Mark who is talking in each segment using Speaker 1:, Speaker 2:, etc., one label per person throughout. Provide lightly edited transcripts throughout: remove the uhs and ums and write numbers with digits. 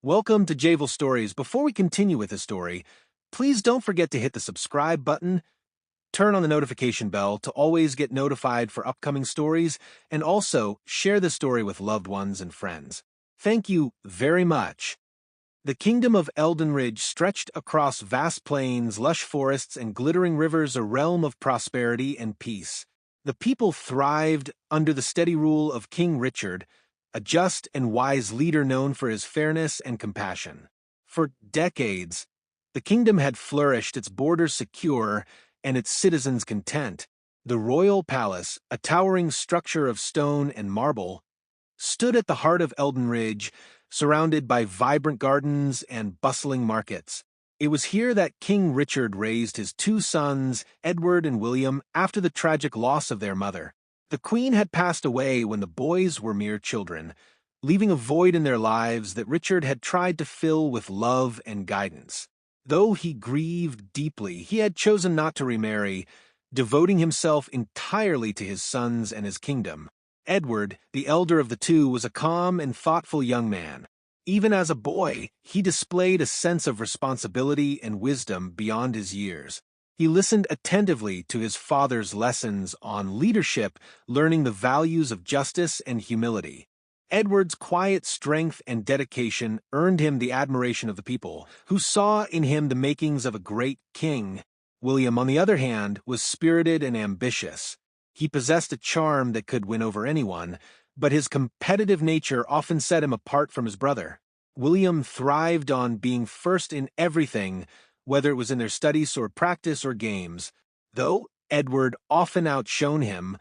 Speaker 1: Welcome to Javel Stories. Before we continue with the story, please don't forget to hit the subscribe button, turn on the notification bell to always get notified for upcoming stories, and also share the story with loved ones and friends. Thank you very much. The kingdom of Eldenridge stretched across vast plains, lush forests, and glittering rivers, a realm of prosperity and peace. The people thrived under the steady rule of King Richard, a just and wise leader known for his fairness and compassion. For decades, the kingdom had flourished, its borders secure, and its citizens content. The royal palace, a towering structure of stone and marble, stood at the heart of Eldenridge, surrounded by vibrant gardens and bustling markets. It was here that King Richard raised his two sons, Edward and William, after the tragic loss of their mother. The Queen had passed away when the boys were mere children, leaving a void in their lives that Richard had tried to fill with love and guidance. Though he grieved deeply, he had chosen not to remarry, devoting himself entirely to his sons and his kingdom. Edward, the elder of the two, was a calm and thoughtful young man. Even as a boy, he displayed a sense of responsibility and wisdom beyond his years. He listened attentively to his father's lessons on leadership, learning the values of justice and humility. Edward's quiet strength and dedication earned him the admiration of the people, who saw in him the makings of a great king. William, on the other hand, was spirited and ambitious. He possessed a charm that could win over anyone, but his competitive nature often set him apart from his brother. William thrived on being first in everything, whether it was in their studies or practice or games. Though Edward often outshone him,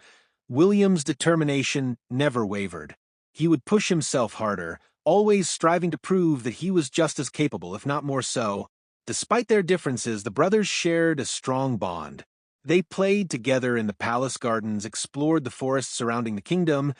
Speaker 1: William's determination never wavered. He would push himself harder, always striving to prove that he was just as capable, if not more so. Despite their differences, the brothers shared a strong bond. They played together in the palace gardens, explored the forests surrounding the kingdom,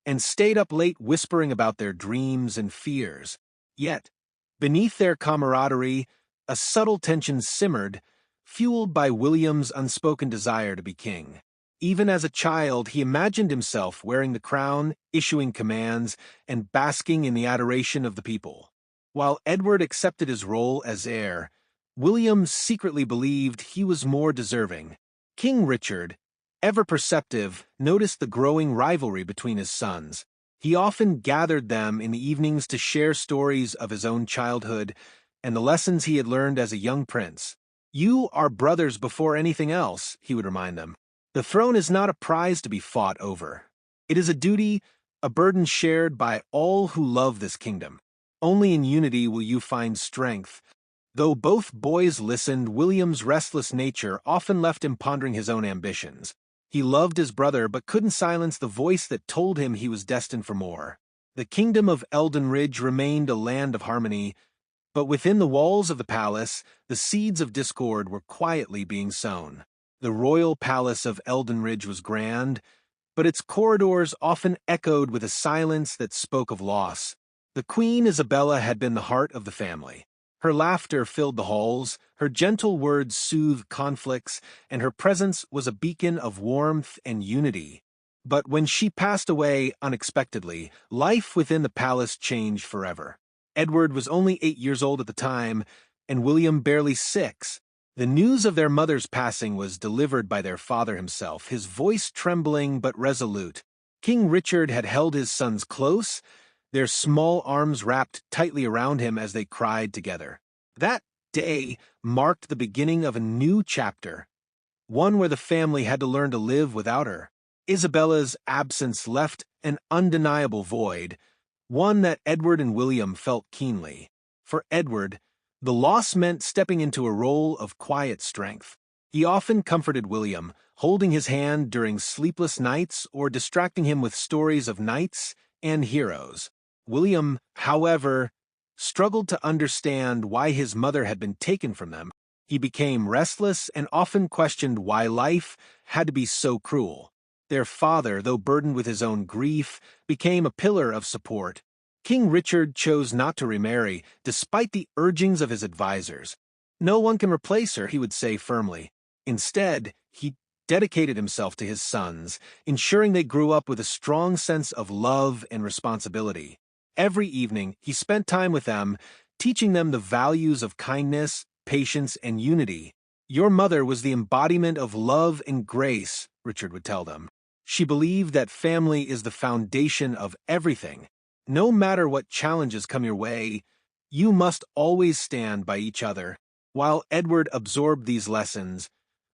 Speaker 1: and stayed up late whispering about their dreams and fears. Yet, beneath their camaraderie, a subtle tension simmered, fueled by William's unspoken desire to be king. Even as a child, he imagined himself wearing the crown, issuing commands, and basking in the adoration of the people. While Edward accepted his role as heir, William secretly believed he was more deserving. King Richard, ever perceptive, noticed the growing rivalry between his sons. He often gathered them in the evenings to share stories of his own childhood and the lessons he had learned as a young prince. "You are brothers before anything else," he would remind them. "The throne is not a prize to be fought over. It is a duty, a burden shared by all who love this kingdom. Only in unity will you find strength." Though both boys listened, William's restless nature often left him pondering his own ambitions. He loved his brother but couldn't silence the voice that told him he was destined for more. The kingdom of Eldenridge remained a land of harmony, but within the walls of the palace, the seeds of discord were quietly being sown. The royal palace of Eldenridge was grand, but its corridors often echoed with a silence that spoke of loss. The Queen Isabella had been the heart of the family. Her laughter filled the halls, her gentle words soothed conflicts, and her presence was a beacon of warmth and unity. But when she passed away unexpectedly, life within the palace changed forever. Edward was only 8 years old at the time, and William barely 6. The news of their mother's passing was delivered by their father himself, his voice trembling but resolute. King Richard had held his sons close, their small arms wrapped tightly around him as they cried together. That day marked the beginning of a new chapter, one where the family had to learn to live without her. Isabella's absence left an undeniable void, one that Edward and William felt keenly. For Edward, the loss meant stepping into a role of quiet strength. He often comforted William, holding his hand during sleepless nights or distracting him with stories of knights and heroes. William, however, struggled to understand why his mother had been taken from them. He became restless and often questioned why life had to be so cruel. Their father, though burdened with his own grief, became a pillar of support. King Richard chose not to remarry, despite the urgings of his advisors. "No one can replace her," he would say firmly. Instead, he dedicated himself to his sons, ensuring they grew up with a strong sense of love and responsibility. Every evening, he spent time with them, teaching them the values of kindness, patience, and unity. "Your mother was the embodiment of love and grace," Richard would tell them. "She believed that family is the foundation of everything. No matter what challenges come your way, you must always stand by each other." While Edward absorbed these lessons,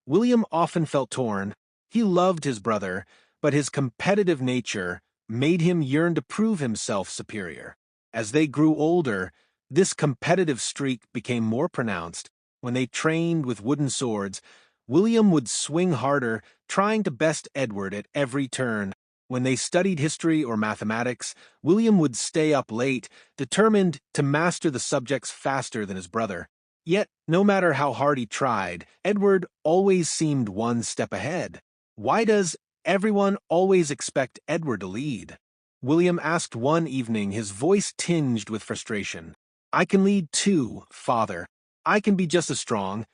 Speaker 1: William often felt torn. He loved his brother, but his competitive nature made him yearn to prove himself superior. As they grew older, this competitive streak became more pronounced. When they trained with wooden swords, William would swing harder, trying to best Edward at every turn. When they studied history or mathematics, William would stay up late, determined to master the subjects faster than his brother. Yet, no matter how hard he tried, Edward always seemed one step ahead. Why does everyone always expect Edward to lead? William asked one evening, his voice tinged with frustration. "I can lead too, father. I can be just as strong."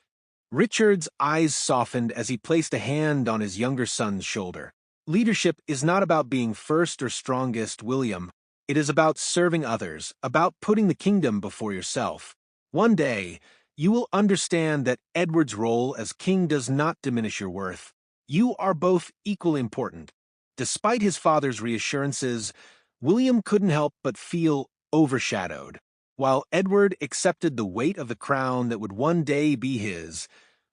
Speaker 1: Richard's eyes softened as he placed a hand on his younger son's shoulder. "Leadership is not about being first or strongest, William. It is about serving others, about putting the kingdom before yourself. One day, you will understand that Edward's role as king does not diminish your worth. You are both equally important." Despite his father's reassurances, William couldn't help but feel overshadowed. While Edward accepted the weight of the crown that would one day be his,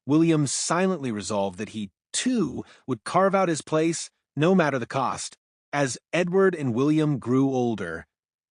Speaker 1: William silently resolved that he, too, would carve out his place, no matter the cost. As Edward and William grew older,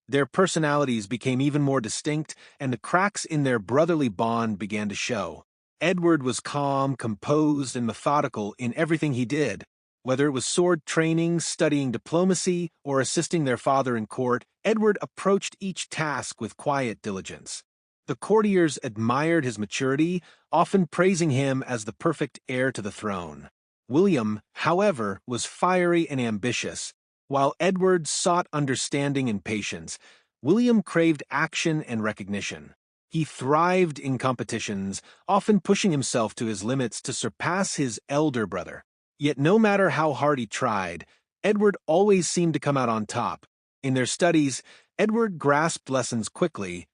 Speaker 1: their personalities became even more distinct, and the cracks in their brotherly bond began to show. Edward was calm, composed, and methodical in everything he did. Whether it was sword training, studying diplomacy, or assisting their father in court, Edward approached each task with quiet diligence. The courtiers admired his maturity, often praising him as the perfect heir to the throne. William, however, was fiery and ambitious. While Edward sought understanding and patience, William craved action and recognition. He thrived in competitions, often pushing himself to his limits to surpass his elder brother. Yet no matter how hard he tried, Edward always seemed to come out on top. In their studies, Edward grasped lessons quickly,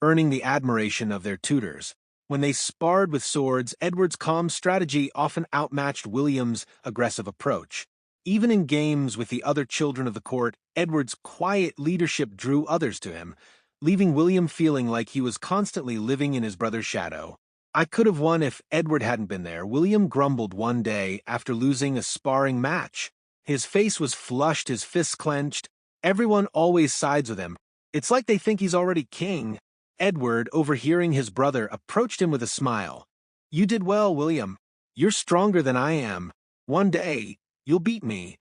Speaker 1: earning the admiration of their tutors. When they sparred with swords, Edward's calm strategy often outmatched William's aggressive approach. Even in games with the other children of the court, Edward's quiet leadership drew others to him, leaving William feeling like he was constantly living in his brother's shadow. "I could have won if Edward hadn't been there," William grumbled one day after losing a sparring match. His face was flushed, his fists clenched. "Everyone always sides with him. It's like they think he's already king." Edward, overhearing his brother, approached him with a smile. "You did well, William. You're stronger than I am. One day, you'll beat me."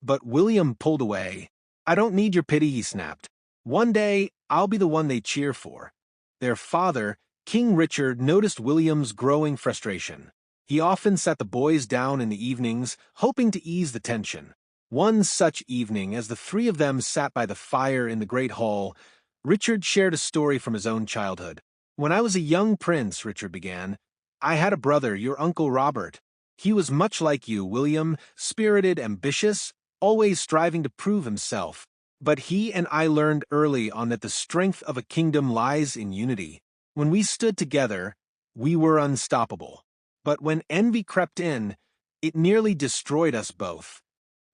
Speaker 1: But William pulled away. "I don't need your pity," he snapped. "One day, I'll be the one they cheer for." Their father, King Richard, noticed William's growing frustration. He often sat the boys down in the evenings, hoping to ease the tension. One such evening, as the three of them sat by the fire in the great hall, Richard shared a story from his own childhood. "When I was a young prince," Richard began, "I had a brother, your Uncle Robert. He was much like you, William, spirited, ambitious, always striving to prove himself. But he and I learned early on that the strength of a kingdom lies in unity. When we stood together, we were unstoppable. But when envy crept in, it nearly destroyed us both."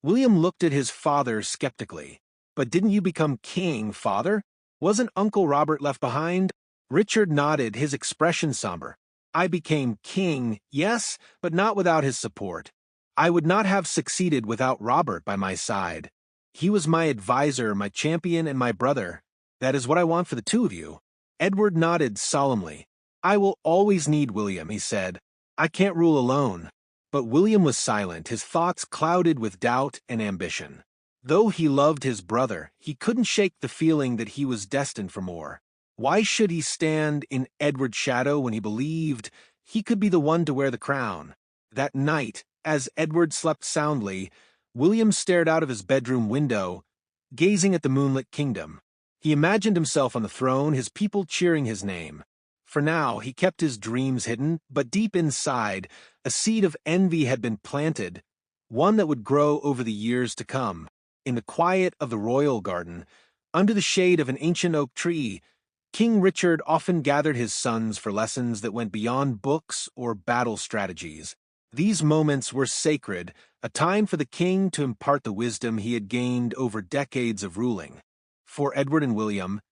Speaker 1: William looked at his father skeptically. "But didn't you become king, father? Wasn't Uncle Robert left behind?" Richard nodded, his expression somber. "I became king, yes, but not without his support. I would not have succeeded without Robert by my side. He was my advisor, my champion, and my brother. That is what I want for the two of you." Edward nodded solemnly. "I will always need William," he said. "I can't rule alone." But William was silent, his thoughts clouded with doubt and ambition. Though he loved his brother, he couldn't shake the feeling that he was destined for more. Why should he stand in Edward's shadow when he believed he could be the one to wear the crown? That night, as Edward slept soundly, William stared out of his bedroom window, gazing at the moonlit kingdom. He imagined himself on the throne, his people cheering his name. For now, he kept his dreams hidden, but deep inside, a seed of envy had been planted, one that would grow over the years to come. In the quiet of the royal garden, Under the shade of an ancient oak tree, King Richard often gathered his sons for lessons that went beyond books or battle strategies. These moments were sacred, a time for the king to impart the wisdom he had gained over decades of ruling. For Edward and William,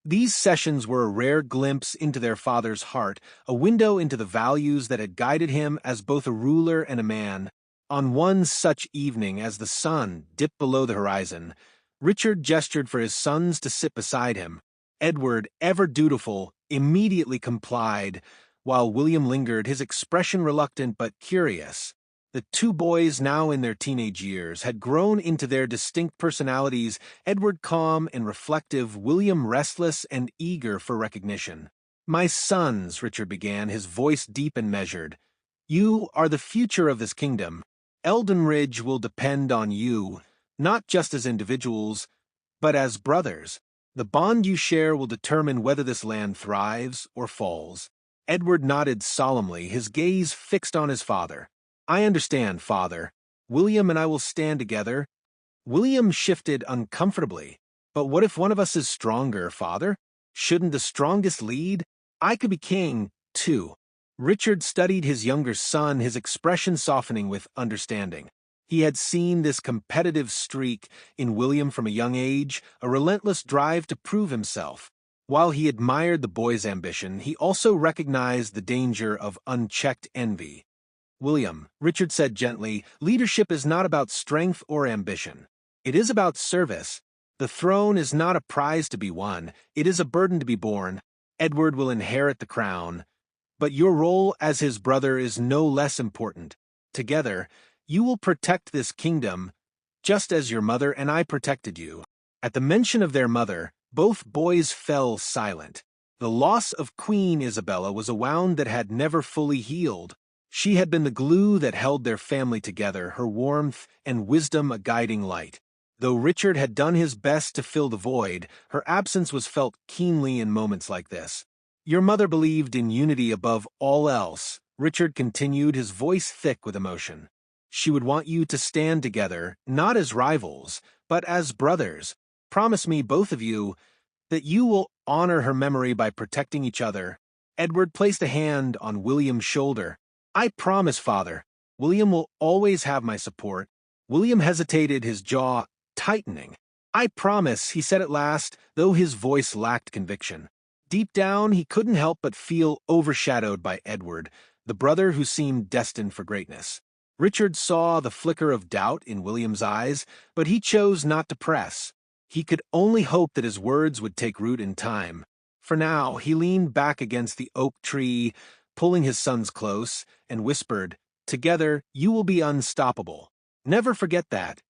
Speaker 1: these sessions were a rare glimpse into their father's heart, a window into the values that had guided him as both a ruler and a man. On one such evening, as the sun dipped below the horizon, Richard gestured for his sons to sit beside him. Edward, ever dutiful, immediately complied, while William lingered, his expression reluctant but curious. The two boys, now in their teenage years, had grown into their distinct personalities, Edward calm and reflective, William restless and eager for recognition. "My sons," Richard began, his voice deep and measured, "you are the future of this kingdom. Eldenridge will depend on you, not just as individuals, but as brothers. The bond you share will determine whether this land thrives or falls." Edward nodded solemnly, his gaze fixed on his father. "I understand, father. William and I will stand together." William shifted uncomfortably. "But what if one of us is stronger, father? Shouldn't the strongest lead? I could be king, too." Richard studied his younger son, his expression softening with understanding. He had seen this competitive streak in William from a young age, a relentless drive to prove himself. While he admired the boy's ambition, he also recognized the danger of unchecked envy. "William," Richard said gently, "leadership is not about strength or ambition. It is about service. The throne is not a prize to be won, it is a burden to be borne. Edward will inherit the crown, but your role as his brother is no less important. Together, you will protect this kingdom, just as your mother and I protected you." At the mention of their mother, both boys fell silent. The loss of Queen Isabella was a wound that had never fully healed. She had been the glue that held their family together, her warmth and wisdom a guiding light. Though Richard had done his best to fill the void, her absence was felt keenly in moments like this. "Your mother believed in unity above all else," Richard continued, his voice thick with emotion. "She would want you to stand together, not as rivals, but as brothers. Promise me, both of you, that you will honor her memory by protecting each other." Edward placed a hand on William's shoulder. "I promise, father. William will always have my support." William hesitated, his jaw tightening. "I promise," he said at last, though his voice lacked conviction. Deep down, he couldn't help but feel overshadowed by Edward, the brother who seemed destined for greatness. Richard saw the flicker of doubt in William's eyes, but he chose not to press. He could only hope that his words would take root in time. For now, he leaned back against the oak tree, pulling his sons close, and whispered, "Together, you will be unstoppable. Never forget that."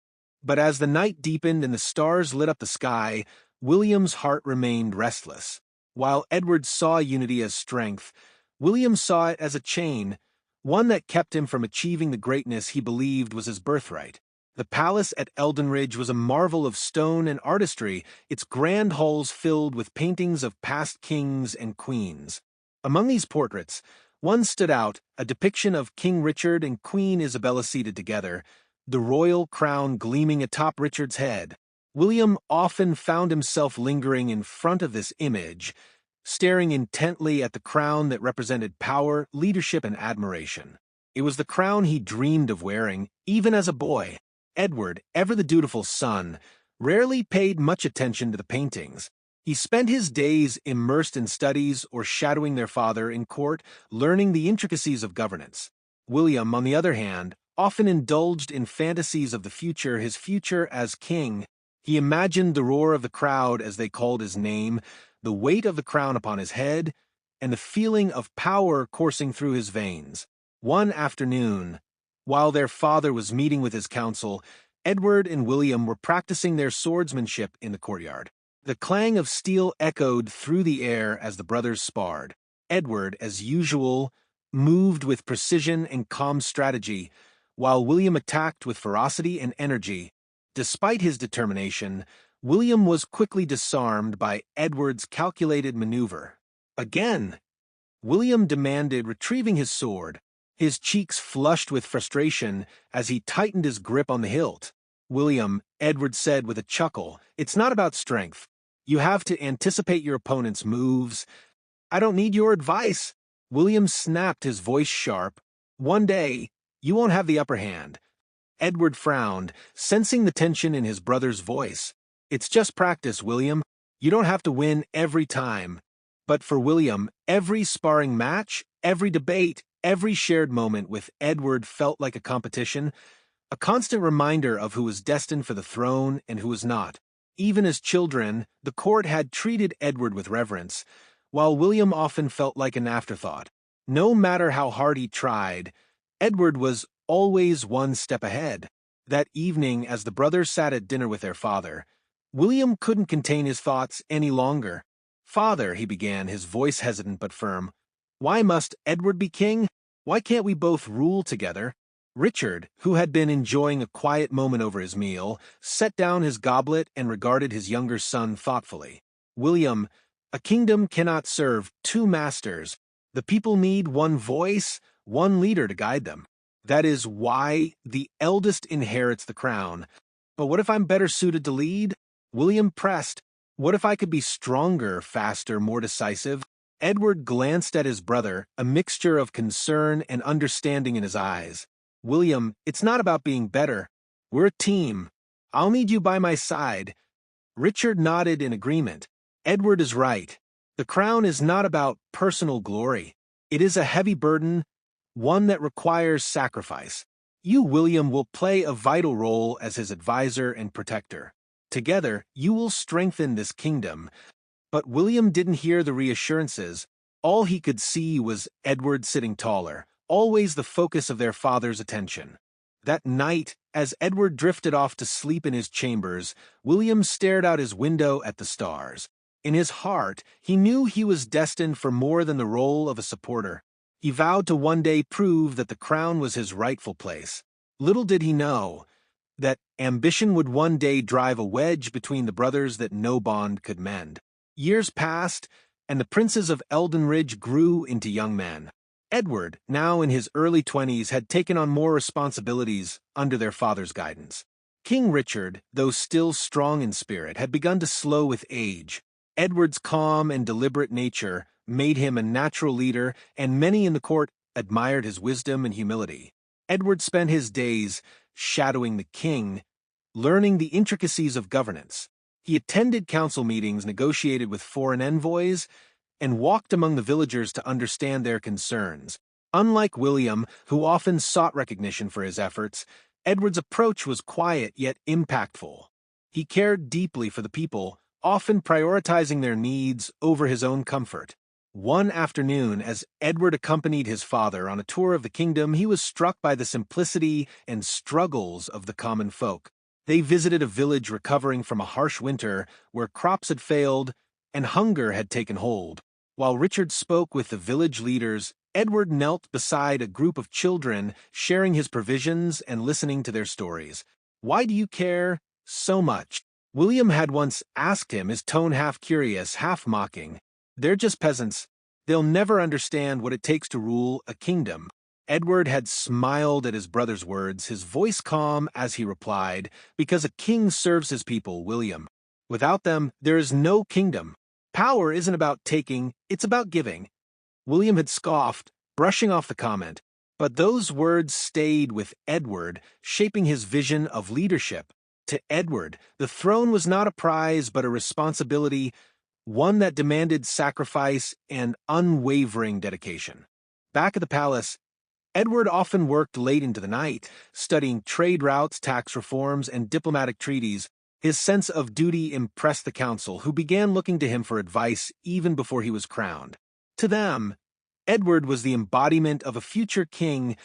Speaker 1: But as the night deepened and the stars lit up the sky, William's heart remained restless. While Edward saw unity as strength, William saw it as a chain, one that kept him from achieving the greatness he believed was his birthright. The palace at Eldenridge was a marvel of stone and artistry, its grand halls filled with paintings of past kings and queens. Among these portraits, one stood out, a depiction of King Richard and Queen Isabella seated together, the royal crown gleaming atop Richard's head. William often found himself lingering in front of this image, staring intently at the crown that represented power, leadership, and admiration. It was the crown he dreamed of wearing, even as a boy. Edward, ever the dutiful son, rarely paid much attention to the paintings. He spent his days immersed in studies or shadowing their father in court, learning the intricacies of governance. William, on the other hand, often indulged in fantasies of the future, his future as king. He imagined the roar of the crowd as they called his name, the weight of the crown upon his head, and the feeling of power coursing through his veins. One afternoon, while their father was meeting with his council, Edward and William were practicing their swordsmanship in the courtyard. The clang of steel echoed through the air as the brothers sparred. Edward, as usual, moved with precision and calm strategy, while William attacked with ferocity and energy. Despite his determination, William was quickly disarmed by Edward's calculated maneuver. Again, William demanded, retrieving his sword, his cheeks flushed with frustration as he tightened his grip on the hilt. "William," Edward said with a chuckle, "it's not about strength. You have to anticipate your opponent's moves. I don't need your advice. William snapped, his voice sharp. One day, you won't have the upper hand. Edward frowned, sensing the tension in his brother's voice. It's just practice, William. You don't have to win every time. But for William, every sparring match, every debate, every shared moment with Edward felt like a competition, a constant reminder of who was destined for the throne and who was not. Even as children, the court had treated Edward with reverence, while William often felt like an afterthought. No matter how hard he tried, Edward was always one step ahead. That evening, as the brothers sat at dinner with their father, William couldn't contain his thoughts any longer. "Father," he began, his voice hesitant but firm, "why must Edward be king? Why can't we both rule together?" Richard, who had been enjoying a quiet moment over his meal, set down his goblet and regarded his younger son thoughtfully. "William, a kingdom cannot serve two masters. The people need one voice, one leader to guide them. That is why the eldest inherits the crown. But what if I'm better suited to lead?" William pressed. "What if I could be stronger, faster, more decisive?" Edward glanced at his brother, a mixture of concern and understanding in his eyes. "William, it's not about being better. We're a team. I'll need you by my side." Richard nodded in agreement. Edward is right. The crown is not about personal glory. It is a heavy burden, one that requires sacrifice. You, William, will play a vital role as his advisor and protector. Together, you will strengthen this kingdom. But William didn't hear the reassurances. All he could see was Edward sitting taller, always the focus of their father's attention. That night, as Edward drifted off to sleep in his chambers, William stared out his window at the stars. In his heart, he knew he was destined for more than the role of a supporter. He vowed to one day prove that the crown was his rightful place. Little did he know that ambition would one day drive a wedge between the brothers that no bond could mend. Years passed, and the princes of Eldenridge grew into young men. Edward, now in his early 20s, had taken on more responsibilities under their father's guidance. King Richard, though still strong in spirit, had begun to slow with age. Edward's calm and deliberate nature made him a natural leader, and many in the court admired his wisdom and humility. Edward spent his days shadowing the king, learning the intricacies of governance. He attended council meetings, negotiated with foreign envoys, and walked among the villagers to understand their concerns. Unlike William, who often sought recognition for his efforts, Edward's approach was quiet yet impactful. He cared deeply for the people, often prioritizing their needs over his own comfort. One afternoon, as Edward accompanied his father on a tour of the kingdom, he was struck by the simplicity and struggles of the common folk. They visited a village recovering from a harsh winter where crops had failed and hunger had taken hold. While Richard spoke with the village leaders, Edward knelt beside a group of children, sharing his provisions and listening to their stories. "Why do you care so much?" William had once asked him, his tone half curious, half mocking. "They're just peasants. They'll never understand what it takes to rule a kingdom." Edward had smiled at his brother's words, his voice calm as he replied, "Because a king serves his people, William. Without them, there is no kingdom. Power isn't about taking, it's about giving." William had scoffed, brushing off the comment, but those words stayed with Edward, shaping his vision of leadership. To Edward, the throne was not a prize but a responsibility, one that demanded sacrifice and unwavering dedication. Back at the palace, Edward often worked late into the night, studying trade routes, tax reforms, and diplomatic treaties. His sense of duty impressed the council, who began looking to him for advice even before he was crowned. To them, Edward was the embodiment of a future king,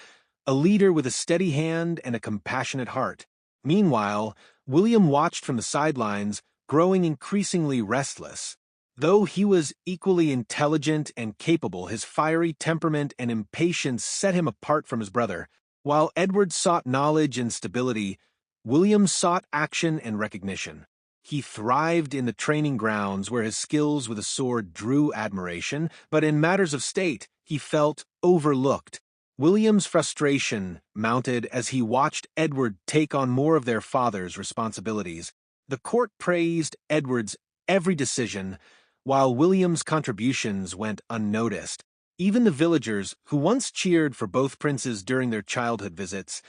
Speaker 1: a leader with a steady hand and a compassionate heart. Meanwhile, William watched from the sidelines, growing increasingly restless. Though he was equally intelligent and capable, his fiery temperament and impatience set him apart from his brother. While Edward sought knowledge and stability, William sought action and recognition. He thrived in the training grounds where his skills with a sword drew admiration, but in matters of state, he felt overlooked. William's frustration mounted as he watched Edward take on more of their father's responsibilities. The court praised Edward's every decision, while William's contributions went unnoticed. Even the villagers, who once cheered for both princes during their childhood visits,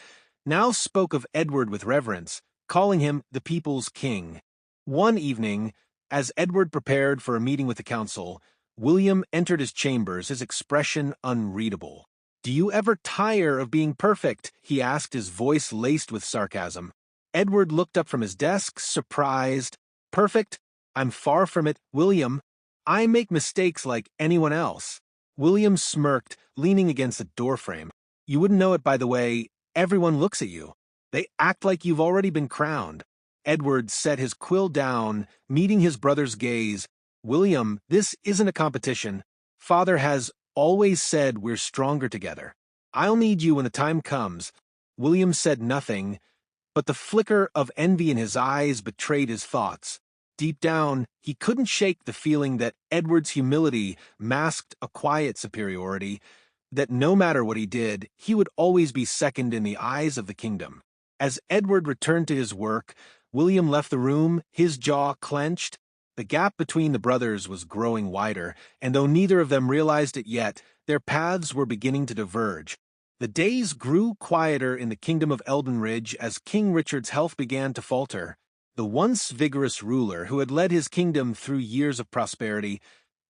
Speaker 1: now spoke of Edward with reverence, calling him the people's king. One evening, as Edward prepared for a meeting with the council, William entered his chambers, his expression unreadable. "Do you ever tire of being perfect?" he asked, his voice laced with sarcasm. Edward looked up from his desk, surprised. "Perfect? I'm far from it, William. I make mistakes like anyone else." William smirked, leaning against the doorframe. "You wouldn't know it by the way everyone looks at you. They act like you've already been crowned." Edward set his quill down, meeting his brother's gaze. "William, this isn't a competition. Father has always said we're stronger together. I'll need you when the time comes." William said nothing, but the flicker of envy in his eyes betrayed his thoughts. Deep down, he couldn't shake the feeling that Edward's humility masked a quiet superiority, that no matter what he did, he would always be second in the eyes of the kingdom. As Edward returned to his work, William left the room, his jaw clenched. The gap between the brothers was growing wider, and though neither of them realized it yet, their paths were beginning to diverge. The days grew quieter in the kingdom of Eldenridge as King Richard's health began to falter. The once vigorous ruler, who had led his kingdom through years of prosperity,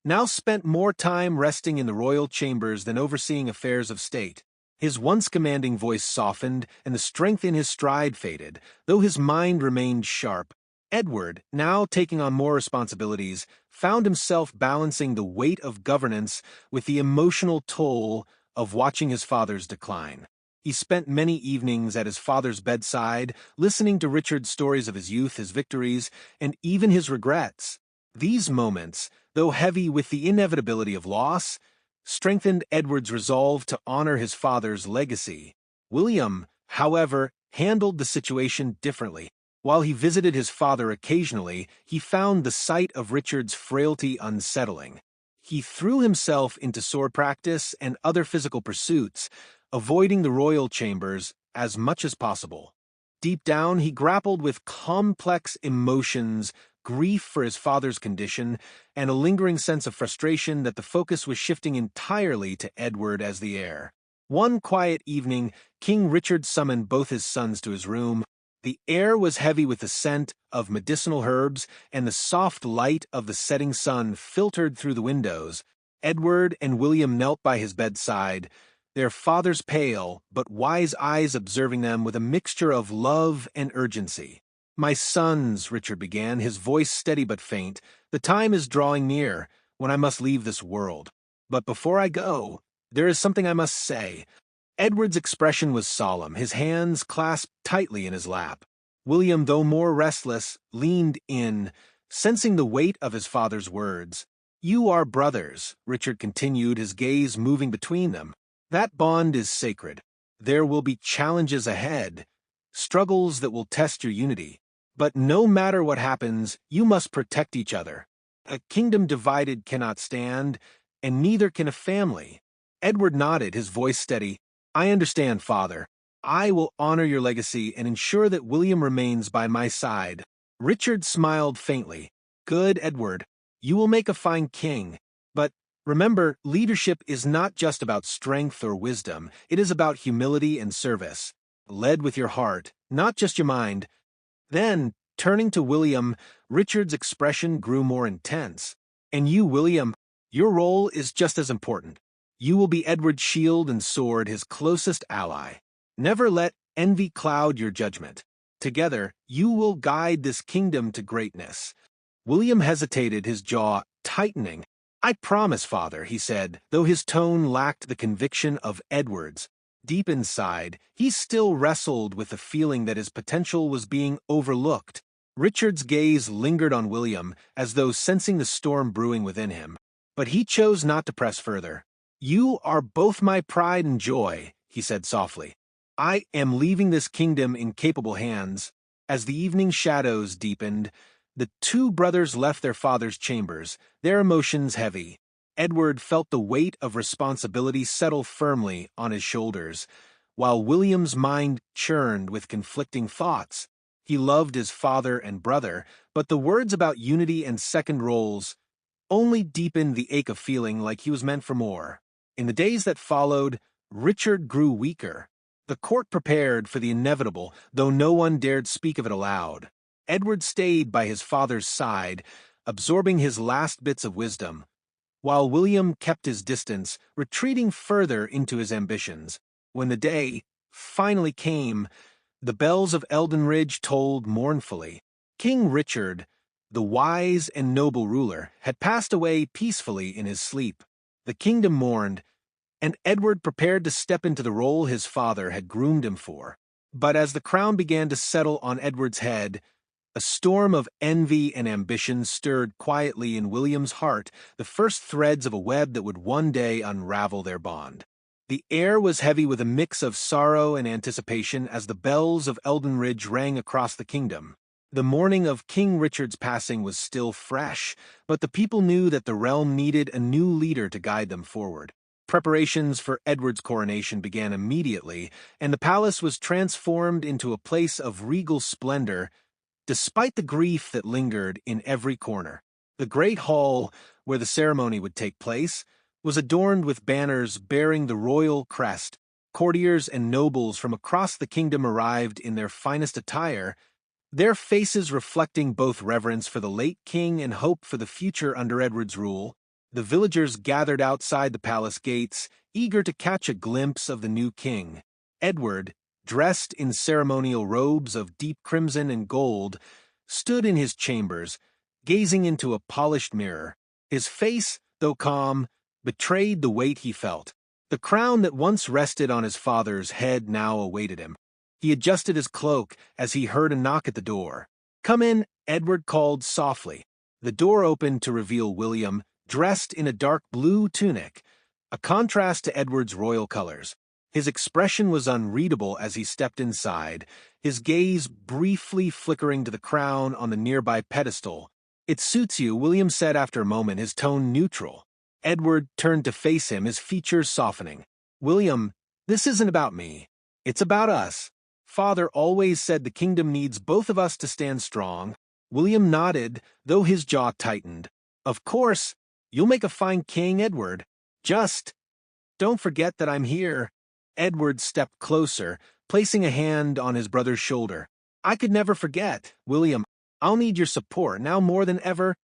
Speaker 1: now spent more time resting in the royal chambers than overseeing affairs of state. His once commanding voice softened, and the strength in his stride faded, though his mind remained sharp. Edward, now taking on more responsibilities, found himself balancing the weight of governance with the emotional toll of watching his father's decline. He spent many evenings at his father's bedside, listening to Richard's stories of his youth, his victories, and even his regrets. These moments, though heavy with the inevitability of loss, strengthened Edward's resolve to honor his father's legacy. William, however, handled the situation differently. While he visited his father occasionally, he found the sight of Richard's frailty unsettling. He threw himself into sword practice and other physical pursuits, avoiding the royal chambers as much as possible. Deep down, he grappled with complex emotions, grief for his father's condition, and a lingering sense of frustration that the focus was shifting entirely to Edward as the heir. One quiet evening, King Richard summoned both his sons to his room. The air was heavy with the scent of medicinal herbs, and the soft light of the setting sun filtered through the windows. Edward and William knelt by his bedside, their father's pale but wise eyes observing them with a mixture of love and urgency. "My sons," Richard began, his voice steady but faint, "the time is drawing near when I must leave this world. But before I go, there is something I must say." Edward's expression was solemn, his hands clasped tightly in his lap. William, though more restless, leaned in, sensing the weight of his father's words. "You are brothers," Richard continued, his gaze moving between them. "That bond is sacred. There will be challenges ahead, struggles that will test your unity. But no matter what happens, you must protect each other. A kingdom divided cannot stand, and neither can a family." Edward nodded, his voice steady. "I understand, Father. I will honor your legacy and ensure that William remains by my side." Richard smiled faintly. "Good, Edward. You will make a fine king. But remember, leadership is not just about strength or wisdom. It is about humility and service. Led with your heart, not just your mind." Then, turning to William, Richard's expression grew more intense. "And you, William, your role is just as important. You will be Edward's shield and sword, his closest ally. Never let envy cloud your judgment. Together, you will guide this kingdom to greatness." William hesitated, his jaw tightening. "I promise, Father," he said, though his tone lacked the conviction of Edward's. Deep inside, he still wrestled with the feeling that his potential was being overlooked. Richard's gaze lingered on William, as though sensing the storm brewing within him. But he chose not to press further. "You are both my pride and joy," he said softly. "I am leaving this kingdom in capable hands." As the evening shadows deepened, the two brothers left their father's chambers, their emotions heavy. Edward felt the weight of responsibility settle firmly on his shoulders, while William's mind churned with conflicting thoughts. He loved his father and brother, but the words about unity and second roles only deepened the ache of feeling like he was meant for more. In the days that followed, Richard grew weaker. The court prepared for the inevitable, though no one dared speak of it aloud. Edward stayed by his father's side, absorbing his last bits of wisdom, while William kept his distance, retreating further into his ambitions. When the day finally came, the bells of Eldenridge tolled mournfully. King Richard, the wise and noble ruler, had passed away peacefully in his sleep. The kingdom mourned, and Edward prepared to step into the role his father had groomed him for. But as the crown began to settle on Edward's head, a storm of envy and ambition stirred quietly in William's heart, the first threads of a web that would one day unravel their bond. The air was heavy with a mix of sorrow and anticipation as the bells of Eldenridge rang across the kingdom. The morning of King Richard's passing was still fresh, but the people knew that the realm needed a new leader to guide them forward. Preparations for Edward's coronation began immediately, and the palace was transformed into a place of regal splendor, despite the grief that lingered in every corner. The great hall, where the ceremony would take place, was adorned with banners bearing the royal crest. Courtiers and nobles from across the kingdom arrived in their finest attire, their faces reflecting both reverence for the late king and hope for the future under Edward's rule. The villagers gathered outside the palace gates, eager to catch a glimpse of the new king. Edward, dressed in ceremonial robes of deep crimson and gold, stood in his chambers, gazing into a polished mirror. His face, though calm, betrayed the weight he felt. The crown that once rested on his father's head now awaited him. He adjusted his cloak as he heard a knock at the door. "Come in," Edward called softly. The door opened to reveal William, dressed in a dark blue tunic, a contrast to Edward's royal colors. His expression was unreadable as he stepped inside, his gaze briefly flickering to the crown on the nearby pedestal. "It suits you," William said after a moment, his tone neutral. Edward turned to face him, his features softening. "William, this isn't about me. It's about us. Father always said the kingdom needs both of us to stand strong." William nodded, though his jaw tightened. "Of course, you'll make a fine king, Edward. Just don't forget that I'm here." Edward stepped closer, placing a hand on his brother's shoulder. "I could never forget, William. I'll need your support now more than ever."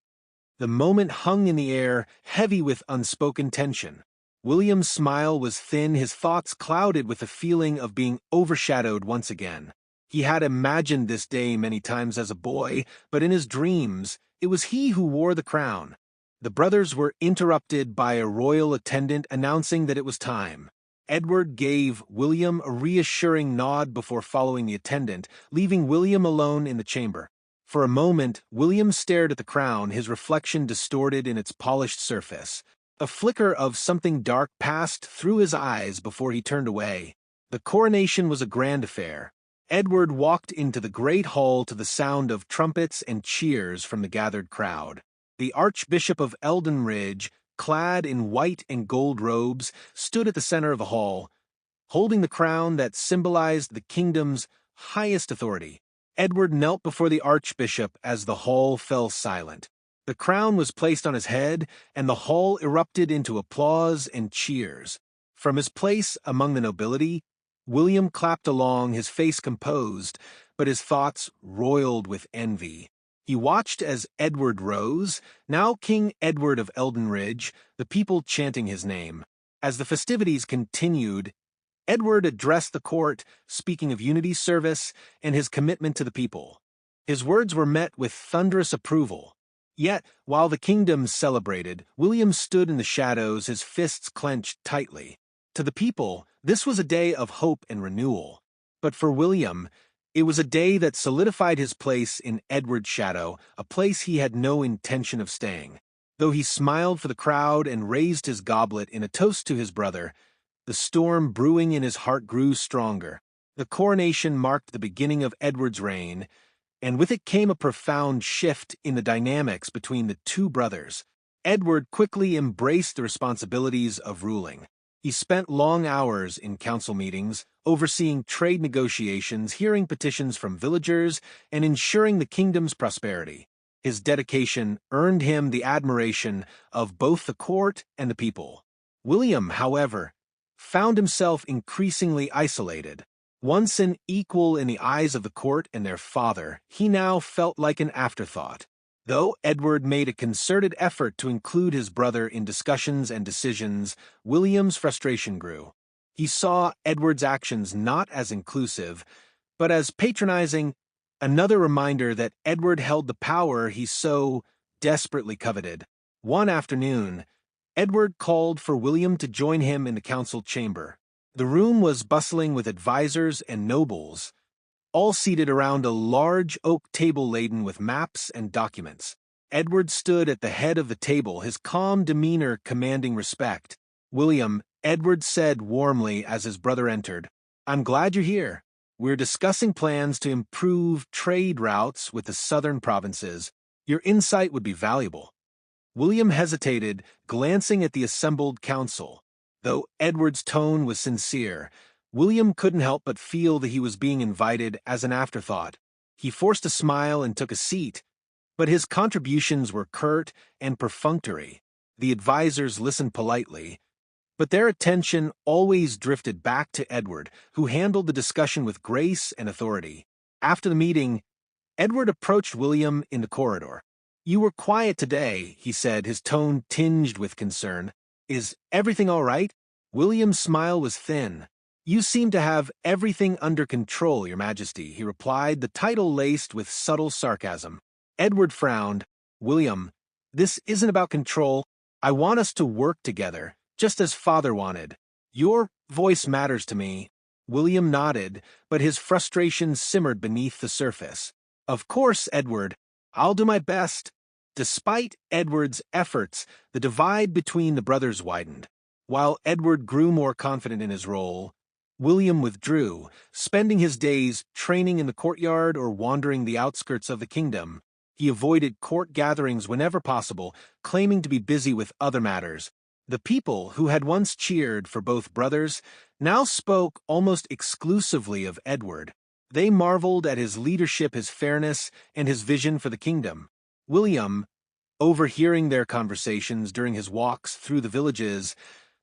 Speaker 1: The moment hung in the air, heavy with unspoken tension. William's smile was thin, his thoughts clouded with the feeling of being overshadowed once again. He had imagined this day many times as a boy, but in his dreams, it was he who wore the crown. The brothers were interrupted by a royal attendant announcing that it was time. Edward gave William a reassuring nod before following the attendant, leaving William alone in the chamber. For a moment, William stared at the crown, his reflection distorted in its polished surface. A flicker of something dark passed through his eyes before he turned away. The coronation was a grand affair. Edward walked into the great hall to the sound of trumpets and cheers from the gathered crowd. The Archbishop of Eldenridge, clad in white and gold robes, stood at the center of the hall, holding the crown that symbolized the kingdom's highest authority. Edward knelt before the Archbishop as the hall fell silent. The crown was placed on his head, and the hall erupted into applause and cheers. From his place among the nobility, William clapped along, his face composed, but his thoughts roiled with envy. He watched as Edward rose, now King Edward of Eldenridge, the people chanting his name. As the festivities continued, Edward addressed the court, speaking of unity service and his commitment to the people. His words were met with thunderous approval. Yet, while the kingdom celebrated, William stood in the shadows, his fists clenched tightly. To the people, this was a day of hope and renewal. But for William, it was a day that solidified his place in Edward's shadow, a place he had no intention of staying. Though he smiled for the crowd and raised his goblet in a toast to his brother, the storm brewing in his heart grew stronger. The coronation marked the beginning of Edward's reign, and with it came a profound shift in the dynamics between the two brothers. Edward quickly embraced the responsibilities of ruling. He spent long hours in council meetings, overseeing trade negotiations, hearing petitions from villagers, and ensuring the kingdom's prosperity. His dedication earned him the admiration of both the court and the people. William, however, found himself increasingly isolated. Once an equal in the eyes of the court and their father, he now felt like an afterthought. Though Edward made a concerted effort to include his brother in discussions and decisions, William's frustration grew. He saw Edward's actions not as inclusive, but as patronizing, another reminder that Edward held the power he so desperately coveted. One afternoon, Edward called for William to join him in the council chamber. The room was bustling with advisors and nobles, all seated around a large oak table laden with maps and documents. Edward stood at the head of the table, his calm demeanor commanding respect. "William," Edward said warmly as his brother entered, "I'm glad you're here. We're discussing plans to improve trade routes with the southern provinces. Your insight would be valuable." William hesitated, glancing at the assembled council. Though Edward's tone was sincere, William couldn't help but feel that he was being invited as an afterthought. He forced a smile and took a seat, but his contributions were curt and perfunctory. The advisors listened politely, but their attention always drifted back to Edward, who handled the discussion with grace and authority. After the meeting, Edward approached William in the corridor. "You were quiet today," he said, his tone tinged with concern. "Is everything all right?" William's smile was thin. "You seem to have everything under control, Your Majesty," he replied, the title laced with subtle sarcasm. Edward frowned. "William, this isn't about control. I want us to work together, just as Father wanted. Your voice matters to me." William nodded, but his frustration simmered beneath the surface. "Of course, Edward. I'll do my best." Despite Edward's efforts, the divide between the brothers widened. While Edward grew more confident in his role, William withdrew, spending his days training in the courtyard or wandering the outskirts of the kingdom. He avoided court gatherings whenever possible, claiming to be busy with other matters. The people who had once cheered for both brothers now spoke almost exclusively of Edward. They marveled at his leadership, his fairness, and his vision for the kingdom. William, overhearing their conversations during his walks through the villages,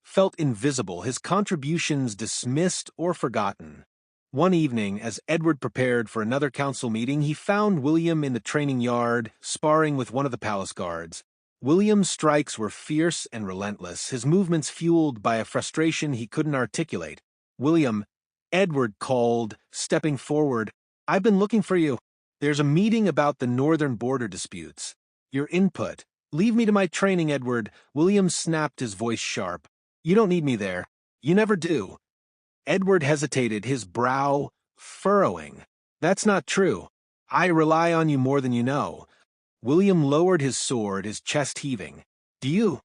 Speaker 1: felt invisible, his contributions dismissed or forgotten. One evening, as Edward prepared for another council meeting, he found William in the training yard, sparring with one of the palace guards. William's strikes were fierce and relentless, his movements fueled by a frustration he couldn't articulate. "William," Edward called, stepping forward, "I've been looking for you. There's a meeting about the northern border disputes. Your input." "Leave me to my training, Edward," William snapped, his voice sharp. "You don't need me there. You never do." Edward hesitated, his brow furrowing. "That's not true. I rely on you more than you know." William lowered his sword, his chest heaving. Do you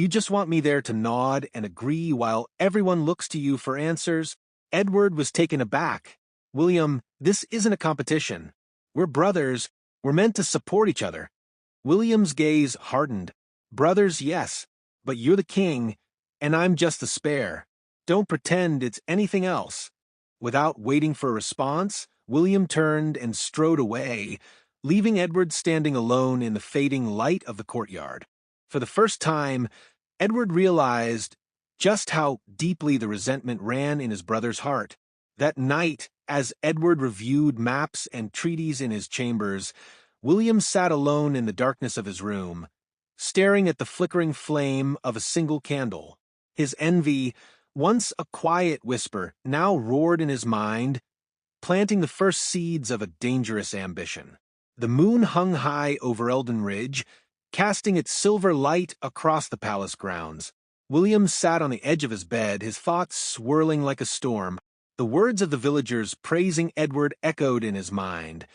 Speaker 1: just want me there to nod and agree while everyone looks to you for answers?" Edward was taken aback. "William, this isn't a competition. We're brothers. We're meant to support each other." William's gaze hardened. "Brothers, yes, but you're the king, and I'm just the spare. Don't pretend it's anything else." Without waiting for a response, William turned and strode away, leaving Edward standing alone in the fading light of the courtyard. For the first time, Edward realized just how deeply the resentment ran in his brother's heart. That night, as Edward reviewed maps and treaties in his chambers, William sat alone in the darkness of his room, staring at the flickering flame of a single candle. His envy, once a quiet whisper, now roared in his mind, planting the first seeds of a dangerous ambition. The moon hung high over Eldenridge, casting its silver light across the palace grounds. William sat on the edge of his bed, his thoughts swirling like a storm. The words of the villagers praising Edward echoed in his mind,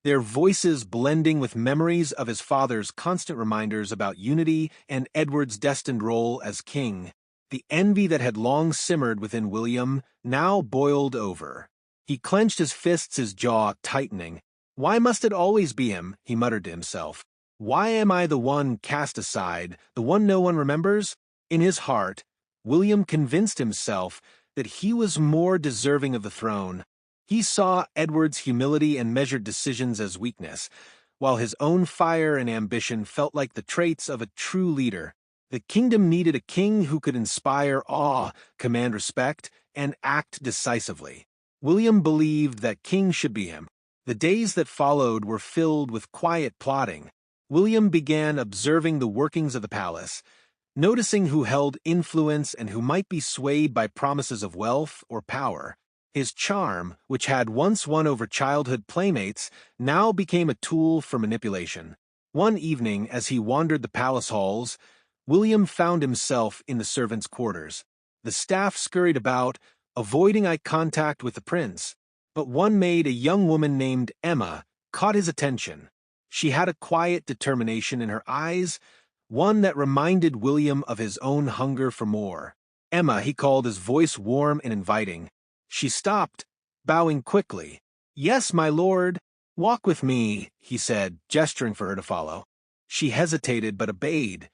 Speaker 1: their voices blending with memories of his father's constant reminders about unity and Edward's destined role as king. The envy that had long simmered within William now boiled over. He clenched his fists, his jaw tightening. "Why must it always be him?" he muttered to himself. "Why am I the one cast aside, the one no one remembers?" In his heart, William convinced himself that he was more deserving of the throne. He saw Edward's humility and measured decisions as weakness, while his own fire and ambition felt like the traits of a true leader. The kingdom needed a king who could inspire awe, command respect, and act decisively. William believed that king should be him. The days that followed were filled with quiet plotting. William began observing the workings of the palace, noticing who held influence and who might be swayed by promises of wealth or power. His charm, which had once won over childhood playmates, now became a tool for manipulation. One evening, as he wandered the palace halls, William found himself in the servants' quarters. The staff scurried about, avoiding eye contact with the prince. But one maid, a young woman named Emma, caught his attention. She had a quiet determination in her eyes, one that reminded William of his own hunger for more. "Emma," he called, his voice warm and inviting. She stopped, bowing quickly. "Yes, my lord. Walk with me," he said, gesturing for her to follow. She hesitated but obeyed,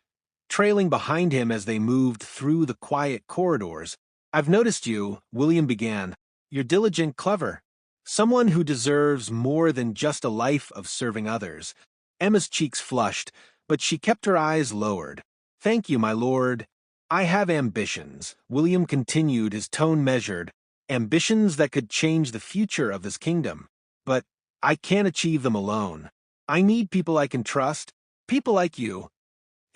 Speaker 1: trailing behind him as they moved through the quiet corridors. "I've noticed you," William began. "You're diligent, clever. Someone who deserves more than just a life of serving others." Emma's cheeks flushed, but she kept her eyes lowered. "Thank you, my lord. I have ambitions," William continued, his tone measured. "Ambitions that could change the future of this kingdom. But I can't achieve them alone. I need people I can trust, people like you."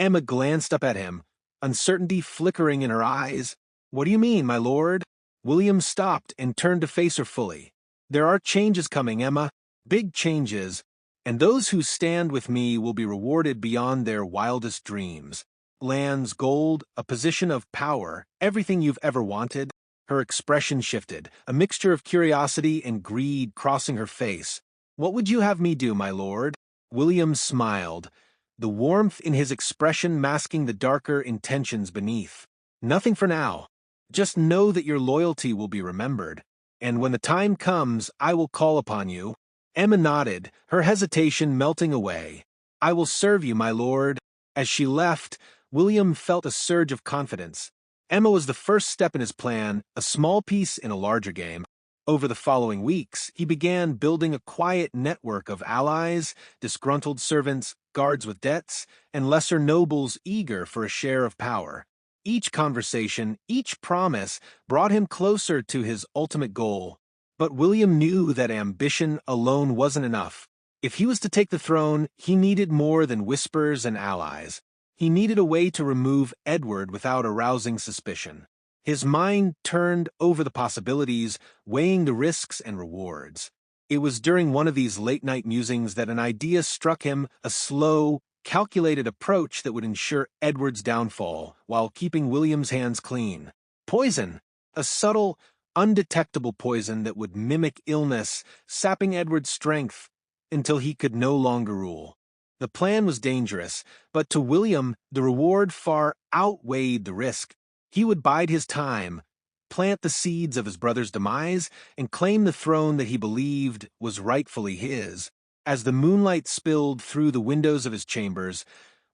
Speaker 1: Emma glanced up at him, uncertainty flickering in her eyes. "What do you mean, my lord?" William stopped and turned to face her fully. "There are changes coming, Emma, big changes, and those who stand with me will be rewarded beyond their wildest dreams. Lands, gold, a position of power, everything you've ever wanted." Her expression shifted, a mixture of curiosity and greed crossing her face. "What would you have me do, my lord?" William smiled, the warmth in his expression masking the darker intentions beneath. "Nothing for now. Just know that your loyalty will be remembered, and when the time comes, I will call upon you." Emma nodded, her hesitation melting away. "I will serve you, my lord." As she left, William felt a surge of confidence. Emma was the first step in his plan, a small piece in a larger game. Over the following weeks, he began building a quiet network of allies, disgruntled servants, guards with debts, and lesser nobles eager for a share of power. Each conversation, each promise brought him closer to his ultimate goal. But William knew that ambition alone wasn't enough. If he was to take the throne, he needed more than whispers and allies. He needed a way to remove Edward without arousing suspicion. His mind turned over the possibilities, weighing the risks and rewards. It was during one of these late-night musings that an idea struck him, a slow, calculated approach that would ensure Edward's downfall while keeping William's hands clean. Poison, a subtle, undetectable poison that would mimic illness, sapping Edward's strength until he could no longer rule. The plan was dangerous, but to William, the reward far outweighed the risk. He would bide his time, plant the seeds of his brother's demise, and claim the throne that he believed was rightfully his. As the moonlight spilled through the windows of his chambers,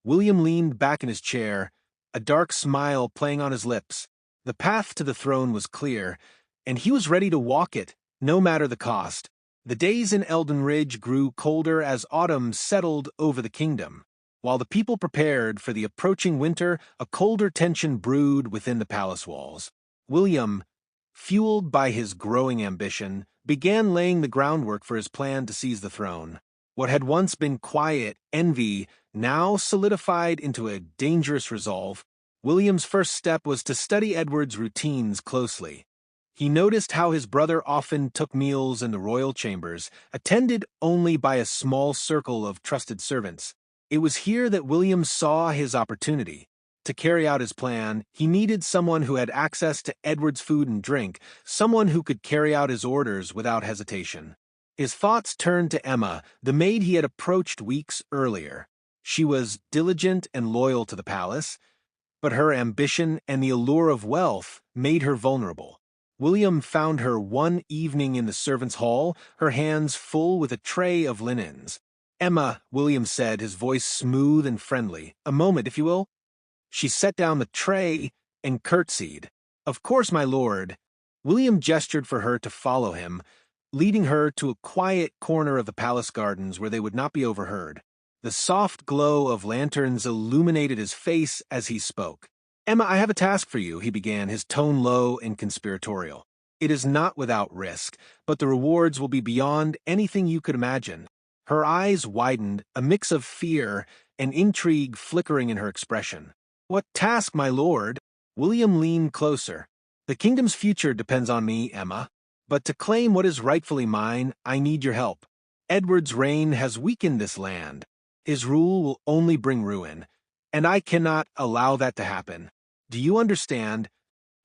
Speaker 1: William leaned back in his chair, a dark smile playing on his lips. The path to the throne was clear, and he was ready to walk it, no matter the cost. The days in Eldenridge grew colder as autumn settled over the kingdom. While the people prepared for the approaching winter, a colder tension brewed within the palace walls. William, fueled by his growing ambition, began laying the groundwork for his plan to seize the throne. What had once been quiet envy now solidified into a dangerous resolve. William's first step was to study Edward's routines closely. He noticed how his brother often took meals in the royal chambers, attended only by a small circle of trusted servants. It was here that William saw his opportunity. To carry out his plan, he needed someone who had access to Edward's food and drink, someone who could carry out his orders without hesitation. His thoughts turned to Emma, the maid he had approached weeks earlier. She was diligent and loyal to the palace, but her ambition and the allure of wealth made her vulnerable. William found her one evening in the servants' hall, her hands full with a tray of linens. "Emma," William said, his voice smooth and friendly. "A moment, if you will." She set down the tray, and curtsied. "Of course, my lord." William gestured for her to follow him, leading her to a quiet corner of the palace gardens where they would not be overheard. The soft glow of lanterns illuminated his face as he spoke. "Emma, I have a task for you," he began, his tone low and conspiratorial. "It is not without risk, but the rewards will be beyond anything you could imagine." Her eyes widened, a mix of fear and intrigue flickering in her expression. "What task, my lord?" William leaned closer. "The kingdom's future depends on me, Emma. But to claim what is rightfully mine, I need your help. Edward's reign has weakened this land. His rule will only bring ruin, and I cannot allow that to happen. Do you understand?"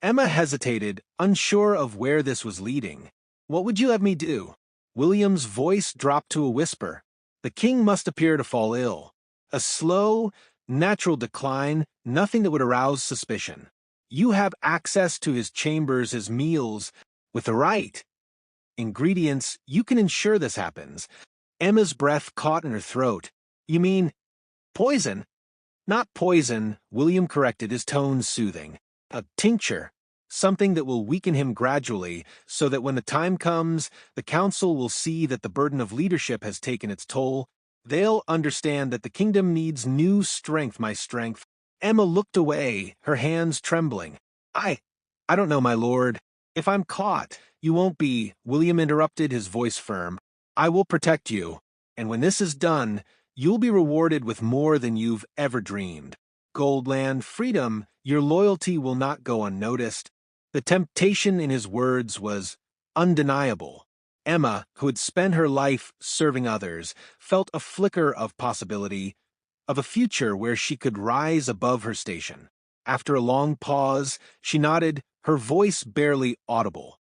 Speaker 1: Emma hesitated, unsure of where this was leading. "What would you have me do?" William's voice dropped to a whisper. "The king must appear to fall ill. A slow, natural decline, nothing that would arouse suspicion. You have access to his chambers, his meals. With the right ingredients, you can ensure this happens." Emma's breath caught in her throat. "You mean poison?" "Not poison," William corrected, his tone soothing. "A tincture. Something that will weaken him gradually, so that when the time comes, the council will see that the burden of leadership has taken its toll. They'll understand that the kingdom needs new strength, my strength." Emma looked away, her hands trembling. I don't know, my lord. If I'm caught, you won't be," William interrupted, his voice firm. "I will protect you, and when this is done, you'll be rewarded with more than you've ever dreamed. Goldland, freedom, your loyalty will not go unnoticed." The temptation in his words was undeniable. Emma, who had spent her life serving others, felt a flicker of possibility, of a future where she could rise above her station. After a long pause, she nodded, her voice barely audible.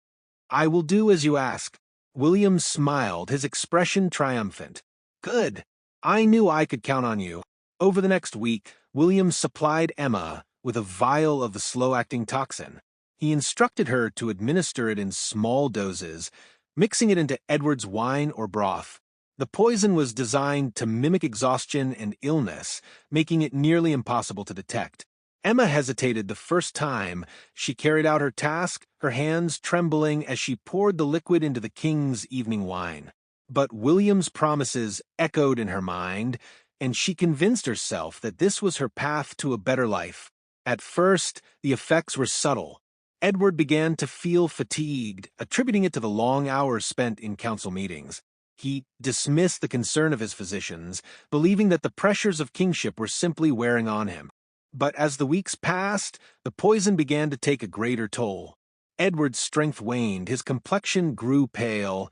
Speaker 1: "I will do as you ask." William smiled, his expression triumphant. "Good. I knew I could count on you." Over the next week, William supplied Emma with a vial of the slow-acting toxin. He instructed her to administer it in small doses, mixing it into Edward's wine or broth. The poison was designed to mimic exhaustion and illness, making it nearly impossible to detect. Emma hesitated the first time she carried out her task, her hands trembling as she poured the liquid into the king's evening wine. But William's promises echoed in her mind, and she convinced herself that this was her path to a better life. At first, the effects were subtle. Edward began to feel fatigued, attributing it to the long hours spent in council meetings. He dismissed the concern of his physicians, believing that the pressures of kingship were simply wearing on him. But as the weeks passed, the poison began to take a greater toll. Edward's strength waned, his complexion grew pale,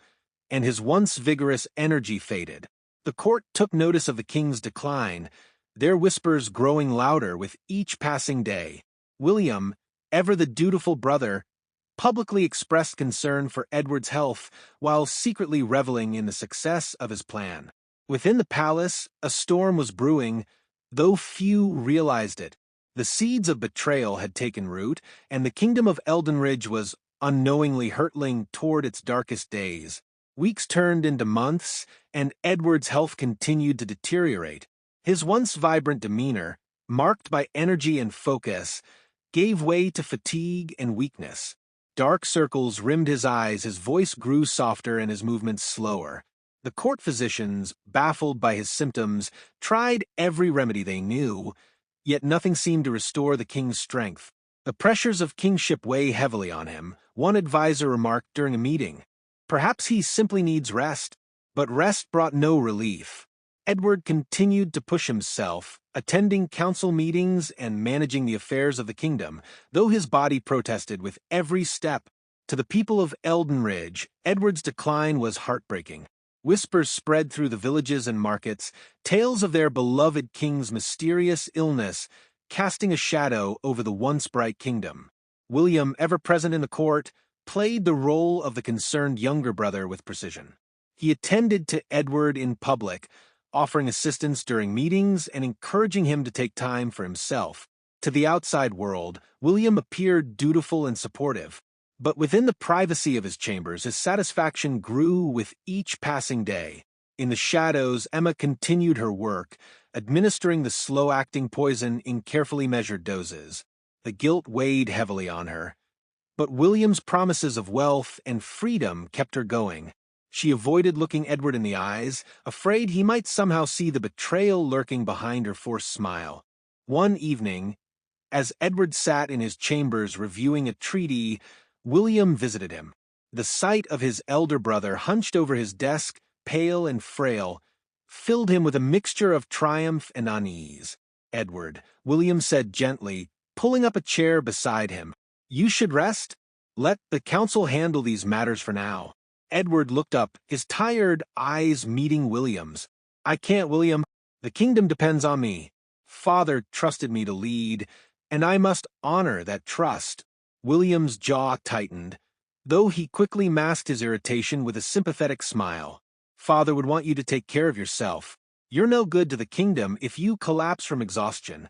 Speaker 1: and his once vigorous energy faded. The court took notice of the king's decline, their whispers growing louder with each passing day. William, ever the dutiful brother, publicly expressed concern for Edward's health while secretly reveling in the success of his plan. Within the palace, a storm was brewing, though few realized it. The seeds of betrayal had taken root, and the kingdom of Eldenridge was unknowingly hurtling toward its darkest days. Weeks turned into months, and Edward's health continued to deteriorate. His once vibrant demeanor, marked by energy and focus, gave way to fatigue and weakness. Dark circles rimmed his eyes, his voice grew softer, and his movements slower. The court physicians, baffled by his symptoms, tried every remedy they knew, yet nothing seemed to restore the king's strength. "The pressures of kingship weigh heavily on him," one advisor remarked during a meeting. "Perhaps he simply needs rest." But rest brought no relief. Edward continued to push himself, attending council meetings and managing the affairs of the kingdom, though his body protested with every step. To the people of Eldenridge, Edward's decline was heartbreaking. Whispers spread through the villages and markets, tales of their beloved king's mysterious illness, casting a shadow over the once bright kingdom. William, ever present in the court, played the role of the concerned younger brother with precision. He attended to Edward in public, offering assistance during meetings and encouraging him to take time for himself. To the outside world, William appeared dutiful and supportive. But within the privacy of his chambers, his satisfaction grew with each passing day. In the shadows, Emma continued her work, administering the slow-acting poison in carefully measured doses. The guilt weighed heavily on her. But William's promises of wealth and freedom kept her going. She avoided looking Edward in the eyes, afraid he might somehow see the betrayal lurking behind her forced smile. One evening, as Edward sat in his chambers reviewing a treaty, William visited him. The sight of his elder brother hunched over his desk, pale and frail, filled him with a mixture of triumph and unease. "Edward," William said gently, pulling up a chair beside him, "you should rest. Let the council handle these matters for now." Edward looked up, his tired eyes meeting William's. "I can't, William. The kingdom depends on me. Father trusted me to lead, and I must honor that trust." William's jaw tightened, though he quickly masked his irritation with a sympathetic smile. "Father would want you to take care of yourself. You're no good to the kingdom if you collapse from exhaustion."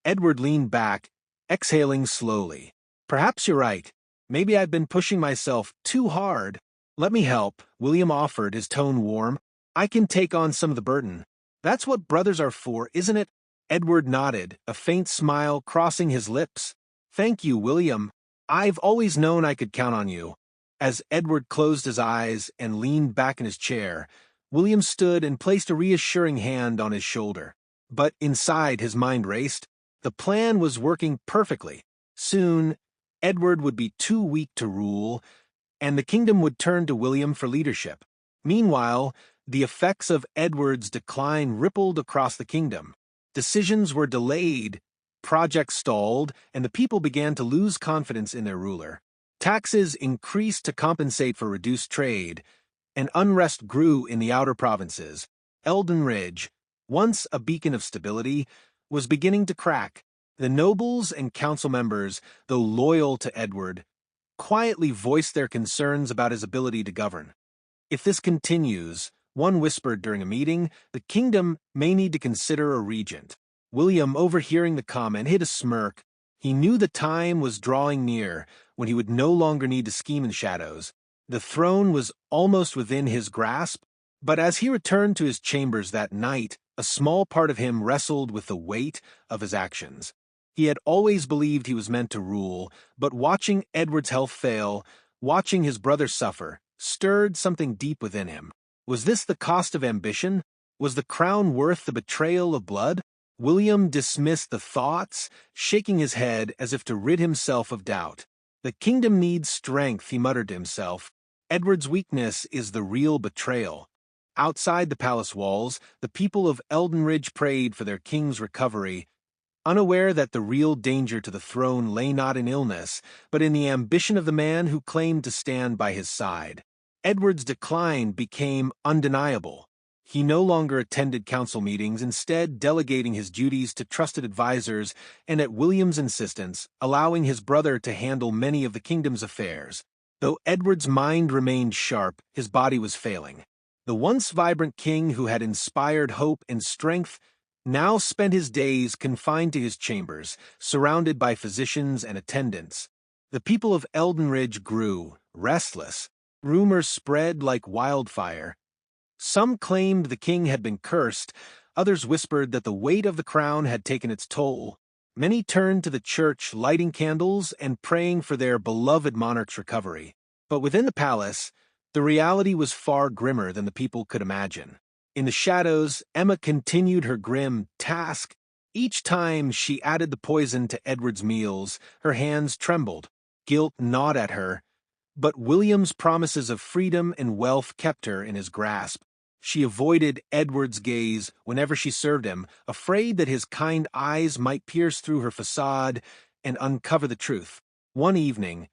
Speaker 1: Edward leaned back, exhaling slowly. "Perhaps you're right. Maybe I've been pushing myself too hard." "Let me help," William offered, his tone warm. "I can take on some of the burden. That's what brothers are for, isn't it?" Edward nodded, a faint smile crossing his lips. "Thank you, William. I've always known I could count on you." As Edward closed his eyes and leaned back in his chair, William stood and placed a reassuring hand on his shoulder. But inside his mind raced. The plan was working perfectly. Soon, Edward would be too weak to rule, and the kingdom would turn to William for leadership. Meanwhile, the effects of Edward's decline rippled across the kingdom. Decisions were delayed, projects stalled, and the people began to lose confidence in their ruler. Taxes increased to compensate for reduced trade, and unrest grew in the outer provinces. Eldenridge, once a beacon of stability, was beginning to crack. The nobles and council members, though loyal to Edward, quietly voiced their concerns about his ability to govern. "If this continues," one whispered during a meeting, "the kingdom may need to consider a regent." William, overhearing the comment, hid a smirk. He knew the time was drawing near when he would no longer need to scheme in shadows. The throne was almost within his grasp, but as he returned to his chambers that night, a small part of him wrestled with the weight of his actions. He had always believed he was meant to rule, but watching Edward's health fail, watching his brother suffer, stirred something deep within him. Was this the cost of ambition? Was the crown worth the betrayal of blood? William dismissed the thoughts, shaking his head as if to rid himself of doubt. "The kingdom needs strength," he muttered to himself. "Edward's weakness is the real betrayal." Outside the palace walls, the people of Eldenridge prayed for their king's recovery, unaware that the real danger to the throne lay not in illness, but in the ambition of the man who claimed to stand by his side. Edward's decline became undeniable. He no longer attended council meetings, instead delegating his duties to trusted advisors and, at William's insistence, allowing his brother to handle many of the kingdom's affairs. Though Edward's mind remained sharp, his body was failing. The once vibrant king who had inspired hope and strength now spent his days confined to his chambers, surrounded by physicians and attendants. The people of Eldenridge grew, restless. Rumors spread like wildfire. Some claimed the king had been cursed, others whispered that the weight of the crown had taken its toll. Many turned to the church, lighting candles and praying for their beloved monarch's recovery. But within the palace, the reality was far grimmer than the people could imagine. In the shadows, Emma continued her grim task. Each time she added the poison to Edward's meals, her hands trembled. Guilt gnawed at her, but William's promises of freedom and wealth kept her in his grasp. She avoided Edward's gaze whenever she served him, afraid that his kind eyes might pierce through her facade and uncover the truth. One evening,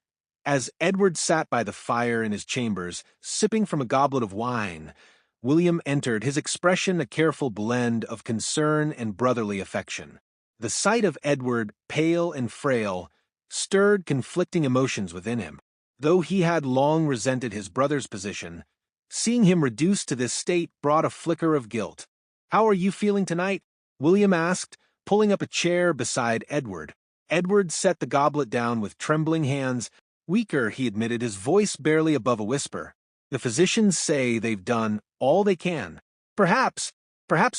Speaker 1: as Edward sat by the fire in his chambers, sipping from a goblet of wine, William entered, his expression a careful blend of concern and brotherly affection. The sight of Edward, pale and frail, stirred conflicting emotions within him. Though he had long resented his brother's position, seeing him reduced to this state brought a flicker of guilt. "How are you feeling tonight?" William asked, pulling up a chair beside Edward. Edward set the goblet down with trembling hands. "Weaker," he admitted, his voice barely above a whisper. "The physicians say they've done all they can. Perhaps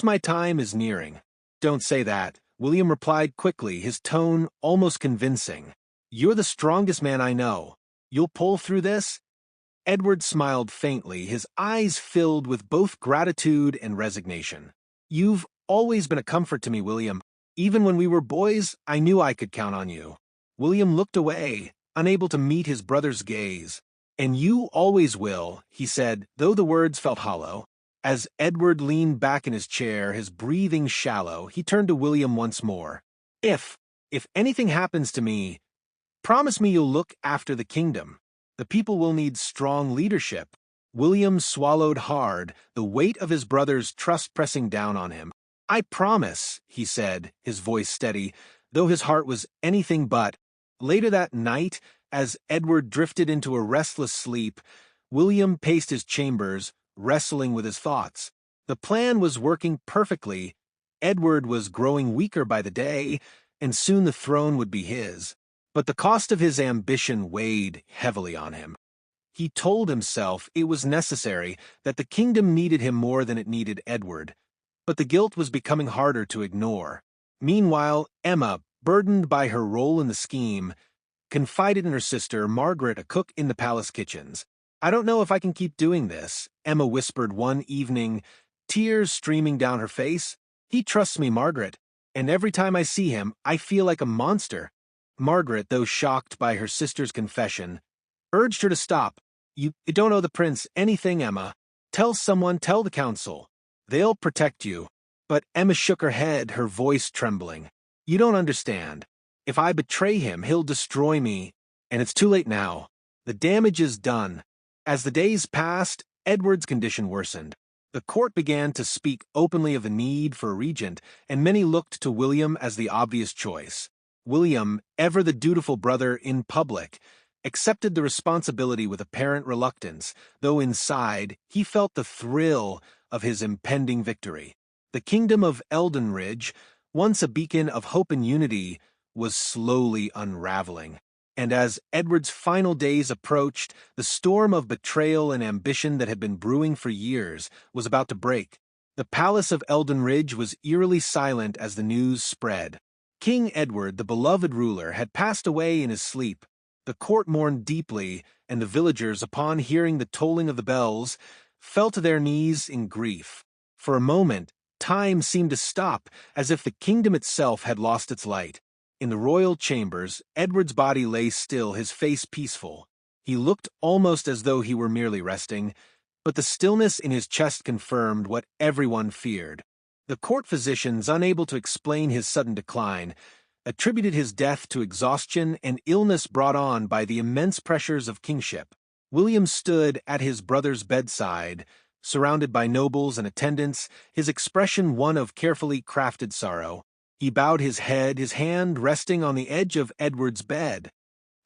Speaker 1: my time is nearing." "Don't say that," William replied quickly, his tone almost convincing. "You're the strongest man I know. You'll pull through this?" Edward smiled faintly, his eyes filled with both gratitude and resignation. "You've always been a comfort to me, William. Even when we were boys, I knew I could count on you." William looked away, unable to meet his brother's gaze. "And you always will," he said, though the words felt hollow. As Edward leaned back in his chair, his breathing shallow, he turned to William once more. If anything happens to me, promise me you'll look after the kingdom. The people will need strong leadership." William swallowed hard, the weight of his brother's trust pressing down on him. "I promise," he said, his voice steady, though his heart was anything but. Later that night, as Edward drifted into a restless sleep, William paced his chambers, wrestling with his thoughts. The plan was working perfectly. Edward was growing weaker by the day, and soon the throne would be his. But the cost of his ambition weighed heavily on him. He told himself it was necessary, that the kingdom needed him more than it needed Edward. But the guilt was becoming harder to ignore. Meanwhile, Emma, burdened by her role in the scheme, confided in her sister, Margaret, a cook in the palace kitchens. "I don't know if I can keep doing this," Emma whispered one evening, tears streaming down her face. "He trusts me, Margaret, and every time I see him, I feel like a monster." Margaret, though shocked by her sister's confession, urged her to stop. You don't owe the prince anything, Emma. Tell the council. They'll protect you." But Emma shook her head, her voice trembling. "You don't understand. If I betray him, he'll destroy me, and it's too late now. The damage is done." As the days passed, Edward's condition worsened. The court began to speak openly of the need for a regent, and many looked to William as the obvious choice. William, ever the dutiful brother in public, accepted the responsibility with apparent reluctance, though inside he felt the thrill of his impending victory. The kingdom of Eldenridge, once a beacon of hope and unity, was slowly unraveling. And as Edward's final days approached, the storm of betrayal and ambition that had been brewing for years was about to break. The palace of Eldenridge was eerily silent as the news spread. King Edward, the beloved ruler, had passed away in his sleep. The court mourned deeply, and the villagers, upon hearing the tolling of the bells, fell to their knees in grief. For a moment, time seemed to stop, as if the kingdom itself had lost its light. In the royal chambers, Edward's body lay still, his face peaceful. He looked almost as though he were merely resting, but the stillness in his chest confirmed what everyone feared. The court physicians, unable to explain his sudden decline, attributed his death to exhaustion and illness brought on by the immense pressures of kingship. William stood at his brother's bedside, surrounded by nobles and attendants, his expression one of carefully crafted sorrow. He bowed his head, his hand resting on the edge of Edward's bed.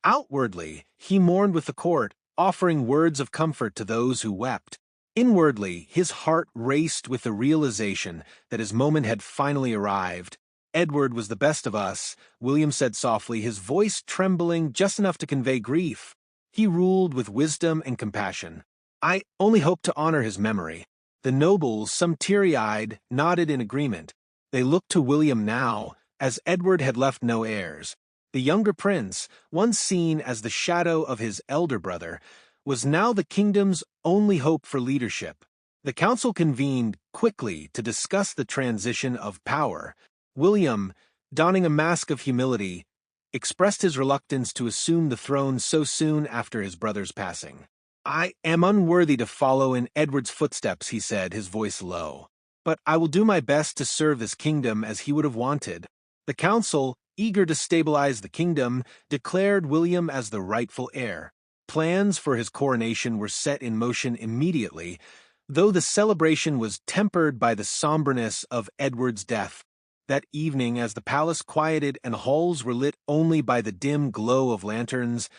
Speaker 1: Outwardly, he mourned with the court, offering words of comfort to those who wept. Inwardly, his heart raced with the realization that his moment had finally arrived. "Edward was the best of us," William said softly, his voice trembling just enough to convey grief. "He ruled with wisdom and compassion. I only hope to honor his memory." The nobles, some teary-eyed, nodded in agreement. They looked to William now, as Edward had left no heirs. The younger prince, once seen as the shadow of his elder brother, was now the kingdom's only hope for leadership. The council convened quickly to discuss the transition of power. William, donning a mask of humility, expressed his reluctance to assume the throne so soon after his brother's passing. "I am unworthy to follow in Edward's footsteps," he said, his voice low. "But I will do my best to serve this kingdom as he would have wanted." The council, eager to stabilize the kingdom, declared William as the rightful heir. Plans for his coronation were set in motion immediately, though the celebration was tempered by the somberness of Edward's death. That evening, as the palace quieted and halls were lit only by the dim glow of lanterns,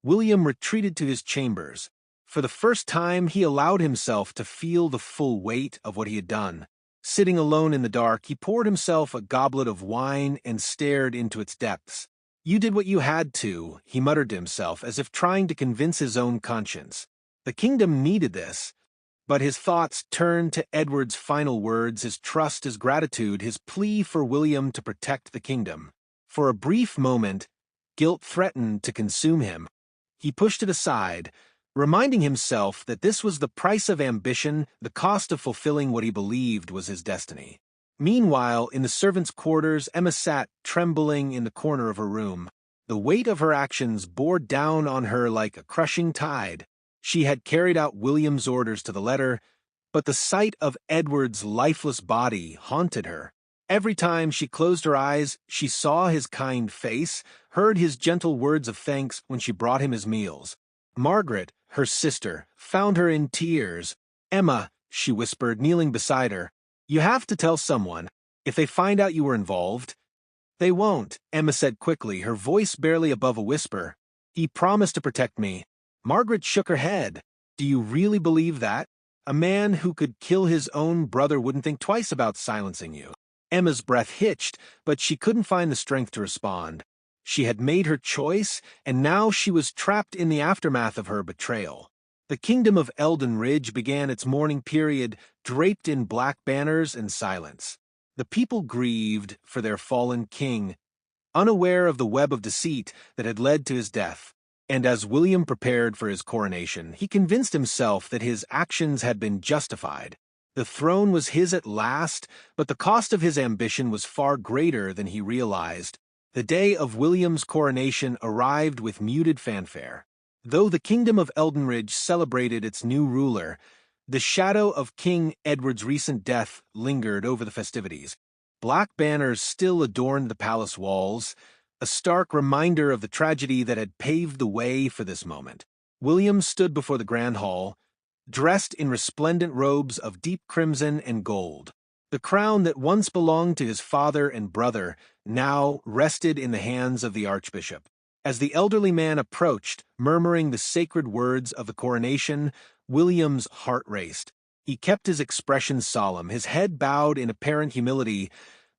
Speaker 1: William retreated to his chambers. For the first time, he allowed himself to feel the full weight of what he had done. Sitting alone in the dark, he poured himself a goblet of wine and stared into its depths. "You did what you had to," he muttered to himself, as if trying to convince his own conscience. "The kingdom needed this. But his thoughts turned to Edward's final words, his trust, his gratitude, his plea for William to protect the kingdom. For a brief moment, guilt threatened to consume him. He pushed it aside, reminding himself that this was the price of ambition, the cost of fulfilling what he believed was his destiny. Meanwhile, in the servants' quarters, Emma sat trembling in the corner of her room. The weight of her actions bore down on her like a crushing tide. She had carried out William's orders to the letter, but the sight of Edward's lifeless body haunted her. Every time she closed her eyes, she saw his kind face, heard his gentle words of thanks when she brought him his meals. Margaret, her sister, found her in tears. "Emma," she whispered, kneeling beside her, "you have to tell someone. If they find out you were involved—" "They won't," Emma said quickly, her voice barely above a whisper. "He promised to protect me." Margaret shook her head. "Do you really believe that? A man who could kill his own brother wouldn't think twice about silencing you." Emma's breath hitched, but she couldn't find the strength to respond. She had made her choice, and now she was trapped in the aftermath of her betrayal. The kingdom of Eldenridge began its mourning period, draped in black banners and silence. The people grieved for their fallen king, unaware of the web of deceit that had led to his death. And as William prepared for his coronation, he convinced himself that his actions had been justified. The throne was his at last, but the cost of his ambition was far greater than he realized. The day of William's coronation arrived with muted fanfare. Though the kingdom of Eldenridge celebrated its new ruler, the shadow of King Edward's recent death lingered over the festivities. Black banners still adorned the palace walls, a stark reminder of the tragedy that had paved the way for this moment. William stood before the grand hall, dressed in resplendent robes of deep crimson and gold. The crown that once belonged to his father and brother now rested in the hands of the archbishop. As the elderly man approached, murmuring the sacred words of the coronation, William's heart raced. He kept his expression solemn, his head bowed in apparent humility,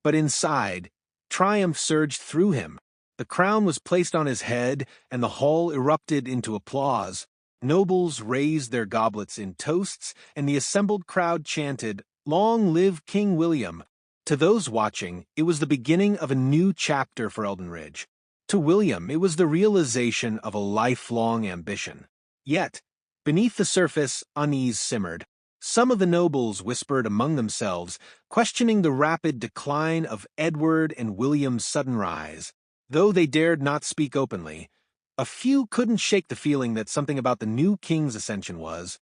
Speaker 1: but inside, triumph surged through him. The crown was placed on his head, and the hall erupted into applause. Nobles raised their goblets in toasts, and the assembled crowd chanted, "Long live King William!" To those watching, it was the beginning of a new chapter for Eldenridge. To William, it was the realization of a lifelong ambition. Yet, beneath the surface, unease simmered. Some of the nobles whispered among themselves, questioning the rapid decline of Edward and William's sudden rise. Though they dared not speak openly, a few couldn't shake the feeling that something about the new king's ascension was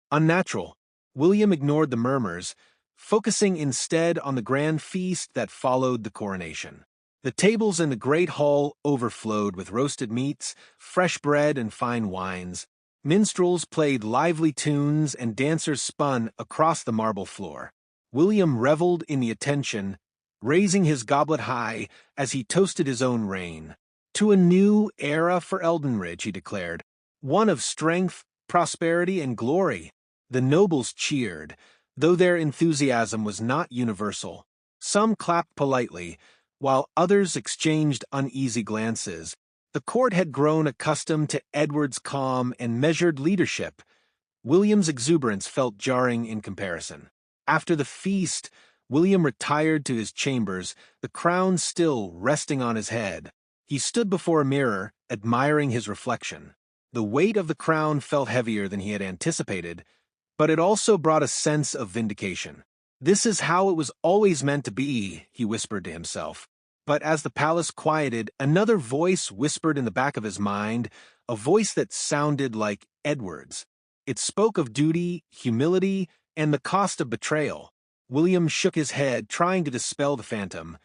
Speaker 1: unnatural. William ignored the murmurs, focusing instead on the grand feast that followed the coronation. The tables in the great hall overflowed with roasted meats, fresh bread, and fine wines. Minstrels played lively tunes, and dancers spun across the marble floor. William reveled in the attention, raising his goblet high as he toasted his own reign. "To a new era for Eldenridge," he declared, "one of strength, prosperity, and glory." The nobles cheered, though their enthusiasm was not universal. Some clapped politely, while others exchanged uneasy glances. The court had grown accustomed to Edward's calm and measured leadership. William's exuberance felt jarring in comparison. After the feast, William retired to his chambers, the crown still resting on his head. He stood before a mirror, admiring his reflection. The weight of the crown felt heavier than he had anticipated, but it also brought a sense of vindication. "This is how it was always meant to be," he whispered to himself. But as the palace quieted, another voice whispered in the back of his mind, a voice that sounded like Edward's. It spoke of duty, humility, and the cost of betrayal. William shook his head, trying to dispel the phantom.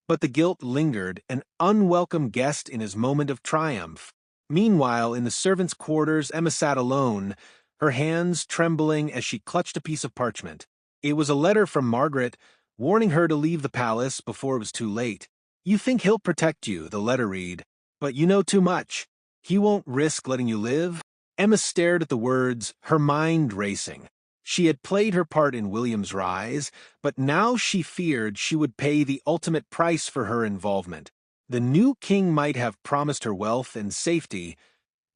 Speaker 1: But the guilt lingered, an unwelcome guest in his moment of triumph. Meanwhile, in the servants' quarters, Emma sat alone, her hands trembling as she clutched a piece of parchment. It was a letter from Margaret, warning her to leave the palace before it was too late. "You think he'll protect you," the letter read, "but you know too much. He won't risk letting you live." Emma stared at the words, her mind racing. She had played her part in William's rise, but now she feared she would pay the ultimate price for her involvement. The new king might have promised her wealth and safety,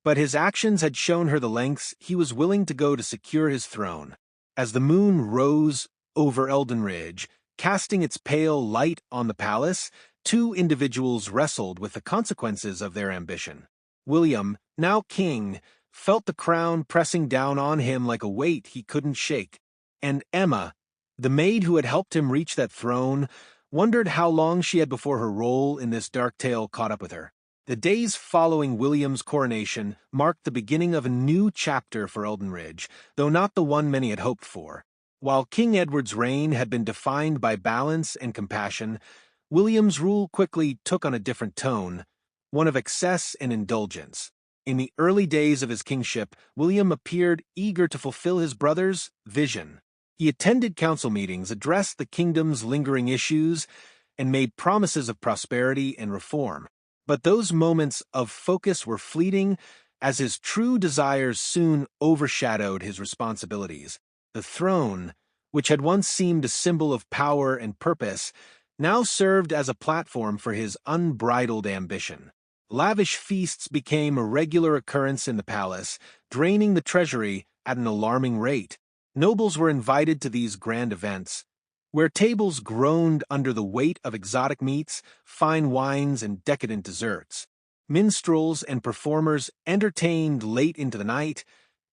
Speaker 1: but his actions had shown her the lengths he was willing to go to secure his throne. As the moon rose over Eldenridge, casting its pale light on the palace, two individuals wrestled with the consequences of their ambition. William, now king, felt the crown pressing down on him like a weight he couldn't shake, and Emma, the maid who had helped him reach that throne, wondered how long she had before her role in this dark tale caught up with her. The days following William's coronation marked the beginning of a new chapter for Eldenridge, though not the one many had hoped for. While King Edward's reign had been defined by balance and compassion, William's rule quickly took on a different tone, one of excess and indulgence. In the early days of his kingship, William appeared eager to fulfill his brother's vision. He attended council meetings, addressed the kingdom's lingering issues, and made promises of prosperity and reform. But those moments of focus were fleeting, as his true desires soon overshadowed his responsibilities. The throne, which had once seemed a symbol of power and purpose, now served as a platform for his unbridled ambition. Lavish feasts became a regular occurrence in the palace, draining the treasury at an alarming rate. Nobles were invited to these grand events, where tables groaned under the weight of exotic meats, fine wines, and decadent desserts. Minstrels and performers entertained late into the night,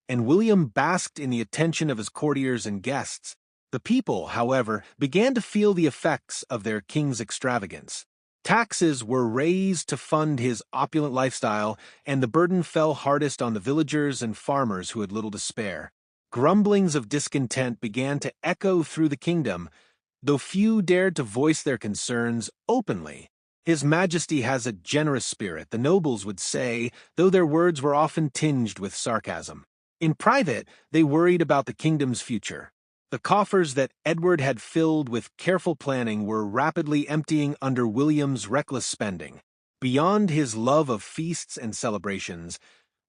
Speaker 1: and William basked in the attention of his courtiers and guests. The people, however, began to feel the effects of their king's extravagance. Taxes were raised to fund his opulent lifestyle, and the burden fell hardest on the villagers and farmers who had little to spare. Grumblings of discontent began to echo through the kingdom, though few dared to voice their concerns openly. His Majesty has a generous spirit, the nobles would say, though their words were often tinged with sarcasm. In private, they worried about the kingdom's future. The coffers that Edward had filled with careful planning were rapidly emptying under William's reckless spending. Beyond his love of feasts and celebrations,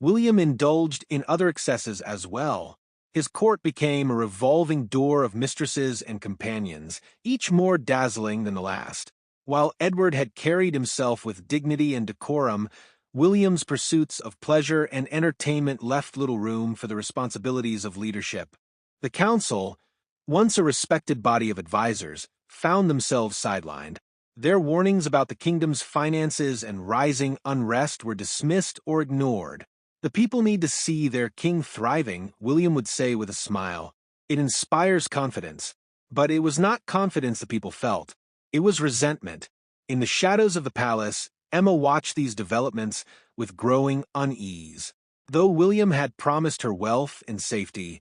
Speaker 1: William indulged in other excesses as well. His court became a revolving door of mistresses and companions, each more dazzling than the last. While Edward had carried himself with dignity and decorum, William's pursuits of pleasure and entertainment left little room for the responsibilities of leadership. The council, once a respected body of advisors, found themselves sidelined. Their warnings about the kingdom's finances and rising unrest were dismissed or ignored. The people need to see their king thriving, William would say with a smile. It inspires confidence. But it was not confidence the people felt. It was resentment. In the shadows of the palace, Emma watched these developments with growing unease. Though William had promised her wealth and safety,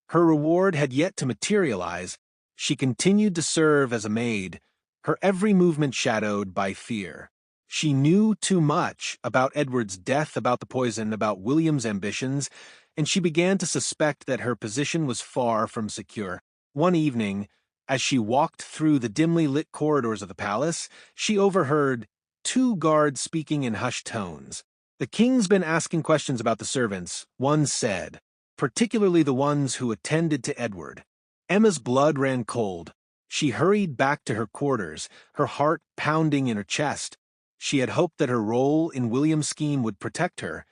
Speaker 1: her reward had yet to materialize. She continued to serve as a maid, her every movement shadowed by fear. She knew too much about Edward's death, about the poison, about William's ambitions, and she began to suspect that her position was far from secure. One evening, as she walked through the dimly lit corridors of the palace, she overheard two guards speaking in hushed tones. "The king's been asking questions about the servants," one said, "particularly the ones who attended to Edward." Emma's blood ran cold. She hurried back to her quarters, her heart pounding in her chest. She had hoped that her role in William's scheme would protect her,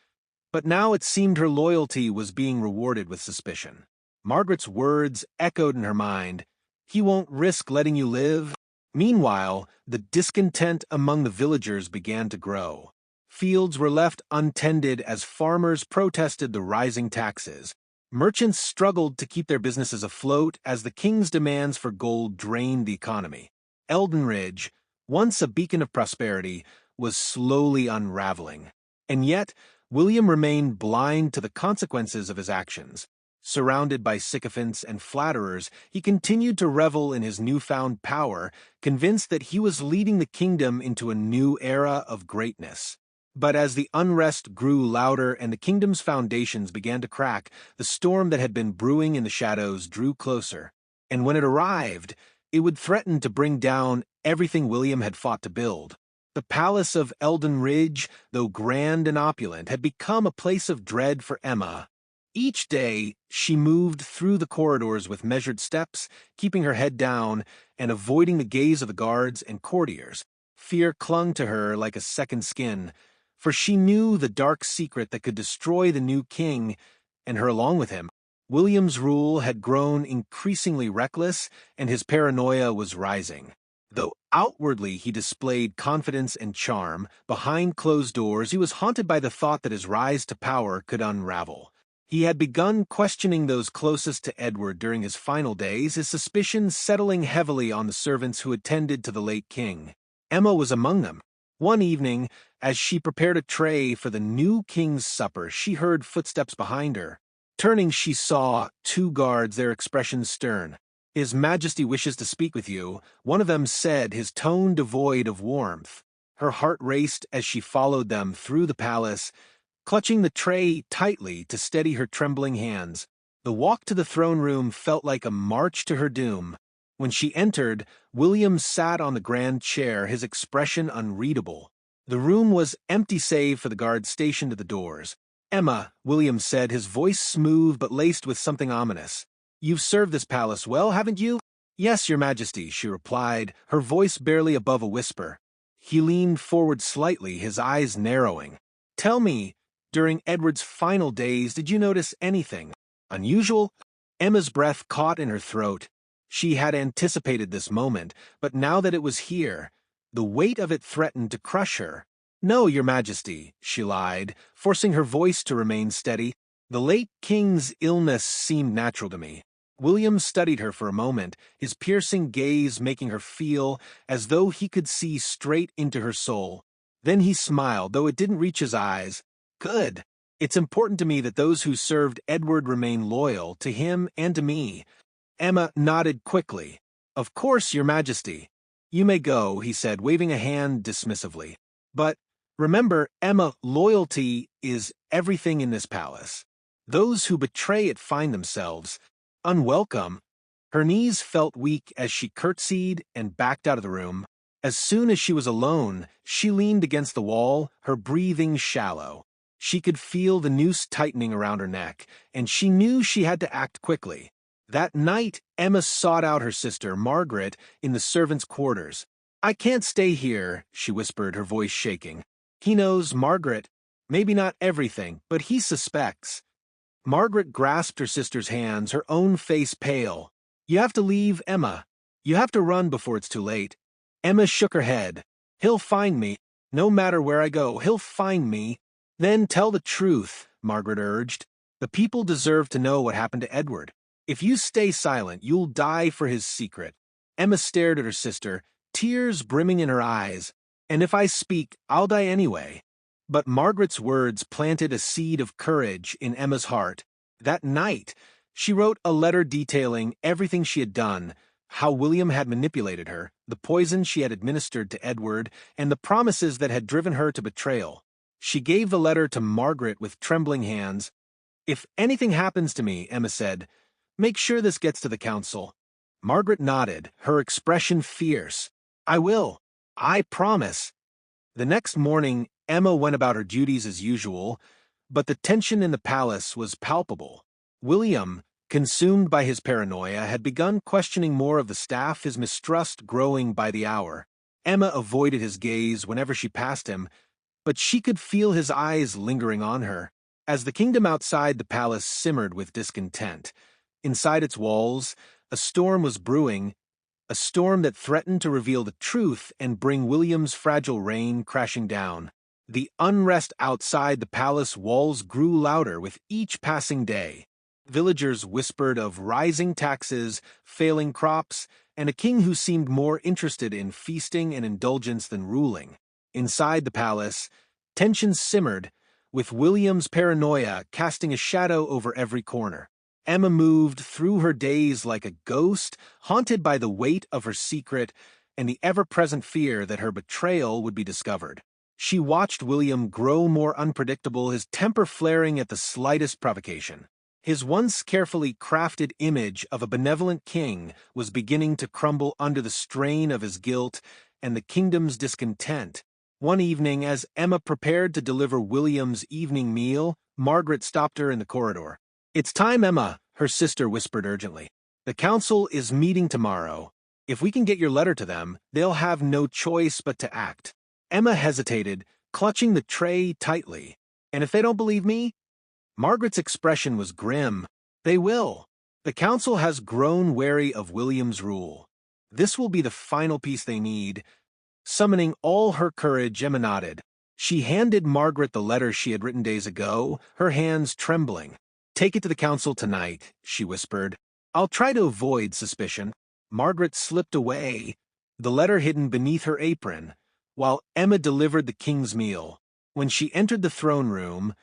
Speaker 1: but now it seemed her loyalty was being rewarded with suspicion. Margaret's words echoed in her mind, "He won't risk letting you live." Meanwhile, the discontent among the villagers began to grow. Fields were left untended as farmers protested the rising taxes. Merchants struggled to keep their businesses afloat as the king's demands for gold drained the economy. Eldenridge, once a beacon of prosperity, was slowly unraveling. And yet, William remained blind to the consequences of his actions. Surrounded by sycophants and flatterers, he continued to revel in his newfound power, convinced that he was leading the kingdom into a new era of greatness. But as the unrest grew louder and the kingdom's foundations began to crack, the storm that had been brewing in the shadows drew closer. And when it arrived, it would threaten to bring down everything William had fought to build. The palace of Eldenridge, though grand and opulent, had become a place of dread for Emma. Each day, she moved through the corridors with measured steps, keeping her head down and avoiding the gaze of the guards and courtiers. Fear clung to her like a second skin, for she knew the dark secret that could destroy the new king and her along with him. William's rule had grown increasingly reckless, and his paranoia was rising. Though outwardly he displayed confidence and charm, behind closed doors he was haunted by the thought that his rise to power could unravel. He had begun questioning those closest to Edward during his final days, his suspicions settling heavily on the servants who attended to the late king. Emma was among them. One evening, as she prepared a tray for the new king's supper, she heard footsteps behind her. Turning, she saw 2 guards, their expressions stern. "His Majesty wishes to speak with you," one of them said, his tone devoid of warmth. Her heart raced as she followed them through the palace, clutching the tray tightly to steady her trembling hands. The walk to the throne room felt like a march to her doom. When she entered, William sat on the grand chair, his expression unreadable. The room was empty save for the guards stationed at the doors. "Emma," William said, his voice smooth but laced with something ominous. "You've served this palace well, haven't you?" "Yes, Your Majesty," she replied, her voice barely above a whisper. He leaned forward slightly, his eyes narrowing. "Tell me, during Edward's final days, did you notice anything unusual?" Emma's breath caught in her throat. She had anticipated this moment, but now that it was here, the weight of it threatened to crush her. "No, Your Majesty," she lied, forcing her voice to remain steady. "The late king's illness seemed natural to me." William studied her for a moment, his piercing gaze making her feel as though he could see straight into her soul. Then he smiled, though it didn't reach his eyes. "Good. It's important to me that those who served Edward remain loyal to him and to me." Emma nodded quickly. "Of course, Your Majesty." "You may go," he said, waving a hand dismissively. "But remember, Emma, loyalty is everything in this palace. Those who betray it find themselves unwelcome." Her knees felt weak as she curtsied and backed out of the room. As soon as she was alone, she leaned against the wall, her breathing shallow. She could feel the noose tightening around her neck, and she knew she had to act quickly. That night, Emma sought out her sister, Margaret, in the servants' quarters. "I can't stay here," she whispered, her voice shaking. "He knows, Margaret. Maybe not everything, but he suspects." Margaret grasped her sister's hands, her own face pale. "You have to leave, Emma. You have to run before it's too late." Emma shook her head. "He'll find me. No matter where I go, he'll find me." "Then tell the truth," Margaret urged. "The people deserve to know what happened to Edward. If you stay silent, you'll die for his secret." Emma stared at her sister, tears brimming in her eyes. "And if I speak, I'll die anyway." But Margaret's words planted a seed of courage in Emma's heart. That night, she wrote a letter detailing everything she had done, how William had manipulated her, the poison she had administered to Edward, and the promises that had driven her to betrayal. She gave the letter to Margaret with trembling hands. "If anything happens to me," Emma said, "make sure this gets to the council." Margaret nodded, her expression fierce. "I will. I promise." The next morning, Emma went about her duties as usual, but the tension in the palace was palpable. William, consumed by his paranoia, had begun questioning more of the staff, his mistrust growing by the hour. Emma avoided his gaze whenever she passed him, but she could feel his eyes lingering on her. As the kingdom outside the palace simmered with discontent, inside its walls, a storm was brewing, a storm that threatened to reveal the truth and bring William's fragile reign crashing down. The unrest outside the palace walls grew louder with each passing day. Villagers whispered of rising taxes, failing crops, and a king who seemed more interested in feasting and indulgence than ruling. Inside the palace, tension simmered, with William's paranoia casting a shadow over every corner. Emma moved through her days like a ghost, haunted by the weight of her secret and the ever-present fear that her betrayal would be discovered. She watched William grow more unpredictable, his temper flaring at the slightest provocation. His once carefully crafted image of a benevolent king was beginning to crumble under the strain of his guilt and the kingdom's discontent. One evening, as Emma prepared to deliver William's evening meal, Margaret stopped her in the corridor. "It's time, Emma," her sister whispered urgently. "The council is meeting tomorrow. If we can get your letter to them, they'll have no choice but to act." Emma hesitated, clutching the tray tightly. "And if they don't believe me?" Margaret's expression was grim. They will. The council has grown wary of William's rule. This will be the final piece they need. Summoning all her courage, Emma nodded. She handed Margaret the letter she had written days ago, her hands trembling. "Take it to the council tonight," she whispered. "I'll try to avoid suspicion." Margaret slipped away, the letter hidden beneath her apron, while Emma delivered the king's meal. When she entered the throne room,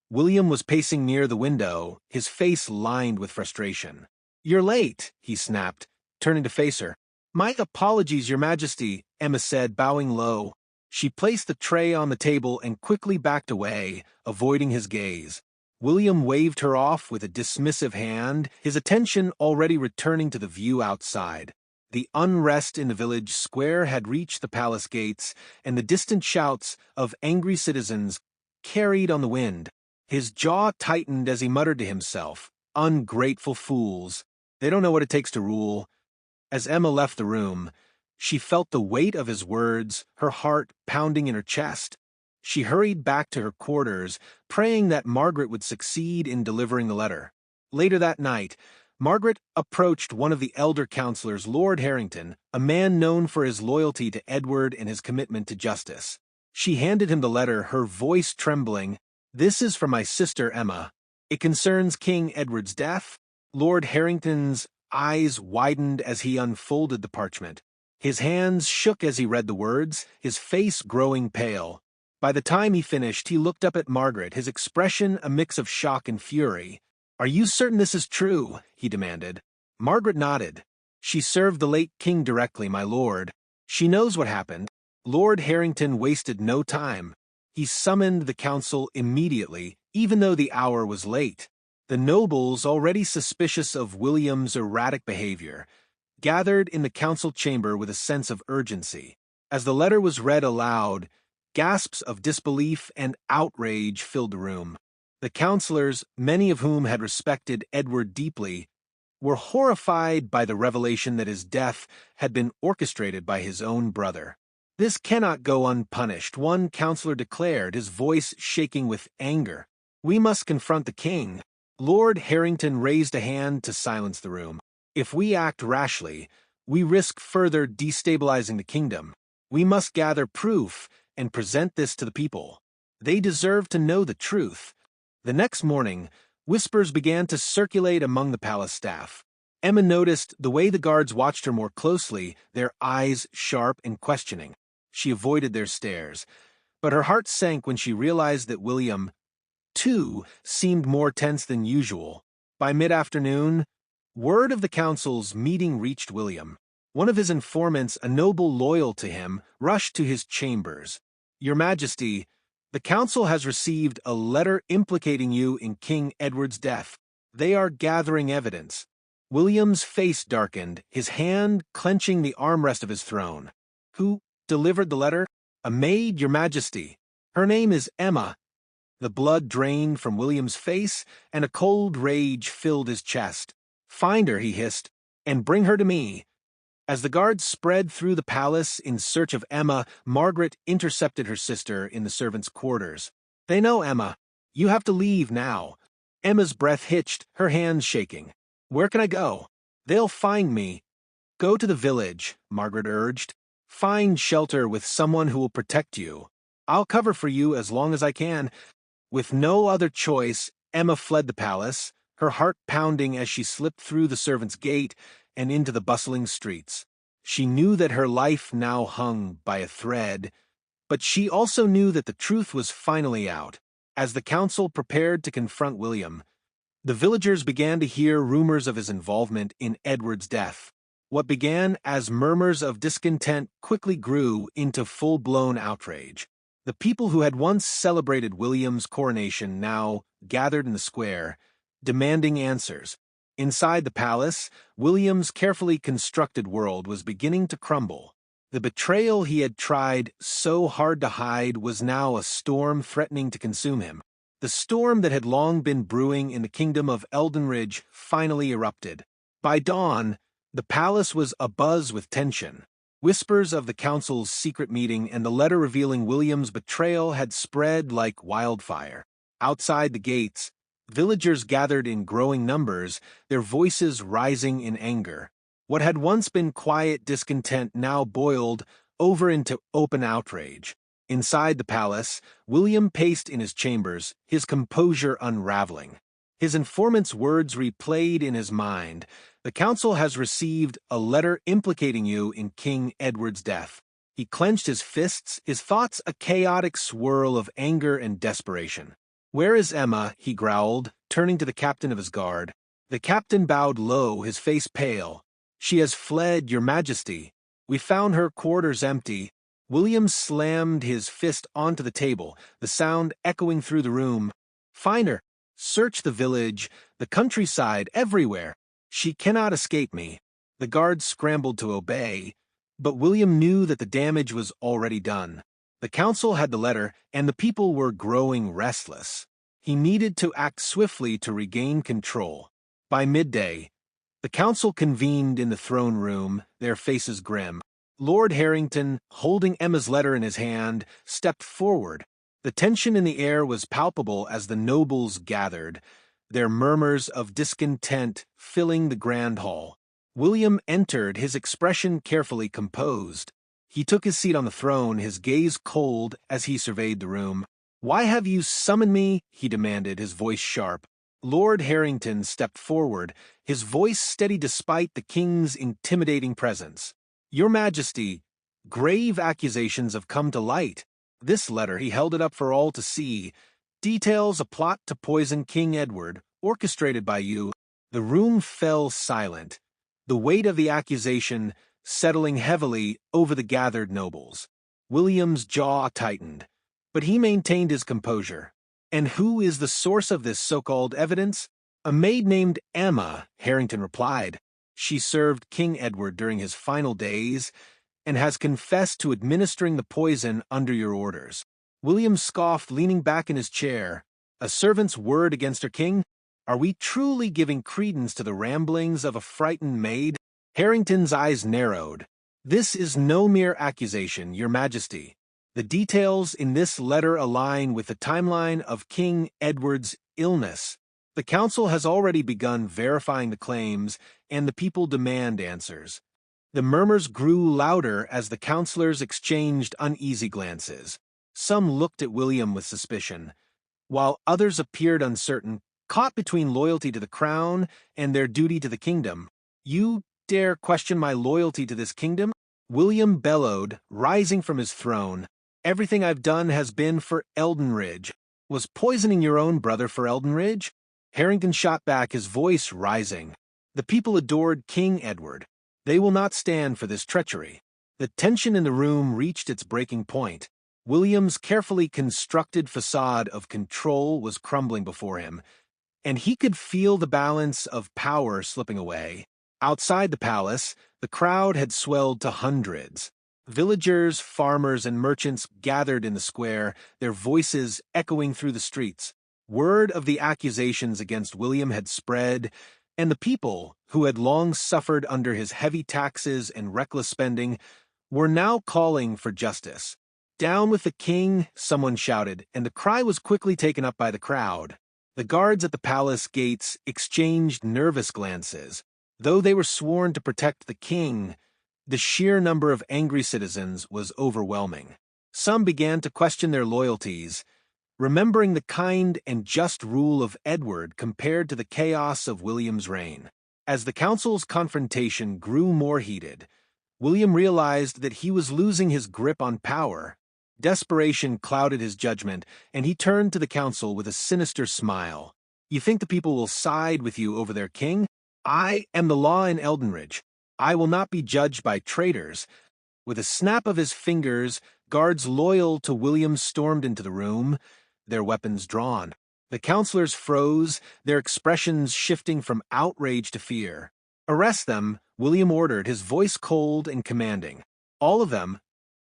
Speaker 1: William was pacing near the window, his face lined with frustration. "You're late," he snapped, turning to face her. "My apologies, Your Majesty," Emma said, bowing low. She placed the tray on the table and quickly backed away, avoiding his gaze. William waved her off with a dismissive hand, his attention already returning to the view outside. The unrest in the village square had reached the palace gates, and the distant shouts of angry citizens carried on the wind. His jaw tightened as he muttered to himself, "Ungrateful fools. They don't know what it takes to rule." As Emma left the room, she felt the weight of his words, her heart pounding in her chest. She hurried back to her quarters, praying that Margaret would succeed in delivering the letter. Later that night, Margaret approached one of the elder counselors, Lord Harrington, a man known for his loyalty to Edward and his commitment to justice. She handed him the letter, her voice trembling. "This is for my sister Emma. It concerns King Edward's death." Lord Harrington's eyes widened as he unfolded the parchment. His hands shook as he read the words, his face growing pale. By the time he finished, he looked up at Margaret, his expression a mix of shock and fury. "Are you certain this is true?" he demanded. Margaret nodded. "She served the late king directly, my lord. She knows what happened." Lord Harrington wasted no time. He summoned the council immediately, even though the hour was late. The nobles, already suspicious of William's erratic behavior, gathered in the council chamber with a sense of urgency. As the letter was read aloud, gasps of disbelief and outrage filled the room. The councillors, many of whom had respected Edward deeply, were horrified by the revelation that his death had been orchestrated by his own brother. "This cannot go unpunished," one councillor declared, his voice shaking with anger. "We must confront the king." Lord Harrington raised a hand to silence the room. "If we act rashly, we risk further destabilizing the kingdom. We must gather proof and present this to the people. They deserve to know the truth." The next morning, whispers began to circulate among the palace staff. Emma noticed the way the guards watched her more closely, their eyes sharp and questioning. She avoided their stares, but her heart sank when she realized that William, too, seemed more tense than usual. By mid-afternoon, word of the council's meeting reached William. One of his informants, a noble loyal to him, rushed to his chambers. "Your Majesty, the council has received a letter implicating you in King Edward's death. They are gathering evidence." William's face darkened, his hand clenching the armrest of his throne. "Who delivered the letter?" "A maid, Your Majesty. Her name is Emma." The blood drained from William's face, and a cold rage filled his chest. "Find her," he hissed, "and bring her to me." As the guards spread through the palace in search of Emma, Margaret intercepted her sister in the servants' quarters. "They know Emma. You have to leave now." Emma's breath hitched, her hands shaking. "Where can I go?" "They'll find me." "Go to the village," Margaret urged. "Find shelter with someone who will protect you. I'll cover for you as long as I can." With no other choice, Emma fled the palace, her heart pounding as she slipped through the servants' gate and into the bustling streets. She knew that her life now hung by a thread, but she also knew that the truth was finally out. As the council prepared to confront William, the villagers began to hear rumors of his involvement in Edward's death. What began as murmurs of discontent quickly grew into full-blown outrage. The people who had once celebrated William's coronation now gathered in the square, demanding answers. Inside the palace, William's carefully constructed world was beginning to crumble. The betrayal he had tried so hard to hide was now a storm threatening to consume him. The storm that had long been brewing in the kingdom of Eldenridge finally erupted. By dawn, the palace was abuzz with tension. Whispers of the council's secret meeting and the letter revealing William's betrayal had spread like wildfire. Outside the gates, Villagers gathered in growing numbers, their voices rising in anger. What had once been quiet discontent now boiled over into open outrage. Inside the palace, William paced in his chambers, his composure unraveling. His informant's words replayed in his mind. The council has received a letter implicating you in King Edward's death. He clenched his fists, his thoughts a chaotic swirl of anger and desperation. "Where is Emma?" he growled, turning to the captain of his guard. The captain bowed low, his face pale. "She has fled, Your Majesty. We found her quarters empty." William slammed his fist onto the table, the sound echoing through the room. "Find her. Search the village, the countryside, everywhere. She cannot escape me." The guards scrambled to obey, but William knew that the damage was already done. The council had the letter, and the people were growing restless. He needed to act swiftly to regain control. By midday, the council convened in the throne room, their faces grim. Lord Harrington, holding Emma's letter in his hand, stepped forward. The tension in the air was palpable as the nobles gathered, their murmurs of discontent filling the grand hall. William entered, his expression carefully composed. He took his seat on the throne, his gaze cold as he surveyed the room. "Why have you summoned me?" he demanded, his voice sharp. Lord Harrington stepped forward, his voice steady despite the king's intimidating presence. "Your Majesty, grave accusations have come to light." This letter, he held it up for all to see, details a plot to poison King Edward, orchestrated by you. The room fell silent, the weight of the accusation settling heavily over the gathered nobles. William's jaw tightened, but he maintained his composure. "And who is the source of this so-called evidence?" "A maid named Emma," Harrington replied. "She served King Edward during his final days and has confessed to administering the poison under your orders." William scoffed, leaning back in his chair. "A servant's word against her king? Are we truly giving credence to the ramblings of a frightened maid?" Harrington's eyes narrowed. "This is no mere accusation, Your Majesty. The details in this letter align with the timeline of King Edward's illness. The council has already begun verifying the claims, and the people demand answers." The murmurs grew louder as the councillors exchanged uneasy glances. Some looked at William with suspicion, while others appeared uncertain, caught between loyalty to the crown and their duty to the kingdom. "You dare question my loyalty to this kingdom?" William bellowed, rising from his throne. "Everything I've done has been for Eldenridge." "Was poisoning your own brother for Eldenridge?" Harrington shot back, his voice rising. "The people adored King Edward. They will not stand for this treachery." The tension in the room reached its breaking point. William's carefully constructed facade of control was crumbling before him, and he could feel the balance of power slipping away. Outside the palace, the crowd had swelled to hundreds. Villagers, farmers, and merchants gathered in the square, their voices echoing through the streets. Word of the accusations against William had spread, and the people, who had long suffered under his heavy taxes and reckless spending, were now calling for justice. "Down with the king," someone shouted, and the cry was quickly taken up by the crowd. The guards at the palace gates exchanged nervous glances. Though they were sworn to protect the king, the sheer number of angry citizens was overwhelming. Some began to question their loyalties, remembering the kind and just rule of Edward compared to the chaos of William's reign. As the council's confrontation grew more heated, William realized that he was losing his grip on power. Desperation clouded his judgment, and he turned to the council with a sinister smile. "You think the people will side with you over their king? I am the law in Eldenridge. I will not be judged by traitors." With a snap of his fingers, guards loyal to William stormed into the room, their weapons drawn. The councillors froze, their expressions shifting from outrage to fear. "Arrest them," William ordered, his voice cold and commanding. "All of them."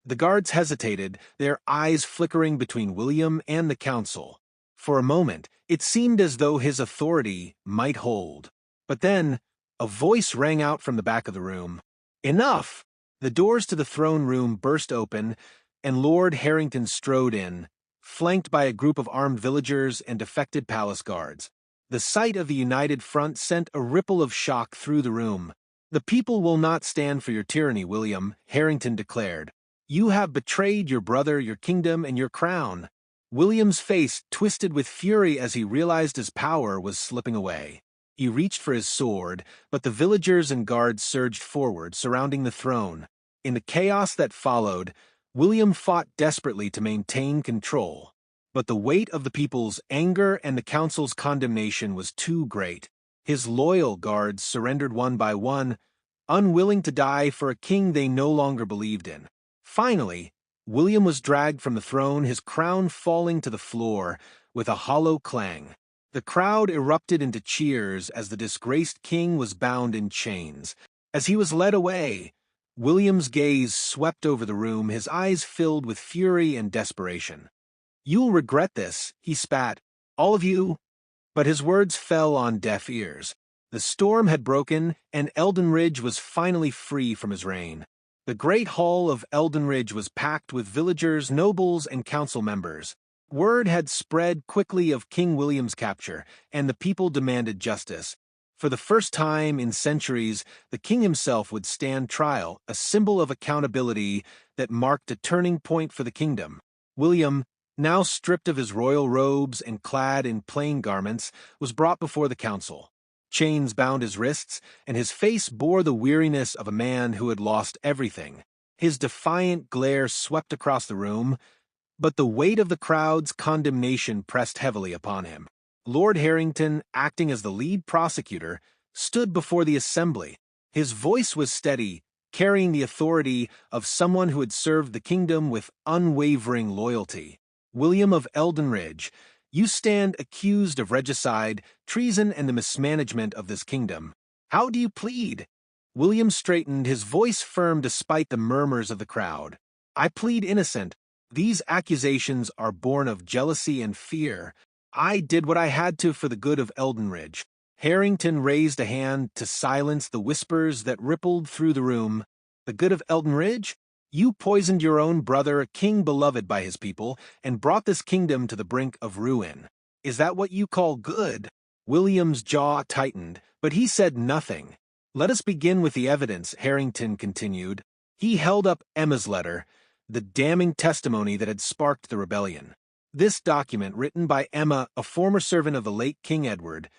Speaker 1: The guards hesitated, their eyes flickering between William and the council. For a moment, it seemed as though his authority might hold. But then, a voice rang out from the back of the room. "Enough!" The doors to the throne room burst open, and Lord Harrington strode in, flanked by a group of armed villagers and defected palace guards. The sight of the united front sent a ripple of shock through the room. "The people will not stand for your tyranny, William," Harrington declared. "You have betrayed your brother, your kingdom, and your crown." William's face twisted with fury as he realized his power was slipping away. He reached for his sword, but the villagers and guards surged forward, surrounding the throne. In the chaos that followed, William fought desperately to maintain control. But the weight of the people's anger and the council's condemnation was too great. His loyal guards surrendered one by one, unwilling to die for a king they no longer believed in. Finally, William was dragged from the throne, his crown falling to the floor with a hollow clang. The crowd erupted into cheers as the disgraced king was bound in chains. As he was led away, William's gaze swept over the room, his eyes filled with fury and desperation. "You'll regret this," he spat. "All of you." But his words fell on deaf ears. The storm had broken, and Eldenridge was finally free from his reign. The great hall of Eldenridge was packed with villagers, nobles, and council members. Word had spread quickly of King William's capture, and the people demanded justice. For the first time in centuries, the king himself would stand trial, a symbol of accountability that marked a turning point for the kingdom. William, now stripped of his royal robes and clad in plain garments, was brought before the council. Chains bound his wrists, and his face bore the weariness of a man who had lost everything. His defiant glare swept across the room, but the weight of the crowd's condemnation pressed heavily upon him. Lord Harrington, acting as the lead prosecutor, stood before the assembly. His voice was steady, carrying the authority of someone who had served the kingdom with unwavering loyalty. "William of Eldenridge, you stand accused of regicide, treason, and the mismanagement of this kingdom. How do you plead?" William straightened, his voice firm despite the murmurs of the crowd. "I plead innocent. These accusations are born of jealousy and fear. I did what I had to for the good of Eldenridge." Harrington raised a hand to silence the whispers that rippled through the room. "The good of Eldenridge? You poisoned your own brother, a king beloved by his people, and brought this kingdom to the brink of ruin. Is that what you call good?" William's jaw tightened, but he said nothing. "Let us begin with the evidence," Harrington continued. He held up Emma's letter, the damning testimony that had sparked the rebellion. "This document, written by Emma, a former servant of the late King Edward,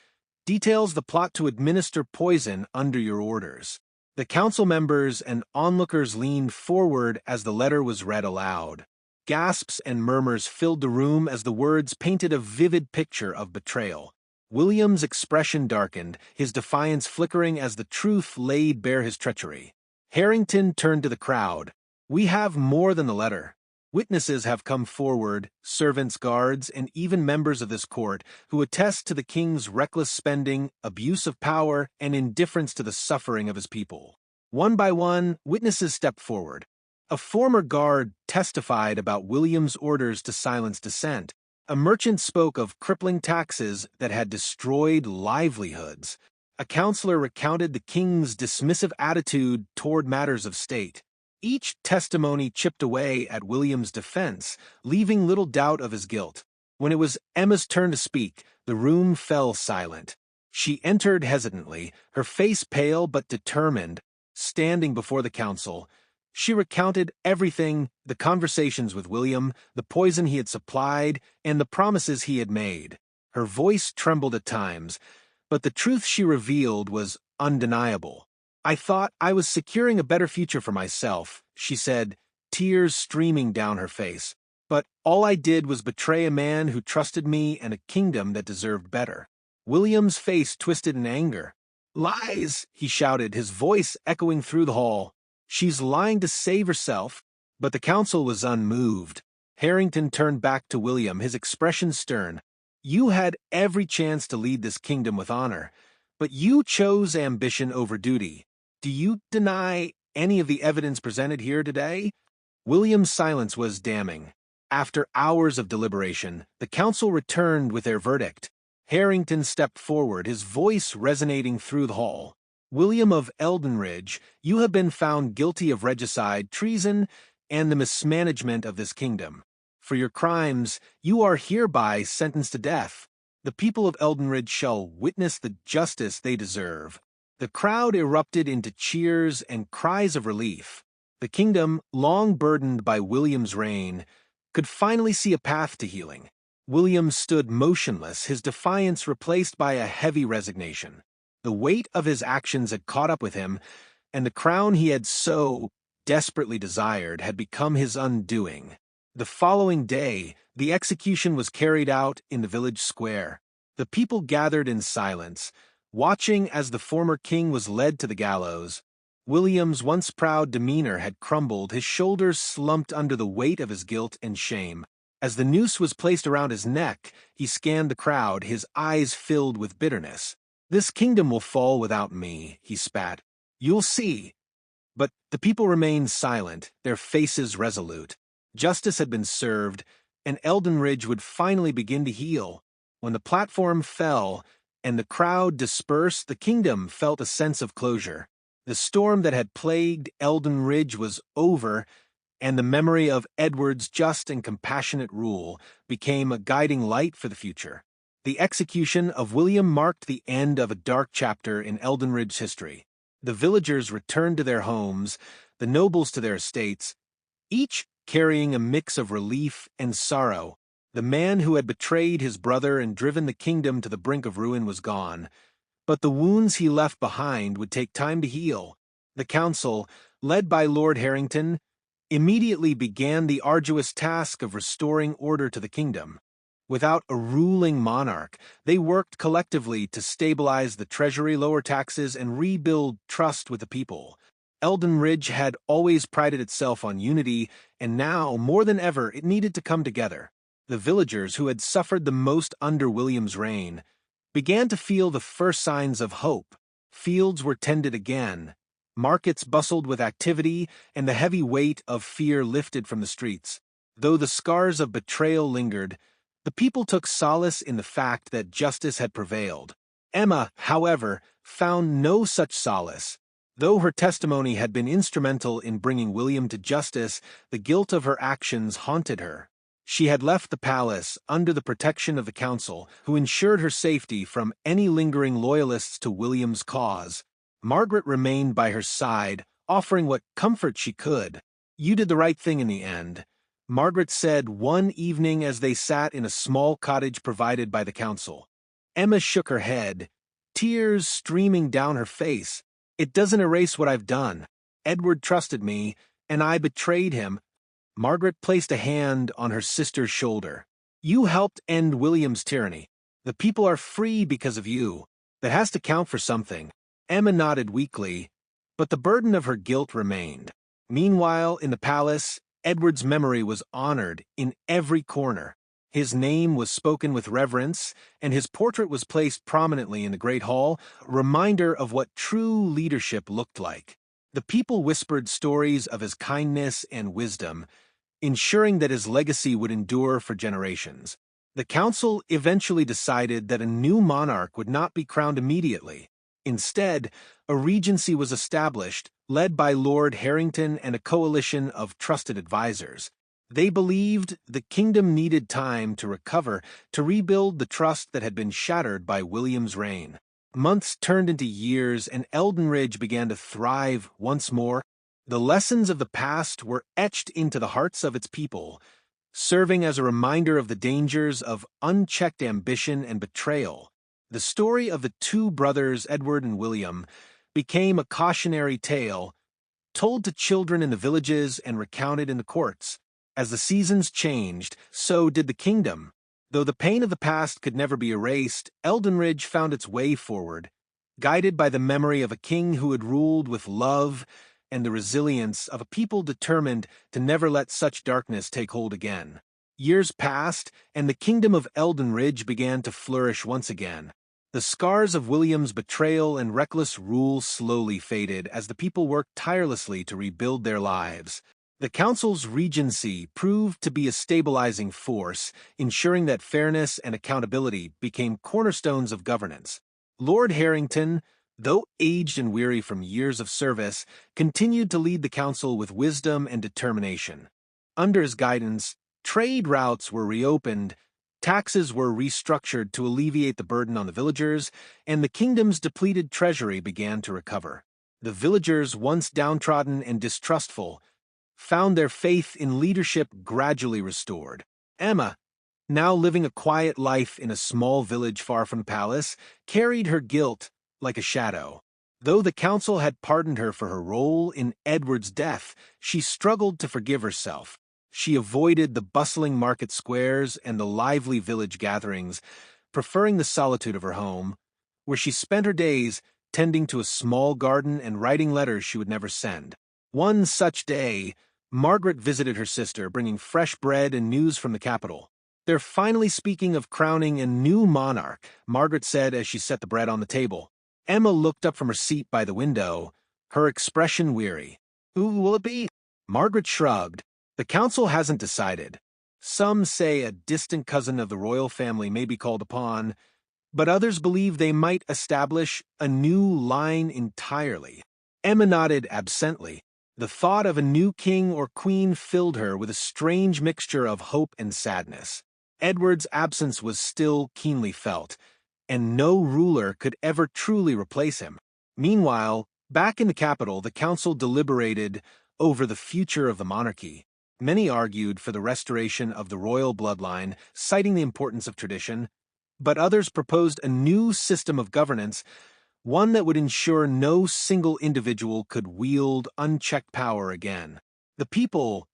Speaker 1: details the plot to administer poison under your orders." The council members and onlookers leaned forward as the letter was read aloud. Gasps and murmurs filled the room as the words painted a vivid picture of betrayal. William's expression darkened, his defiance flickering as the truth laid bare his treachery. Harrington turned to the crowd. "We have more than the letter. Witnesses have come forward, servants, guards, and even members of this court, who attest to the king's reckless spending, abuse of power, and indifference to the suffering of his people." One by one, witnesses stepped forward. A former guard testified about William's orders to silence dissent. A merchant spoke of crippling taxes that had destroyed livelihoods. A counselor recounted the king's dismissive attitude toward matters of state. Each testimony chipped away at William's defense, leaving little doubt of his guilt. When it was Emma's turn to speak, the room fell silent. She entered hesitantly, her face pale but determined. Standing before the council, she recounted everything: the conversations with William, the poison he had supplied, and the promises he had made. Her voice trembled at times, but the truth she revealed was undeniable. "I thought I was securing a better future for myself," she said, tears streaming down her face. "But all I did was betray a man who trusted me and a kingdom that deserved better." William's face twisted in anger. "Lies!" he shouted, his voice echoing through the hall. "She's lying to save herself." But the council was unmoved. Harrington turned back to William, his expression stern. "You had every chance to lead this kingdom with honor, but you chose ambition over duty. Do you deny any of the evidence presented here today?" William's silence was damning. After hours of deliberation, the council returned with their verdict. Harrington stepped forward, his voice resonating through the hall. "William of Eldenridge, you have been found guilty of regicide, treason, and the mismanagement of this kingdom. For your crimes, you are hereby sentenced to death. The people of Eldenridge shall witness the justice they deserve. The crowd erupted into cheers and cries of relief. The kingdom, long burdened by William's reign, could finally see a path to healing. William stood motionless, his defiance replaced by a heavy resignation. The weight of his actions had caught up with him, and the crown he had so desperately desired had become his undoing. The following day, the execution was carried out in the village square. The people gathered in silence, watching as the former king was led to the gallows. William's once proud demeanor had crumbled, his shoulders slumped under the weight of his guilt and shame. As the noose was placed around his neck, he scanned the crowd, his eyes filled with bitterness. "This kingdom will fall without me," he spat. "You'll see." But the people remained silent, their faces resolute. Justice had been served, and Eldenridge would finally begin to heal. When the platform fell and the crowd dispersed, the kingdom felt a sense of closure. The storm that had plagued Eldenridge was over, and the memory of Edward's just and compassionate rule became a guiding light for the future. The execution of William marked the end of a dark chapter in Eldenridge's history. The villagers returned to their homes, the nobles to their estates, each carrying a mix of relief and sorrow. The man who had betrayed his brother and driven the kingdom to the brink of ruin was gone, but the wounds he left behind would take time to heal. The council, led by Lord Harrington, immediately began the arduous task of restoring order to the kingdom. Without a ruling monarch, they worked collectively to stabilize the treasury, lower taxes, and rebuild trust with the people. Eldenridge had always prided itself on unity, and now, more than ever, it needed to come together. The villagers, who had suffered the most under William's reign, began to feel the first signs of hope. Fields were tended again, markets bustled with activity, and the heavy weight of fear lifted from the streets. Though the scars of betrayal lingered, the people took solace in the fact that justice had prevailed. Emma, however, found no such solace. Though her testimony had been instrumental in bringing William to justice, the guilt of her actions haunted her. She had left the palace under the protection of the council, who ensured her safety from any lingering loyalists to William's cause. Margaret remained by her side, offering what comfort she could. "You did the right thing in the end," Margaret said one evening as they sat in a small cottage provided by the council. Emma shook her head, tears streaming down her face. "It doesn't erase what I've done. Edward trusted me, and I betrayed him." Margaret placed a hand on her sister's shoulder. "You helped end William's tyranny. The people are free because of you. That has to count for something." Emma nodded weakly, but the burden of her guilt remained. Meanwhile, in the palace, Edward's memory was honored in every corner. His name was spoken with reverence, and his portrait was placed prominently in the Great Hall, a reminder of what true leadership looked like. The people whispered stories of his kindness and wisdom, ensuring that his legacy would endure for generations. The council eventually decided that a new monarch would not be crowned immediately. Instead, a regency was established, led by Lord Harrington and a coalition of trusted advisors. They believed the kingdom needed time to recover, to rebuild the trust that had been shattered by William's reign. Months turned into years, and Eldenridge began to thrive once more. The lessons of the past were etched into the hearts of its people, serving as a reminder of the dangers of unchecked ambition and betrayal. The story of the two brothers, Edward and William, became a cautionary tale, told to children in the villages and recounted in the courts. As the seasons changed, so did the kingdom. Though the pain of the past could never be erased, Eldenridge found its way forward, guided by the memory of a king who had ruled with love and the resilience of a people determined to never let such darkness take hold again. Years passed, and the kingdom of Eldenridge began to flourish once again. The scars of William's betrayal and reckless rule slowly faded as the people worked tirelessly to rebuild their lives. The council's regency proved to be a stabilizing force, ensuring that fairness and accountability became cornerstones of governance. Lord Harrington, though aged and weary from years of service, continued to lead the council with wisdom and determination. Under his guidance, trade routes were reopened, Taxes were restructured to alleviate the burden on the villagers, and the kingdom's depleted treasury began to recover. The villagers, once downtrodden and distrustful, found their faith in leadership gradually restored. Emma, now living a quiet life in a small village far from the palace, carried her guilt like a shadow. Though the council had pardoned her for her role in Edward's death, she struggled to forgive herself. She avoided the bustling market squares and the lively village gatherings, preferring the solitude of her home, where she spent her days tending to a small garden and writing letters she would never send. One such day, Margaret visited her sister, bringing fresh bread and news from the capital. "They're finally speaking of crowning a new monarch," Margaret said as she set the bread on the table. Emma looked up from her seat by the window, her expression weary. "Who will it be?" Margaret shrugged. "The council hasn't decided. Some say a distant cousin of the royal family may be called upon, but others believe they might establish a new line entirely." Emma nodded absently. The thought of a new king or queen filled her with a strange mixture of hope and sadness. Edward's absence was still keenly felt, and no ruler could ever truly replace him. Meanwhile, back in the capital, the council deliberated over the future of the monarchy. Many argued for the restoration of the royal bloodline, citing the importance of tradition, but others proposed a new system of governance, one that would ensure no single individual could wield unchecked power again. The people,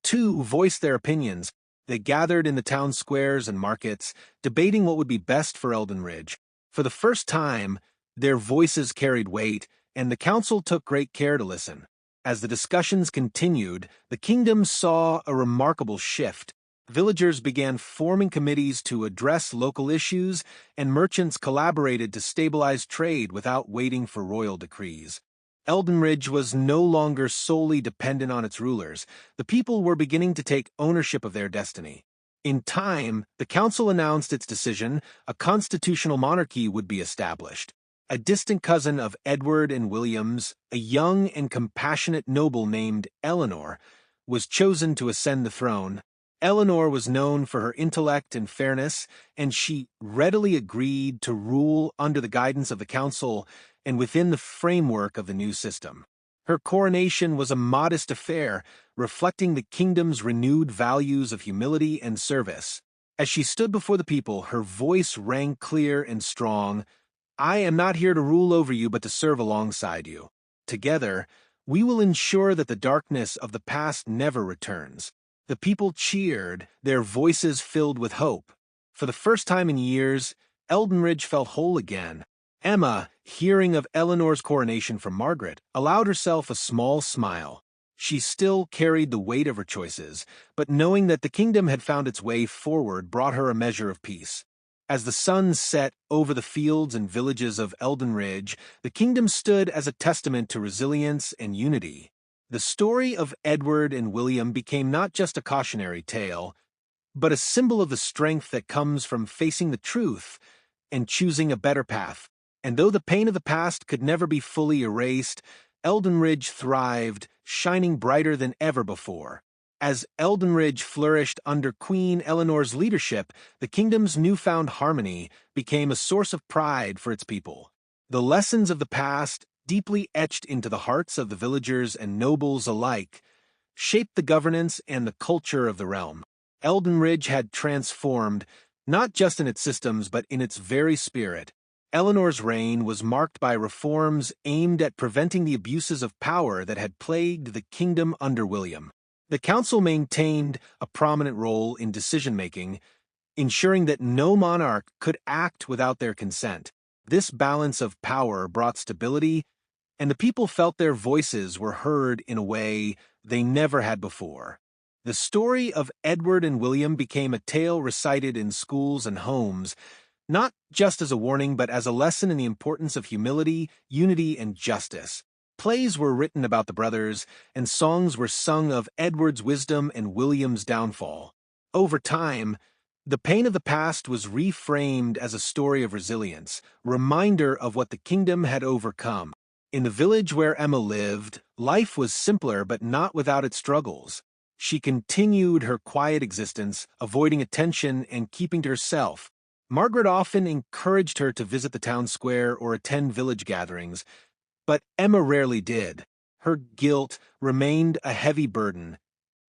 Speaker 1: too, voiced their opinions. They gathered in the town squares and markets, debating what would be best for Eldenridge. For the first time, their voices carried weight, and the council took great care to listen. As the discussions continued, the kingdom saw a remarkable shift. Villagers began forming committees to address local issues, and merchants collaborated to stabilize trade without waiting for royal decrees. Eldenridge was no longer solely dependent on its rulers. The people were beginning to take ownership of their destiny. In time, the council announced its decision: a constitutional monarchy would be established. A distant cousin of Edward and William's, a young and compassionate noble named Eleanor, was chosen to ascend the throne. Eleanor was known for her intellect and fairness, and she readily agreed to rule under the guidance of the council and within the framework of the new system. Her coronation was a modest affair, reflecting the kingdom's renewed values of humility and service. As she stood before the people, her voice rang clear and strong. "I am not here to rule over you, but to serve alongside you. Together, we will ensure that the darkness of the past never returns." The people cheered, their voices filled with hope. For the first time in years, Eldenridge felt whole again. Emma, hearing of Eleanor's coronation from Margaret, allowed herself a small smile. She still carried the weight of her choices, but knowing that the kingdom had found its way forward brought her a measure of peace. As the sun set over the fields and villages of Eldenridge, the kingdom stood as a testament to resilience and unity. The story of Edward and William became not just a cautionary tale, but a symbol of the strength that comes from facing the truth and choosing a better path. And though the pain of the past could never be fully erased, Eldenridge thrived, shining brighter than ever before. As Eldenridge flourished under Queen Eleanor's leadership, the kingdom's newfound harmony became a source of pride for its people. The lessons of the past, deeply etched into the hearts of the villagers and nobles alike, shaped the governance and the culture of the realm. Eldenridge had transformed, not just in its systems but in its very spirit. Eleanor's reign was marked by reforms aimed at preventing the abuses of power that had plagued the kingdom under William. The council maintained a prominent role in decision-making, ensuring that no monarch could act without their consent. This balance of power brought stability, and the people felt their voices were heard in a way they never had before. The story of Edward and William became a tale recited in schools and homes, not just as a warning but as a lesson in the importance of humility, unity, and justice. Plays were written about the brothers, and songs were sung of Edward's wisdom and William's downfall. Over time, the pain of the past was reframed as a story of resilience, reminder of what the kingdom had overcome. In the village where Emma lived, life was simpler but not without its struggles. She continued her quiet existence, avoiding attention and keeping to herself. Margaret often encouraged her to visit the town square or attend village gatherings, but Emma rarely did. Her guilt remained a heavy burden,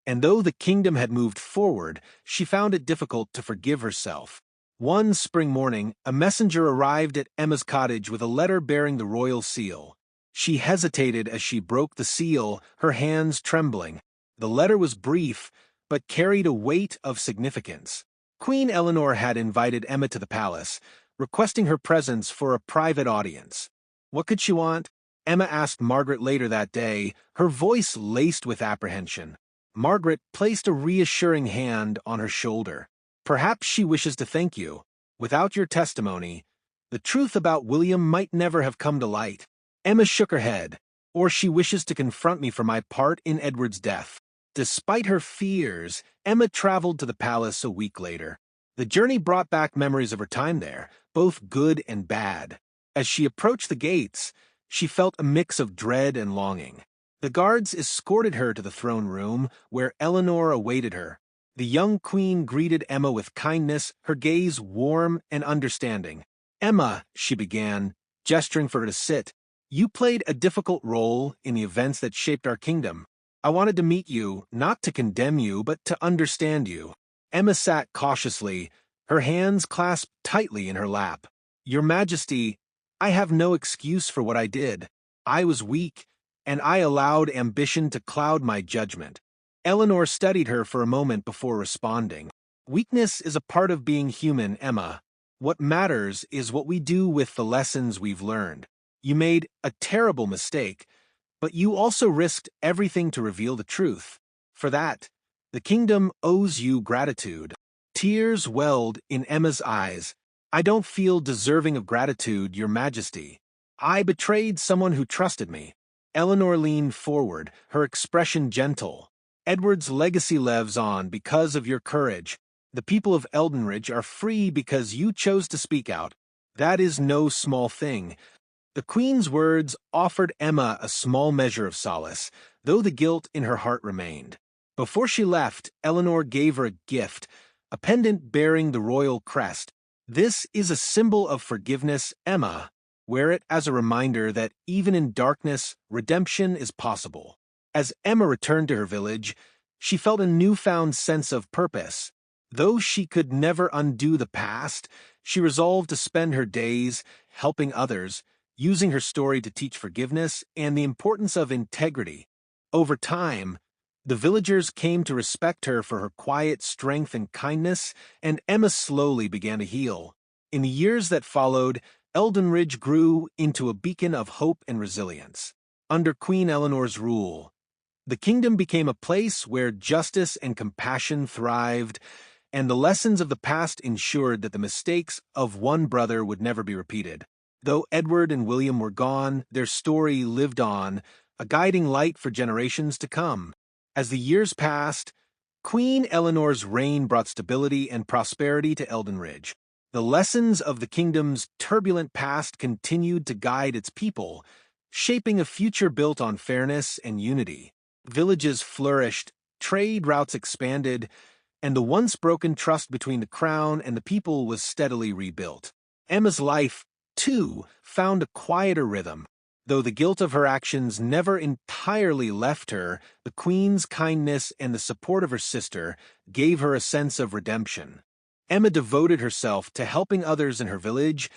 Speaker 1: and though the kingdom had moved forward, she found it difficult to forgive herself. One spring morning, a messenger arrived at Emma's cottage with a letter bearing the royal seal. She hesitated as she broke the seal, her hands trembling. The letter was brief, but carried a weight of significance. Queen Eleanor had invited Emma to the palace, requesting her presence for a private audience. What could she want? Emma asked Margaret later that day, her voice laced with apprehension. Margaret placed a reassuring hand on her shoulder. Perhaps she wishes to thank you. Without your testimony, the truth about William might never have come to light. Emma shook her head. Or she wishes to confront me for my part in Edward's death. Despite her fears, Emma traveled to the palace a week later. The journey brought back memories of her time there, both good and bad. As she approached the gates, she felt a mix of dread and longing. The guards escorted her to the throne room, where Eleanor awaited her. The young queen greeted Emma with kindness, her gaze warm and understanding. "Emma," she began, gesturing for her to sit, "you played a difficult role in the events that shaped our kingdom. I wanted to meet you, not to condemn you, but to understand you." Emma sat cautiously, her hands clasped tightly in her lap. "Your Majesty, I have no excuse for what I did. I was weak, and I allowed ambition to cloud my judgment." Eleanor studied her for a moment before responding. "Weakness is a part of being human, Emma. What matters is what we do with the lessons we've learned. You made a terrible mistake, but you also risked everything to reveal the truth. For that, the kingdom owes you gratitude." Tears welled in Emma's eyes. "I don't feel deserving of gratitude, Your Majesty. I betrayed someone who trusted me." Eleanor leaned forward, her expression gentle. "Edward's legacy lives on because of your courage. The people of Eldenridge are free because you chose to speak out. That is no small thing." The queen's words offered Emma a small measure of solace, though the guilt in her heart remained. Before she left, Eleanor gave her a gift, a pendant bearing the royal crest. "This is a symbol of forgiveness, Emma. Wear it as a reminder that even in darkness, redemption is possible." As Emma returned to her village, she felt a newfound sense of purpose. Though she could never undo the past, she resolved to spend her days helping others, using her story to teach forgiveness and the importance of integrity. Over time, the villagers came to respect her for her quiet strength and kindness, and Emma slowly began to heal. In the years that followed, Eldenridge grew into a beacon of hope and resilience. Under Queen Eleanor's rule, the kingdom became a place where justice and compassion thrived, and the lessons of the past ensured that the mistakes of one brother would never be repeated. Though Edward and William were gone, their story lived on, a guiding light for generations to come. As the years passed, Queen Eleanor's reign brought stability and prosperity to Eldenridge. The lessons of the kingdom's turbulent past continued to guide its people, shaping a future built on fairness and unity. Villages flourished, trade routes expanded, and the once broken trust between the crown and the people was steadily rebuilt. Emma's life, too, found a quieter rhythm. Though the guilt of her actions never entirely left her, the queen's kindness and the support of her sister gave her a sense of redemption. Emma devoted herself to helping others in her village,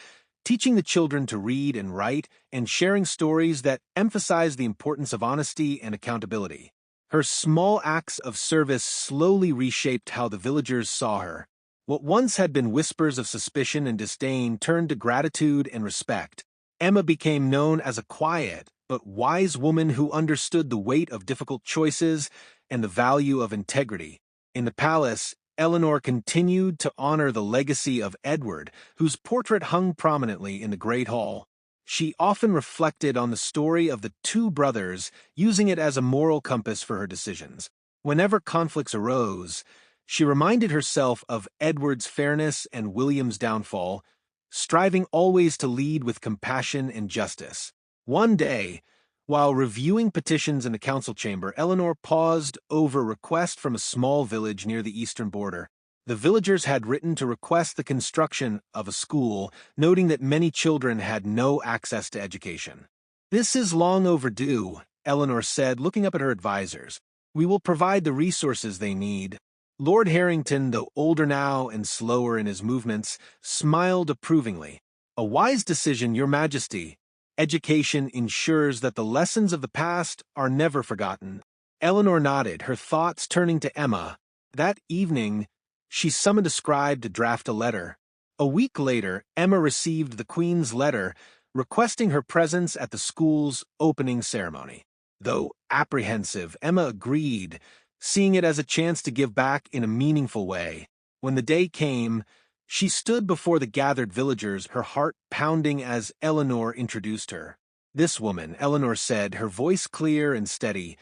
Speaker 1: teaching the children to read and write, and sharing stories that emphasized the importance of honesty and accountability. Her small acts of service slowly reshaped how the villagers saw her. What once had been whispers of suspicion and disdain turned to gratitude and respect. Emma became known as a quiet but wise woman who understood the weight of difficult choices and the value of integrity. In the palace, Eleanor continued to honor the legacy of Edward, whose portrait hung prominently in the Great Hall. She often reflected on the story of the two brothers, using it as a moral compass for her decisions. Whenever conflicts arose, she reminded herself of Edward's fairness and William's downfall, striving always to lead with compassion and justice. One day, While reviewing petitions in the council chamber, Eleanor paused over a request from a small village near the eastern border. The villagers had written to request the construction of a school, noting that many children had no access to education. "This is long overdue," Eleanor said, looking up at her advisors. "We will provide the resources they need." Lord Harrington, though older now and slower in his movements, smiled approvingly. "A wise decision, Your Majesty. Education ensures that the lessons of the past are never forgotten." Eleanor nodded, her thoughts turning to Emma. That evening, she summoned a scribe to draft a letter. A week later, Emma received the Queen's letter requesting her presence at the school's opening ceremony. Though apprehensive, Emma agreed, seeing it as a chance to give back in a meaningful way. When the day came, she stood before the gathered villagers, her heart pounding as Eleanor introduced her. "This woman," Eleanor said, her voice clear and steady,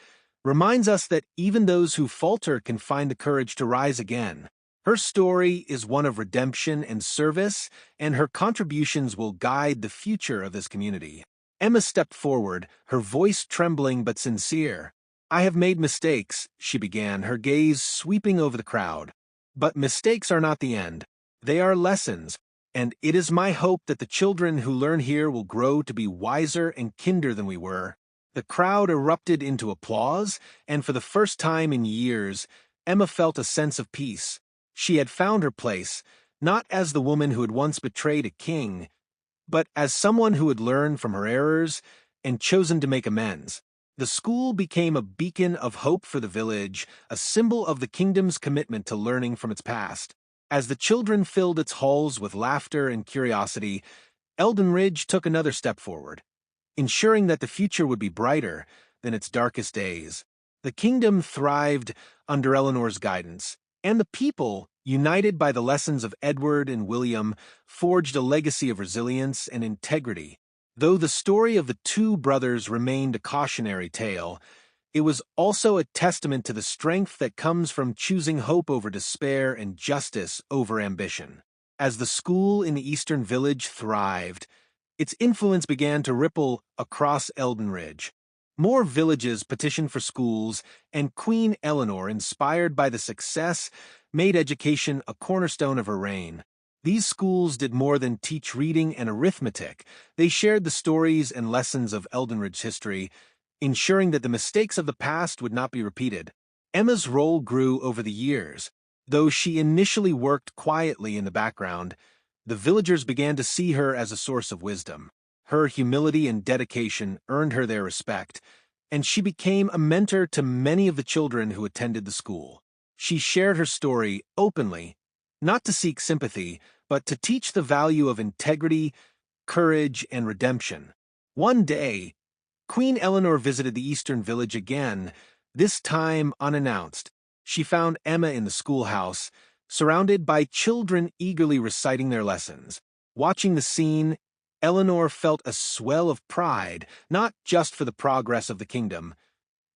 Speaker 1: "reminds us that even those who falter can find the courage to rise again. Her story is one of redemption and service, and her contributions will guide the future of this community." Emma stepped forward, her voice trembling but sincere. "I have made mistakes," she began, her gaze sweeping over the crowd. "But mistakes are not the end. They are lessons, and it is my hope that the children who learn here will grow to be wiser and kinder than we were." The crowd erupted into applause, and for the first time in years, Emma felt a sense of peace. She had found her place, not as the woman who had once betrayed a king, but as someone who had learned from her errors and chosen to make amends. The school became a beacon of hope for the village, a symbol of the kingdom's commitment to learning from its past. As the children filled its halls with laughter and curiosity, Eldenridge took another step forward, ensuring that the future would be brighter than its darkest days. The kingdom thrived under Eleanor's guidance, and the people, united by the lessons of Edward and William, forged a legacy of resilience and integrity. Though the story of the two brothers remained a cautionary tale, it was also a testament to the strength that comes from choosing hope over despair and justice over ambition. As the school in the eastern village thrived, its influence began to ripple across Eldenridge. More villages petitioned for schools, and Queen Eleanor, inspired by the success, made education a cornerstone of her reign. These schools did more than teach reading and arithmetic. They shared the stories and lessons of Eldenridge's history, ensuring that the mistakes of the past would not be repeated. Emma's role grew over the years. Though she initially worked quietly in the background, the villagers began to see her as a source of wisdom. Her humility and dedication earned her their respect, and she became a mentor to many of the children who attended the school. She shared her story openly, not to seek sympathy, but to teach the value of integrity, courage, and redemption. One day, Queen Eleanor visited the eastern village again, this time unannounced. She found Emma in the schoolhouse, surrounded by children eagerly reciting their lessons. Watching the scene, Eleanor felt a swell of pride, not just for the progress of the kingdom,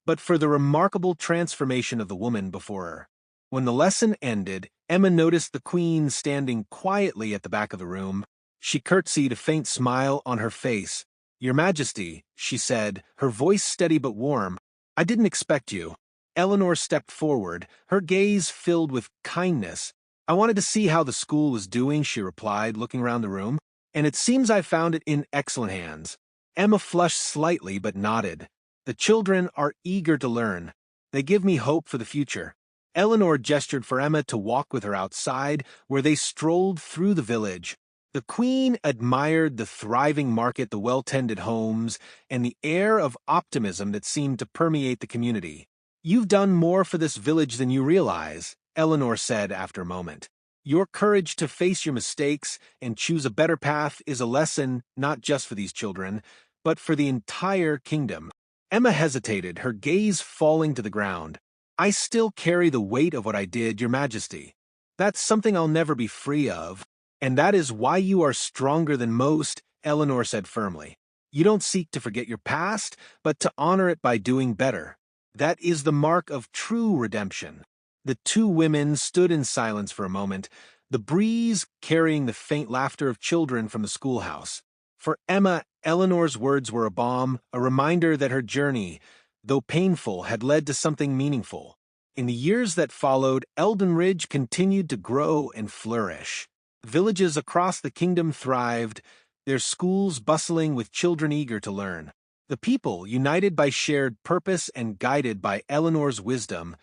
Speaker 1: but for the remarkable transformation of the woman before her. When the lesson ended, Emma noticed the Queen standing quietly at the back of the room. She curtsied, a faint smile on her face. "Your Majesty," she said, her voice steady but warm, "I didn't expect you." Eleanor stepped forward, her gaze filled with kindness. "I wanted to see how the school was doing," she replied, looking around the room, "and it seems I found it in excellent hands." Emma flushed slightly but nodded. "The children are eager to learn. They give me hope for the future." Eleanor gestured for Emma to walk with her outside, where they strolled through the village. The Queen admired the thriving market, the well-tended homes, and the air of optimism that seemed to permeate the community. "You've done more for this village than you realize," Eleanor said after a moment. "Your courage to face your mistakes and choose a better path is a lesson not just for these children, but for the entire kingdom." Emma hesitated, her gaze falling to the ground. "I still carry the weight of what I did, Your Majesty. That's something I'll never be free of. And that is why you are stronger than most," Eleanor said firmly. "You don't seek to forget your past, but to honor it by doing better. That is the mark of true redemption." The two women stood in silence for a moment, the breeze carrying the faint laughter of children from the schoolhouse. For Emma, Eleanor's words were a balm, a reminder that her journey, though painful, had led to something meaningful. In the years that followed, Eldenridge continued to grow and flourish. Villages across the kingdom thrived, their schools bustling with children eager to learn. The people, united by shared purpose and guided by Eleanor's wisdom,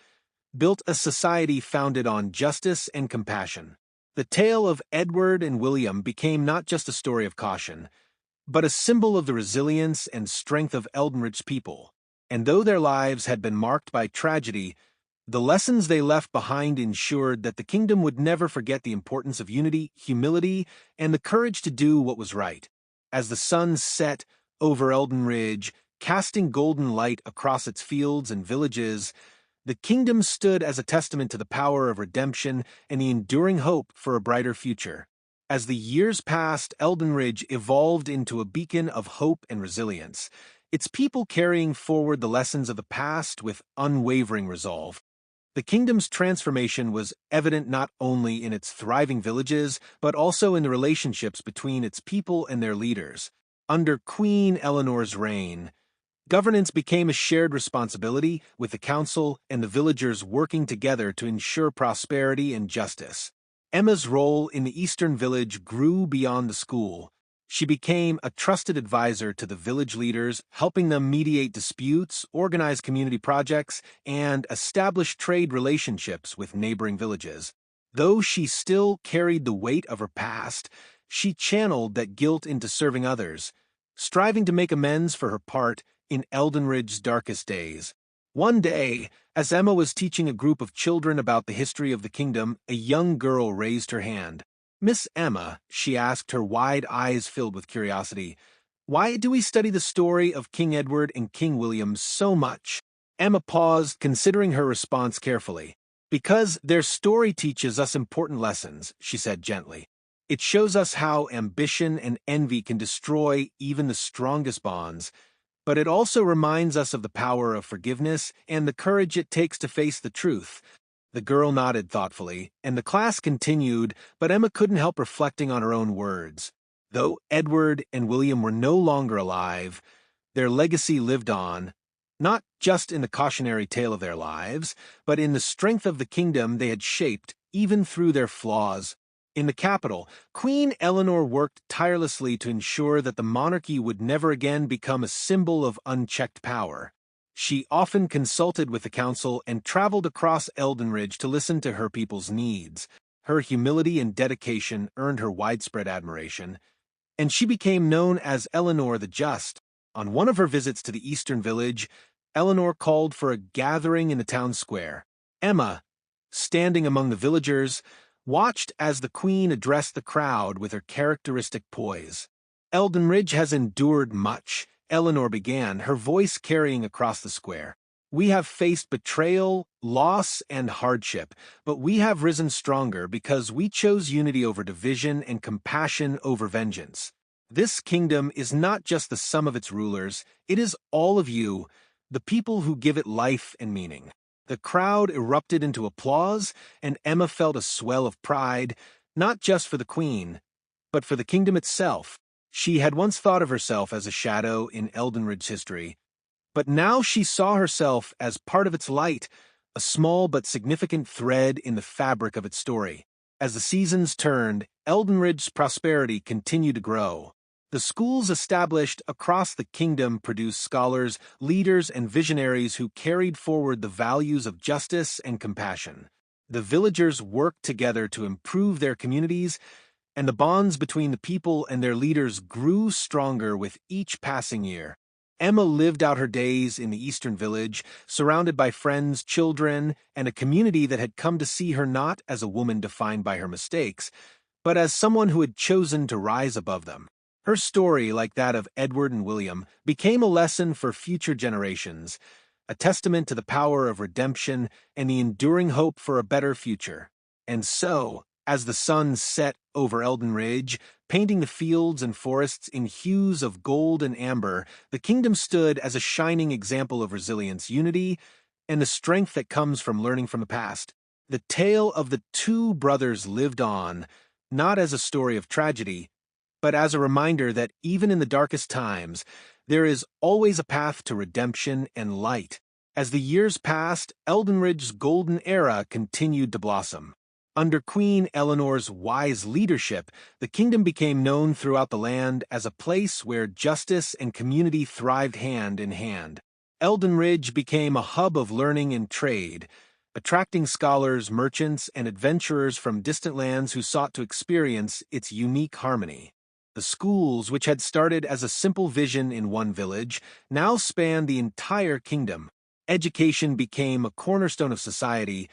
Speaker 1: built a society founded on justice and compassion. The tale of Edward and William became not just a story of caution, but a symbol of the resilience and strength of Eldenridge's people. And though their lives had been marked by tragedy, the lessons they left behind ensured that the kingdom would never forget the importance of unity, humility, and the courage to do what was right. As the sun set over Eldenridge, casting golden light across its fields and villages, the kingdom stood as a testament to the power of redemption and the enduring hope for a brighter future. As the years passed, Eldenridge evolved into a beacon of hope and resilience, its people carrying forward the lessons of the past with unwavering resolve. The kingdom's transformation was evident not only in its thriving villages, but also in the relationships between its people and their leaders. Under Queen Eleanor's reign, governance became a shared responsibility, with the council and the villagers working together to ensure prosperity and justice. Emma's role in the eastern village grew beyond the school. She became a trusted advisor to the village leaders, helping them mediate disputes, organize community projects, and establish trade relationships with neighboring villages. Though she still carried the weight of her past, she channeled that guilt into serving others, striving to make amends for her part in Eldenridge's darkest days. One day, as Emma was teaching a group of children about the history of the kingdom, a young girl raised her hand. "Miss Emma," she asked, her wide eyes filled with curiosity, "why do we study the story of King Edward and King William so much?" Emma paused, considering her response carefully. "Because their story teaches us important lessons," she said gently. "It shows us how ambition and envy can destroy even the strongest bonds, but it also reminds us of the power of forgiveness and the courage it takes to face the truth." The girl nodded thoughtfully, and the class continued, but Emma couldn't help reflecting on her own words. Though Edward and William were no longer alive, their legacy lived on, not just in the cautionary tale of their lives, but in the strength of the kingdom they had shaped, even through their flaws. In the capital, Queen Eleanor worked tirelessly to ensure that the monarchy would never again become a symbol of unchecked power. She often consulted with the council and traveled across Eldenridge to listen to her people's needs. Her humility and dedication earned her widespread admiration, and she became known as Eleanor the Just. On one of her visits to the eastern village, Eleanor called for a gathering in the town square. Emma, standing among the villagers, watched as the queen addressed the crowd with her characteristic poise. "Eldenridge has endured much," Eleanor began, her voice carrying across the square. "We have faced betrayal, loss, and hardship, but we have risen stronger because we chose unity over division and compassion over vengeance. This kingdom is not just the sum of its rulers, it is all of you, the people who give it life and meaning." The crowd erupted into applause, and Emma felt a swell of pride, not just for the queen, but for the kingdom itself. She had once thought of herself as a shadow in Eldenridge's history, but now she saw herself as part of its light, a small but significant thread in the fabric of its story. As the seasons turned, Eldenridge's prosperity continued to grow. The schools established across the kingdom produced scholars, leaders, and visionaries who carried forward the values of justice and compassion. The villagers worked together to improve their communities, and the bonds between the people and their leaders grew stronger with each passing year. Emma lived out her days in the eastern village, surrounded by friends, children, and a community that had come to see her not as a woman defined by her mistakes, but as someone who had chosen to rise above them. Her story, like that of Edward and William, became a lesson for future generations, a testament to the power of redemption and the enduring hope for a better future. And so, as the sun set over Eldenridge, painting the fields and forests in hues of gold and amber, the kingdom stood as a shining example of resilience, unity, and the strength that comes from learning from the past. The tale of the two brothers lived on, not as a story of tragedy, but as a reminder that even in the darkest times, there is always a path to redemption and light. As the years passed, Eldenridge's golden era continued to blossom. Under Queen Eleanor's wise leadership, the kingdom became known throughout the land as a place where justice and community thrived hand in hand. Eldenridge became a hub of learning and trade, attracting scholars, merchants, and adventurers from distant lands who sought to experience its unique harmony. The schools, which had started as a simple vision in one village, now spanned the entire kingdom. Education became a cornerstone of society,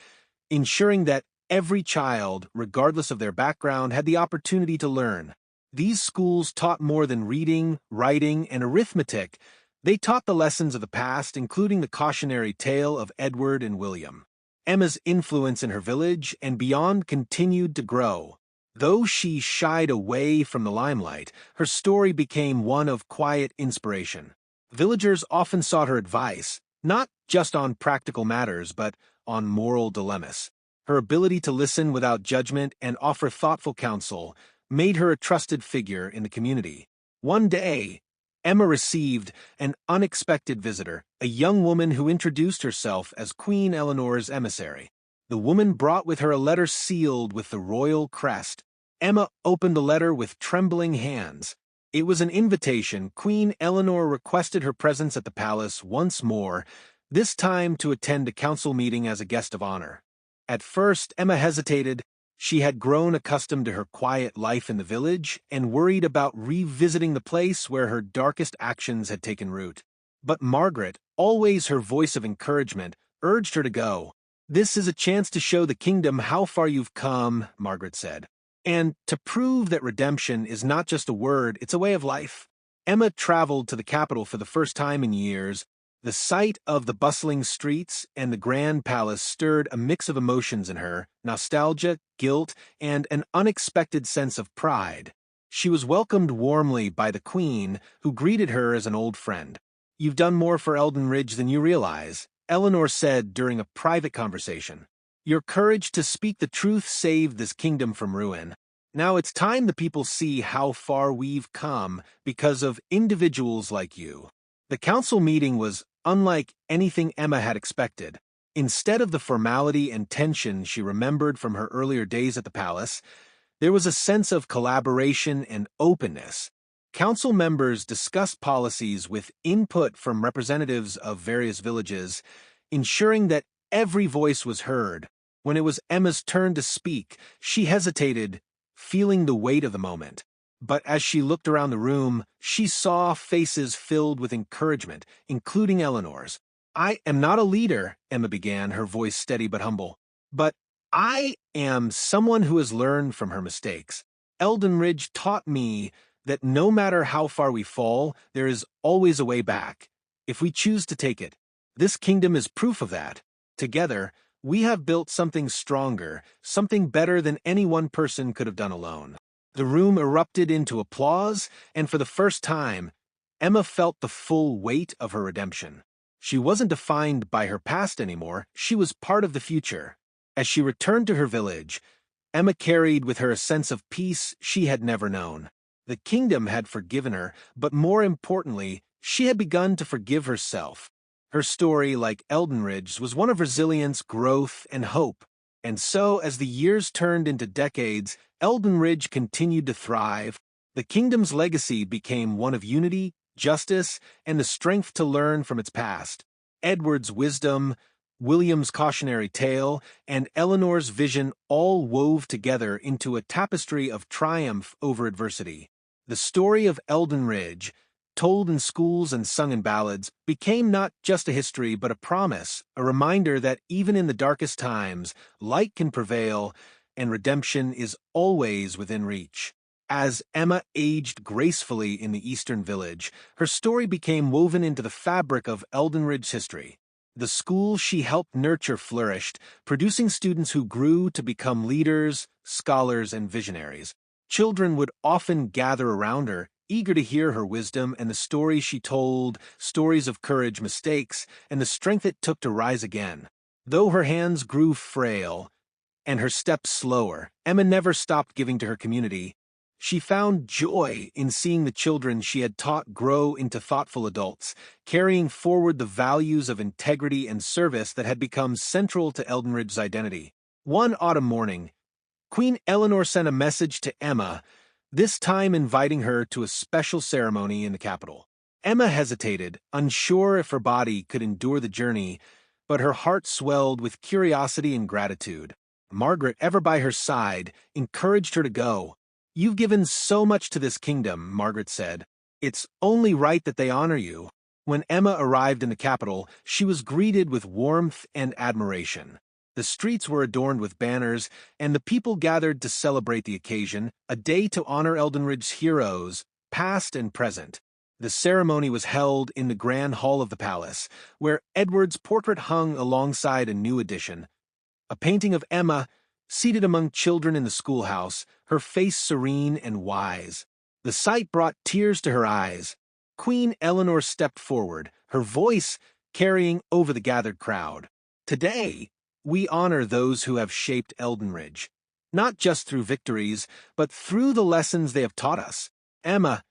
Speaker 1: ensuring that every child, regardless of their background, had the opportunity to learn. These schools taught more than reading, writing, and arithmetic. They taught the lessons of the past, including the cautionary tale of Edward and William. Emma's influence in her village and beyond continued to grow. Though she shied away from the limelight, her story became one of quiet inspiration. Villagers often sought her advice, not just on practical matters, but on moral dilemmas. Her ability to listen without judgment and offer thoughtful counsel made her a trusted figure in the community. One day, Emma received an unexpected visitor, a young woman who introduced herself as Queen Eleanor's emissary. The woman brought with her a letter sealed with the royal crest. Emma opened the letter with trembling hands. It was an invitation. Queen Eleanor requested her presence at the palace once more, this time to attend a council meeting as a guest of honor. At first, Emma hesitated. She had grown accustomed to her quiet life in the village and worried about revisiting the place where her darkest actions had taken root. But Margaret, always her voice of encouragement, urged her to go. "This is a chance to show the kingdom how far you've come," Margaret said. "And to prove that redemption is not just a word, it's a way of life." Emma traveled to the capital for the first time in years. The sight of the bustling streets and the grand palace stirred a mix of emotions in her: nostalgia, guilt, and an unexpected sense of pride. She was welcomed warmly by the queen, who greeted her as an old friend. "You've done more for Eldenridge than you realize," Eleanor said during a private conversation. "Your courage to speak the truth saved this kingdom from ruin. Now it's time the people see how far we've come because of individuals like you." The council meeting was unlike anything Emma had expected. Instead of the formality and tension she remembered from her earlier days at the palace, there was a sense of collaboration and openness. Council members discussed policies with input from representatives of various villages, ensuring that every voice was heard. When it was Emma's turn to speak, she hesitated, feeling the weight of the moment. But as she looked around the room, she saw faces filled with encouragement, including Eleanor's. "I am not a leader," Emma began, her voice steady but humble. "But I am someone who has learned from her mistakes. Eldenridge taught me that no matter how far we fall, there is always a way back, if we choose to take it. This kingdom is proof of that. Together, we have built something stronger, something better than any one person could have done alone." The room erupted into applause, and for the first time, Emma felt the full weight of her redemption. She wasn't defined by her past anymore, she was part of the future. As she returned to her village, Emma carried with her a sense of peace she had never known. The kingdom had forgiven her, but more importantly, she had begun to forgive herself. Her story, like Eldenridge's, was one of resilience, growth, and hope. And so, as the years turned into decades, Eldenridge continued to thrive. The kingdom's legacy became one of unity, justice, and the strength to learn from its past. Edward's wisdom, William's cautionary tale, and Eleanor's vision all wove together into a tapestry of triumph over adversity. The story of Eldenridge, told in schools and sung in ballads, became not just a history but a promise, a reminder that even in the darkest times, light can prevail and redemption is always within reach. As Emma aged gracefully in the eastern village, her story became woven into the fabric of Eldenridge's history. The school she helped nurture flourished, producing students who grew to become leaders, scholars, and visionaries. Children would often gather around her, eager to hear her wisdom and the stories she told, stories of courage, mistakes, and the strength it took to rise again. Though her hands grew frail and her steps slower, Emma never stopped giving to her community. She found joy in seeing the children she had taught grow into thoughtful adults, carrying forward the values of integrity and service that had become central to Eldenridge's identity. One autumn morning, Queen Eleanor sent a message to Emma, this time inviting her to a special ceremony in the capital. Emma hesitated, unsure if her body could endure the journey, but her heart swelled with curiosity and gratitude. Margaret, ever by her side, encouraged her to go. "You've given so much to this kingdom," Margaret said. "It's only right that they honor you." When Emma arrived in the capital, she was greeted with warmth and admiration. The streets were adorned with banners, and the people gathered to celebrate the occasion, a day to honor Eldenridge's heroes, past and present. The ceremony was held in the grand hall of the palace, where Edward's portrait hung alongside a new addition. A painting of Emma, seated among children in the schoolhouse, her face serene and wise. The sight brought tears to her eyes. Queen Eleanor stepped forward, her voice carrying over the gathered crowd. "Today, we honor those who have shaped Eldenridge, not just through victories, but through the lessons they have taught us. Emma,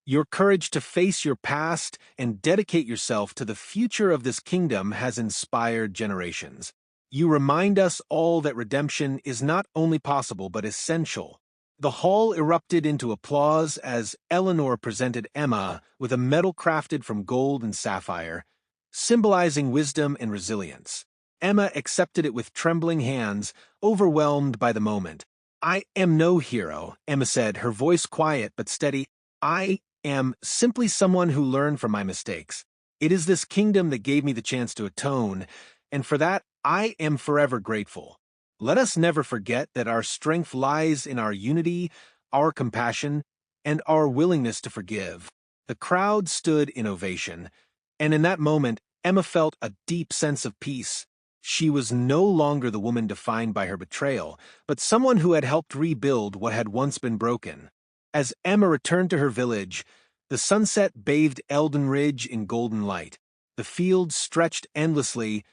Speaker 1: your courage to face your past and dedicate yourself to the future of this kingdom has inspired generations. You remind us all that redemption is not only possible but essential." The hall erupted into applause as Eleanor presented Emma with a medal crafted from gold and sapphire, symbolizing wisdom and resilience. Emma accepted it with trembling hands, overwhelmed by the moment. "I am no hero," Emma said, her voice quiet but steady. "I am simply someone who learned from my mistakes. It is this kingdom that gave me the chance to atone, and for that I am forever grateful. Let us never forget that our strength lies in our unity, our compassion, and our willingness to forgive." The crowd stood in ovation, and in that moment Emma felt a deep sense of peace. She was no longer the woman defined by her betrayal, but someone who had helped rebuild what had once been broken. As Emma returned to her village, the sunset bathed Eldenridge in golden light. The fields stretched endlessly,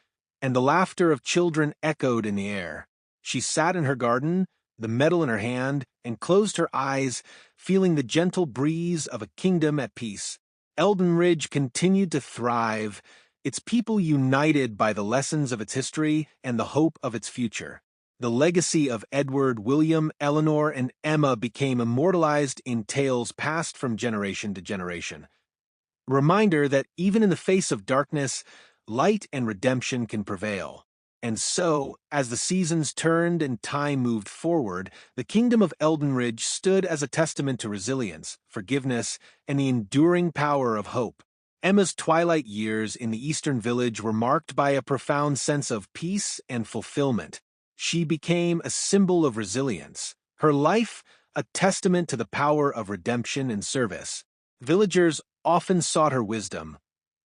Speaker 1: and the laughter of children echoed in the air. She sat in her garden, the medal in her hand, and closed her eyes, feeling the gentle breeze of a kingdom at peace. Eldenridge continued to thrive, its people united by the lessons of its history and the hope of its future. The legacy of Edward, William, Eleanor, and Emma became immortalized in tales passed from generation to generation. A reminder that even in the face of darkness, light and redemption can prevail. And so, as the seasons turned and time moved forward, the kingdom of Eldenridge stood as a testament to resilience, forgiveness, and the enduring power of hope. Emma's twilight years in the eastern village were marked by a profound sense of peace and fulfillment. She became a symbol of resilience, her life a testament to the power of redemption and service. Villagers often sought her wisdom,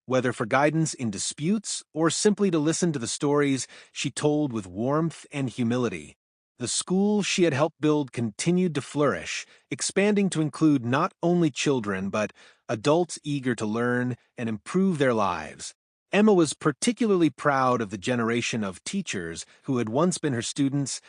Speaker 1: whether for guidance in disputes or simply to listen to the stories she told with warmth and humility. The school she had helped build continued to flourish, expanding to include not only children but adults eager to learn and improve their lives. Emma was particularly proud of the generation of teachers who had once been her students,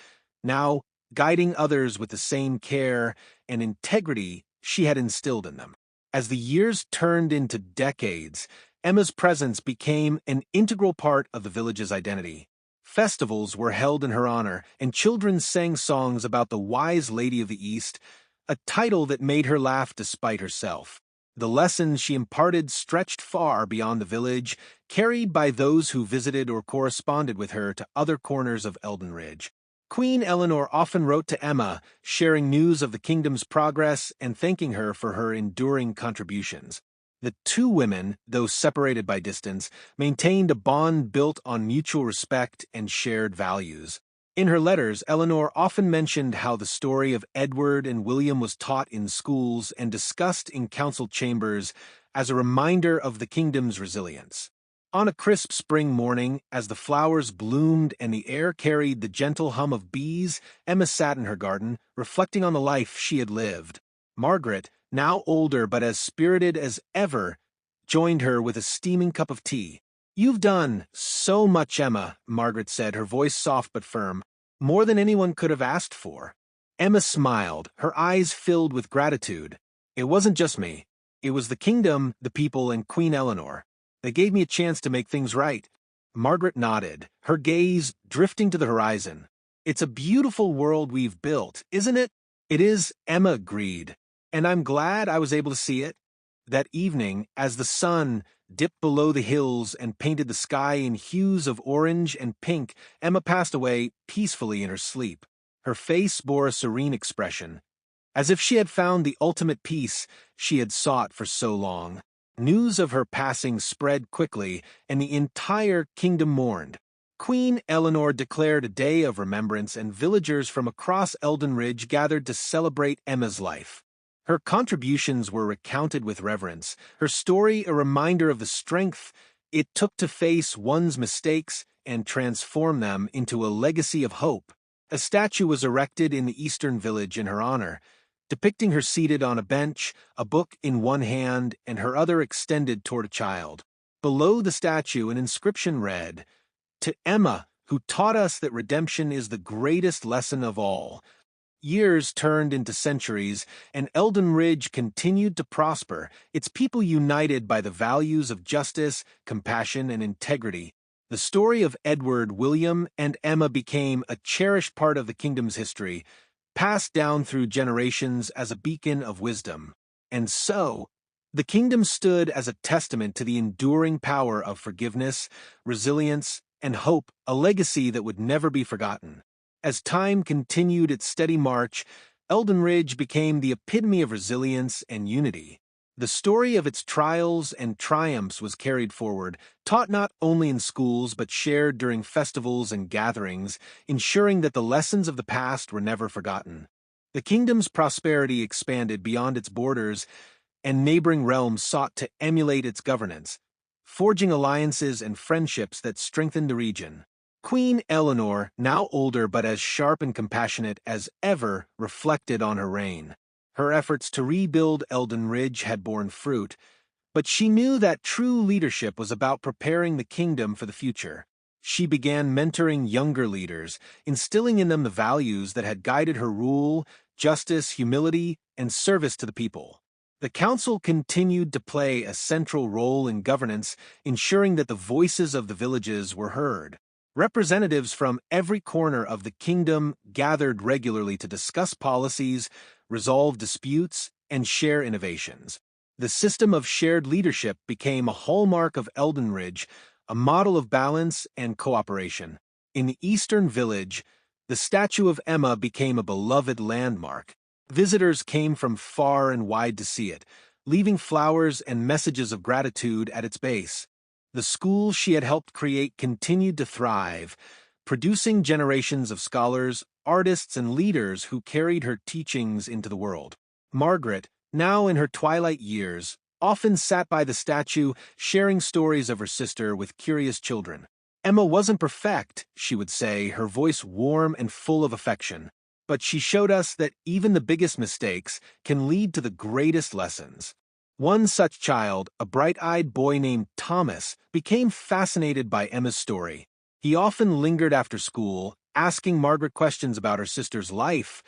Speaker 1: now guiding others with the same care and integrity she had instilled in them. As the years turned into decades, Emma's presence became an integral part of the village's identity. Festivals were held in her honor, and children sang songs about the wise Lady of the East, a title that made her laugh despite herself. The lessons she imparted stretched far beyond the village, carried by those who visited or corresponded with her to other corners of Eldenridge. Queen Eleanor often wrote to Emma, sharing news of the kingdom's progress and thanking her for her enduring contributions. The two women, though separated by distance, maintained a bond built on mutual respect and shared values. In her letters, Eleanor often mentioned how the story of Edward and William was taught in schools and discussed in council chambers as a reminder of the kingdom's resilience. On a crisp spring morning, as the flowers bloomed and the air carried the gentle hum of bees, Emma sat in her garden, reflecting on the life she had lived. Margaret, now older but as spirited as ever, joined her with a steaming cup of tea. "You've done so much, Emma," Margaret said, her voice soft but firm. "More than anyone could have asked for. Emma smiled, her eyes filled with gratitude. It wasn't just me. It was the kingdom, the people, and Queen Eleanor. They gave me a chance to make things right. Margaret nodded, her gaze drifting to the horizon. It's a beautiful world we've built, isn't it? It is, Emma agreed, and I'm glad I was able to see it. That evening, as the sun dipped below the hills and painted the sky in hues of orange and pink, Emma passed away peacefully in her sleep. Her face bore a serene expression, as if she had found the ultimate peace she had sought for so long. News of her passing spread quickly, and the entire kingdom mourned. Queen Eleanor declared a day of remembrance, and villagers from across Eldenridge gathered to celebrate Emma's life. Her contributions were recounted with reverence, her story a reminder of the strength it took to face one's mistakes and transform them into a legacy of hope. A statue was erected in the eastern village in her honor, depicting her seated on a bench, a book in one hand and her other extended toward a child. Below the statue, an inscription read, "To Emma, who taught us that redemption is the greatest lesson of all." Years turned into centuries, and Eldenridge continued to prosper, its people united by the values of justice, compassion, and integrity. The story of Edward, William, and Emma became a cherished part of the kingdom's history, passed down through generations as a beacon of wisdom. And so, the kingdom stood as a testament to the enduring power of forgiveness, resilience, and hope, a legacy that would never be forgotten. As time continued its steady march, Eldenridge became the epitome of resilience and unity. The story of its trials and triumphs was carried forward, taught not only in schools but shared during festivals and gatherings, ensuring that the lessons of the past were never forgotten. The kingdom's prosperity expanded beyond its borders, and neighboring realms sought to emulate its governance, forging alliances and friendships that strengthened the region. Queen Eleanor, now older but as sharp and compassionate as ever, reflected on her reign. Her efforts to rebuild Eldenridge had borne fruit, but she knew that true leadership was about preparing the kingdom for the future. She began mentoring younger leaders, instilling in them the values that had guided her rule: justice, humility, and service to the people. The council continued to play a central role in governance, ensuring that the voices of the villages were heard. Representatives from every corner of the kingdom gathered regularly to discuss policies, resolve disputes, and share innovations. The system of shared leadership became a hallmark of Eldenridge, a model of balance and cooperation. In the eastern village, the statue of Emma became a beloved landmark. Visitors came from far and wide to see it, leaving flowers and messages of gratitude at its base. The school she had helped create continued to thrive, producing generations of scholars, artists, and leaders who carried her teachings into the world. Margaret, now in her twilight years, often sat by the statue, sharing stories of her sister with curious children. Emma wasn't perfect, she would say, her voice warm and full of affection, but she showed us that even the biggest mistakes can lead to the greatest lessons. One such child, a bright-eyed boy named Thomas, became fascinated by Emma's story. He often lingered after school, asking Margaret questions about her sister's life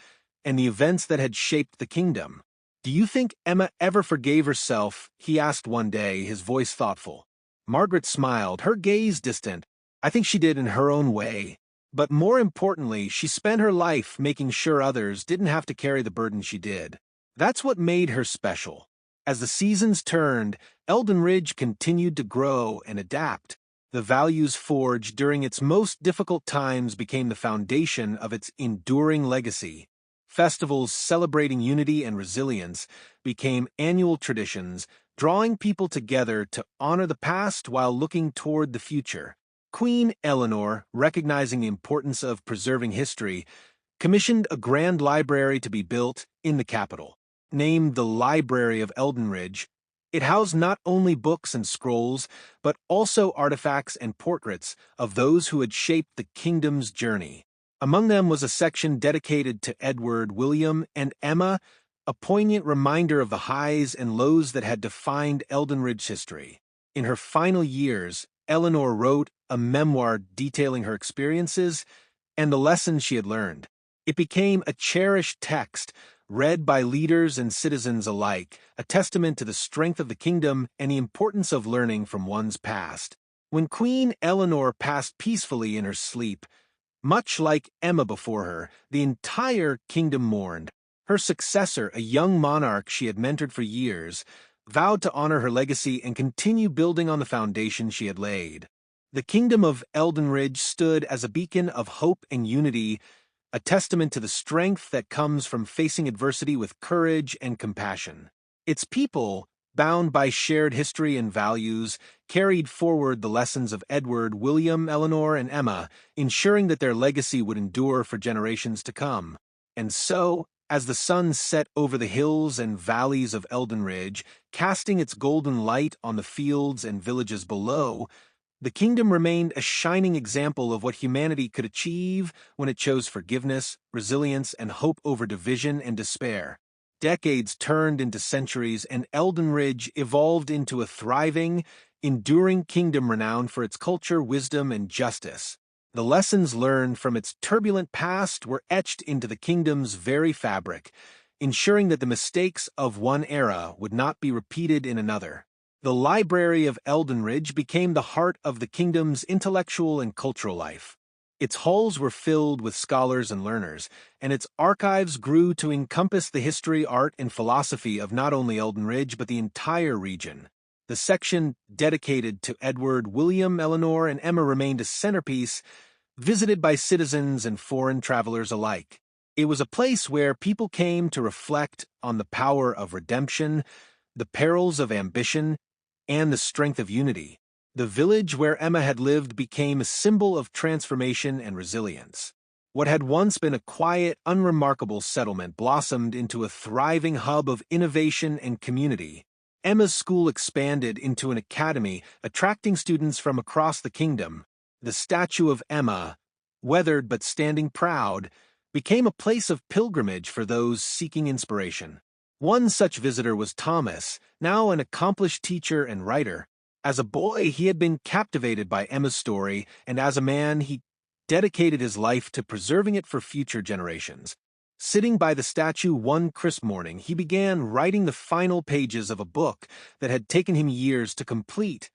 Speaker 1: and the events that had shaped the kingdom. "Do you think Emma ever forgave herself?" he asked one day, his voice thoughtful. Margaret smiled, her gaze distant. "I think she did in her own way. But more importantly, she spent her life making sure others didn't have to carry the burden she did. That's what made her special." As the seasons turned, Eldenridge continued to grow and adapt. The values forged during its most difficult times became the foundation of its enduring legacy. Festivals celebrating unity and resilience became annual traditions, drawing people together to honor the past while looking toward the future. Queen Eleanor, recognizing the importance of preserving history, commissioned a grand library to be built in the capital. Named the Library of Eldenridge, it housed not only books and scrolls, but also artifacts and portraits of those who had shaped the kingdom's journey. Among them was a section dedicated to Edward, William, and Emma, a poignant reminder of the highs and lows that had defined Eldenridge's history. In her final years, Eleanor wrote a memoir detailing her experiences and the lessons she had learned. It became a cherished text, read by leaders and citizens alike, a testament to the strength of the kingdom and the importance of learning from one's past. When Queen Eleanor passed peacefully in her sleep, much like Emma before her, the entire kingdom mourned. Her successor, a young monarch she had mentored for years, vowed to honor her legacy and continue building on the foundation she had laid. The kingdom of Eldenridge stood as a beacon of hope and unity, a testament to the strength that comes from facing adversity with courage and compassion. Its people, bound by shared history and values, carried forward the lessons of Edward, William, Eleanor, and Emma, ensuring that their legacy would endure for generations to come. And so, as the sun set over the hills and valleys of Eldenridge, casting its golden light on the fields and villages below, the kingdom remained a shining example of what humanity could achieve when it chose forgiveness, resilience, and hope over division and despair. Decades turned into centuries, and Eldenridge evolved into a thriving, enduring kingdom renowned for its culture, wisdom, and justice. The lessons learned from its turbulent past were etched into the kingdom's very fabric, ensuring that the mistakes of one era would not be repeated in another. The Library of Eldenridge became the heart of the kingdom's intellectual and cultural life. Its halls were filled with scholars and learners, and its archives grew to encompass the history, art, and philosophy of not only Eldenridge but the entire region. The section dedicated to Edward, William, Eleanor, and Emma remained a centerpiece, visited by citizens and foreign travelers alike. It was a place where people came to reflect on the power of redemption, the perils of ambition, and the strength of unity. The village where Emma had lived became a symbol of transformation and resilience. What had once been a quiet, unremarkable settlement blossomed into a thriving hub of innovation and community. Emma's school expanded into an academy, attracting students from across the kingdom. The statue of Emma, weathered but standing proud, became a place of pilgrimage for those seeking inspiration. One such visitor was Thomas, now an accomplished teacher and writer. As a boy, he had been captivated by Emma's story, and as a man, he dedicated his life to preserving it for future generations. Sitting by the statue one crisp morning, he began writing the final pages of a book that had taken him years to complete,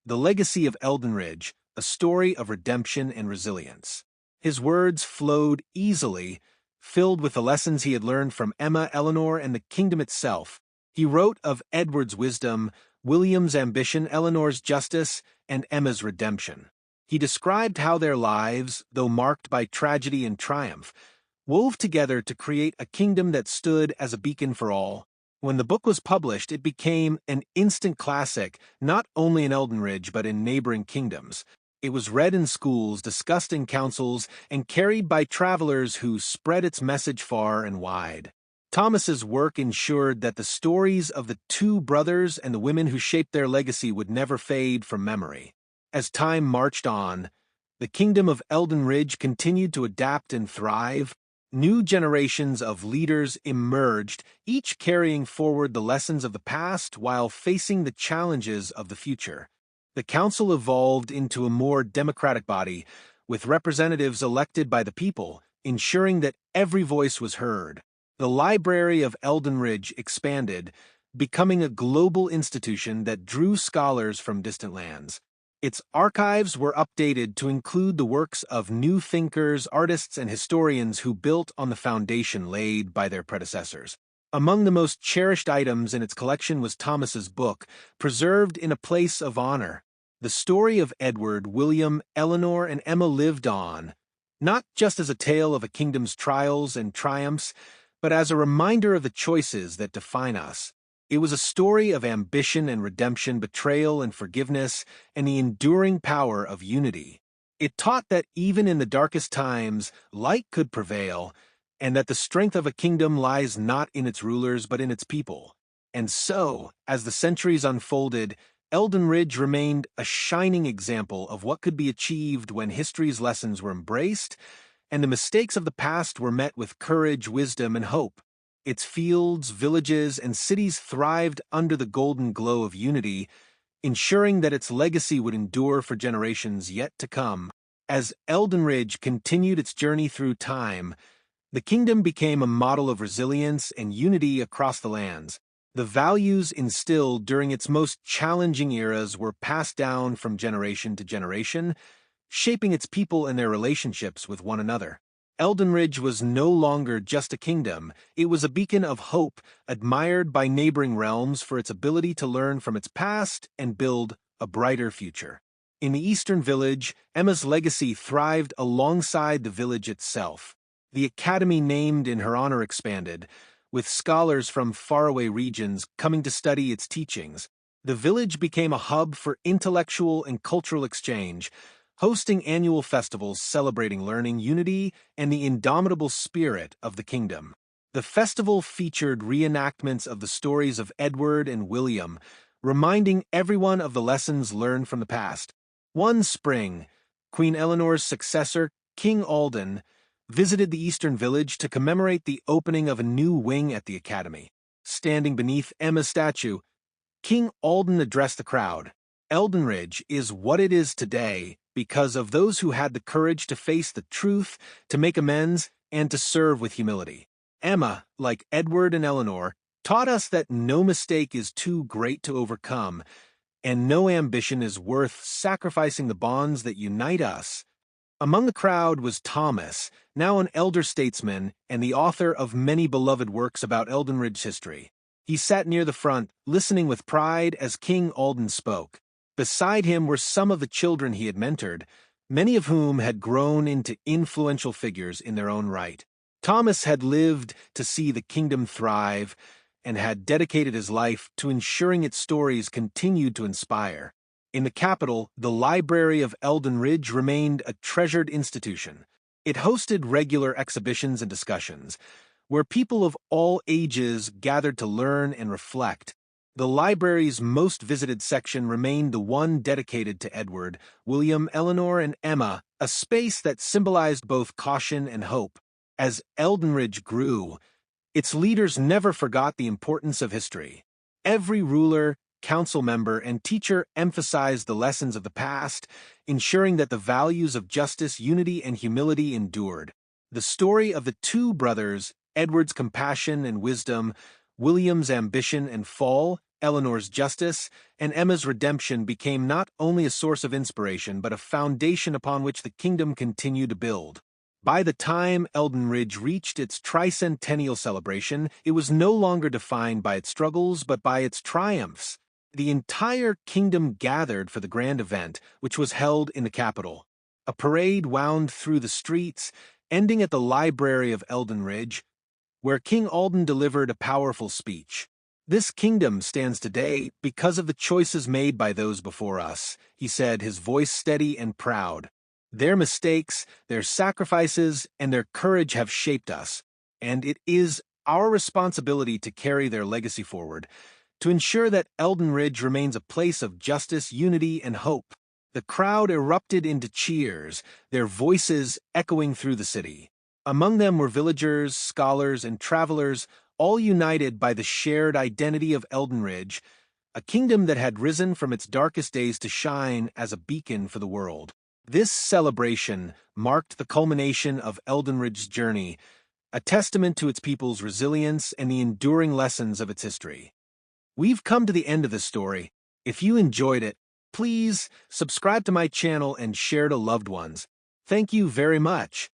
Speaker 1: The Legacy of Eldenridge, a story of redemption and resilience. His words flowed easily, filled with the lessons he had learned from Emma, Eleanor, and the kingdom itself. He wrote of Edward's wisdom, William's ambition, Eleanor's justice, and Emma's redemption. He described how their lives, though marked by tragedy and triumph, wove together to create a kingdom that stood as a beacon for all. When the book was published, it became an instant classic, not only in Eldenridge but in neighboring kingdoms. It was read in schools, discussed in councils, and carried by travelers who spread its message far and wide. Thomas's work ensured that the stories of the two brothers and the women who shaped their legacy would never fade from memory. As time marched on, the kingdom of Eldenridge continued to adapt and thrive. New generations of leaders emerged, each carrying forward the lessons of the past while facing the challenges of the future. The council evolved into a more democratic body, with representatives elected by the people, ensuring that every voice was heard. The Library of Eldenridge expanded, becoming a global institution that drew scholars from distant lands. Its archives were updated to include the works of new thinkers, artists, and historians who built on the foundation laid by their predecessors. Among the most cherished items in its collection was Thomas's book, preserved in a place of honor. The story of Edward, William, Eleanor, and Emma lived on, not just as a tale of a kingdom's trials and triumphs, but as a reminder of the choices that define us. It was a story of ambition and redemption, betrayal and forgiveness, and the enduring power of unity. It taught that even in the darkest times, light could prevail, and that the strength of a kingdom lies not in its rulers but in its people. And so, as the centuries unfolded, Eldenridge remained a shining example of what could be achieved when history's lessons were embraced, and the mistakes of the past were met with courage, wisdom, and hope. Its fields, villages, and cities thrived under the golden glow of unity, ensuring that its legacy would endure for generations yet to come. As Eldenridge continued its journey through time, The kingdom became a model of resilience and unity across the lands. The values instilled during its most challenging eras were passed down from generation to generation, shaping its people and their relationships with one another. Eldenridge was no longer just a kingdom, it was a beacon of hope, admired by neighboring realms for its ability to learn from its past and build a brighter future. In the eastern village, Emma's legacy thrived alongside the village itself. The academy named in her honor expanded, with scholars from faraway regions coming to study its teachings. The village became a hub for intellectual and cultural exchange, hosting annual festivals celebrating learning, unity, and the indomitable spirit of the kingdom. The festival featured reenactments of the stories of Edward and William, reminding everyone of the lessons learned from the past. One spring, Queen Eleanor's successor, King Alden, visited the eastern village to commemorate the opening of a new wing at the academy. Standing beneath Emma's statue, King Alden addressed the crowd. Eldenridge is what it is today because of those who had the courage to face the truth, to make amends, and to serve with humility. Emma, like Edward and Eleanor, taught us that no mistake is too great to overcome, and no ambition is worth sacrificing the bonds that unite us. Among the crowd was Thomas, now an elder statesman and the author of many beloved works about Eldenridge's history. He sat near the front, listening with pride as King Alden spoke. Beside him were some of the children he had mentored, many of whom had grown into influential figures in their own right. Thomas had lived to see the kingdom thrive and had dedicated his life to ensuring its stories continued to inspire. In the capital, the Library of Eldenridge remained a treasured institution. It hosted regular exhibitions and discussions, where people of all ages gathered to learn and reflect. The library's most visited section remained the one dedicated to Edward, William, Eleanor, and Emma, a space that symbolized both caution and hope. As Eldenridge grew, its leaders never forgot the importance of history. Every ruler, council member, and teacher emphasized the lessons of the past, ensuring that the values of justice, unity, and humility endured. The story of the two brothers, Edward's compassion and wisdom, William's ambition and fall, Eleanor's justice, and Emma's redemption became not only a source of inspiration but a foundation upon which the kingdom continued to build. By the time Eldenridge reached its tricentennial celebration, it was no longer defined by its struggles but by its triumphs. The entire kingdom gathered for the grand event, which was held in the capital. A parade wound through the streets, ending at the Library of Eldenridge, where King Alden delivered a powerful speech. "This kingdom stands today because of the choices made by those before us," he said, his voice steady and proud. "Their mistakes, their sacrifices, and their courage have shaped us, and it is our responsibility to carry their legacy forward, to ensure that Eldenridge remains a place of justice, unity, and hope." The crowd erupted into cheers, their voices echoing through the city. Among them were villagers, scholars, and travelers, all united by the shared identity of Eldenridge, a kingdom that had risen from its darkest days to shine as a beacon for the world. This celebration marked the culmination of Eldenridge's journey, a testament to its people's resilience and the enduring lessons of its history. We've come to the end of this story. If you enjoyed it, please subscribe to my channel and share to loved ones. Thank you very much.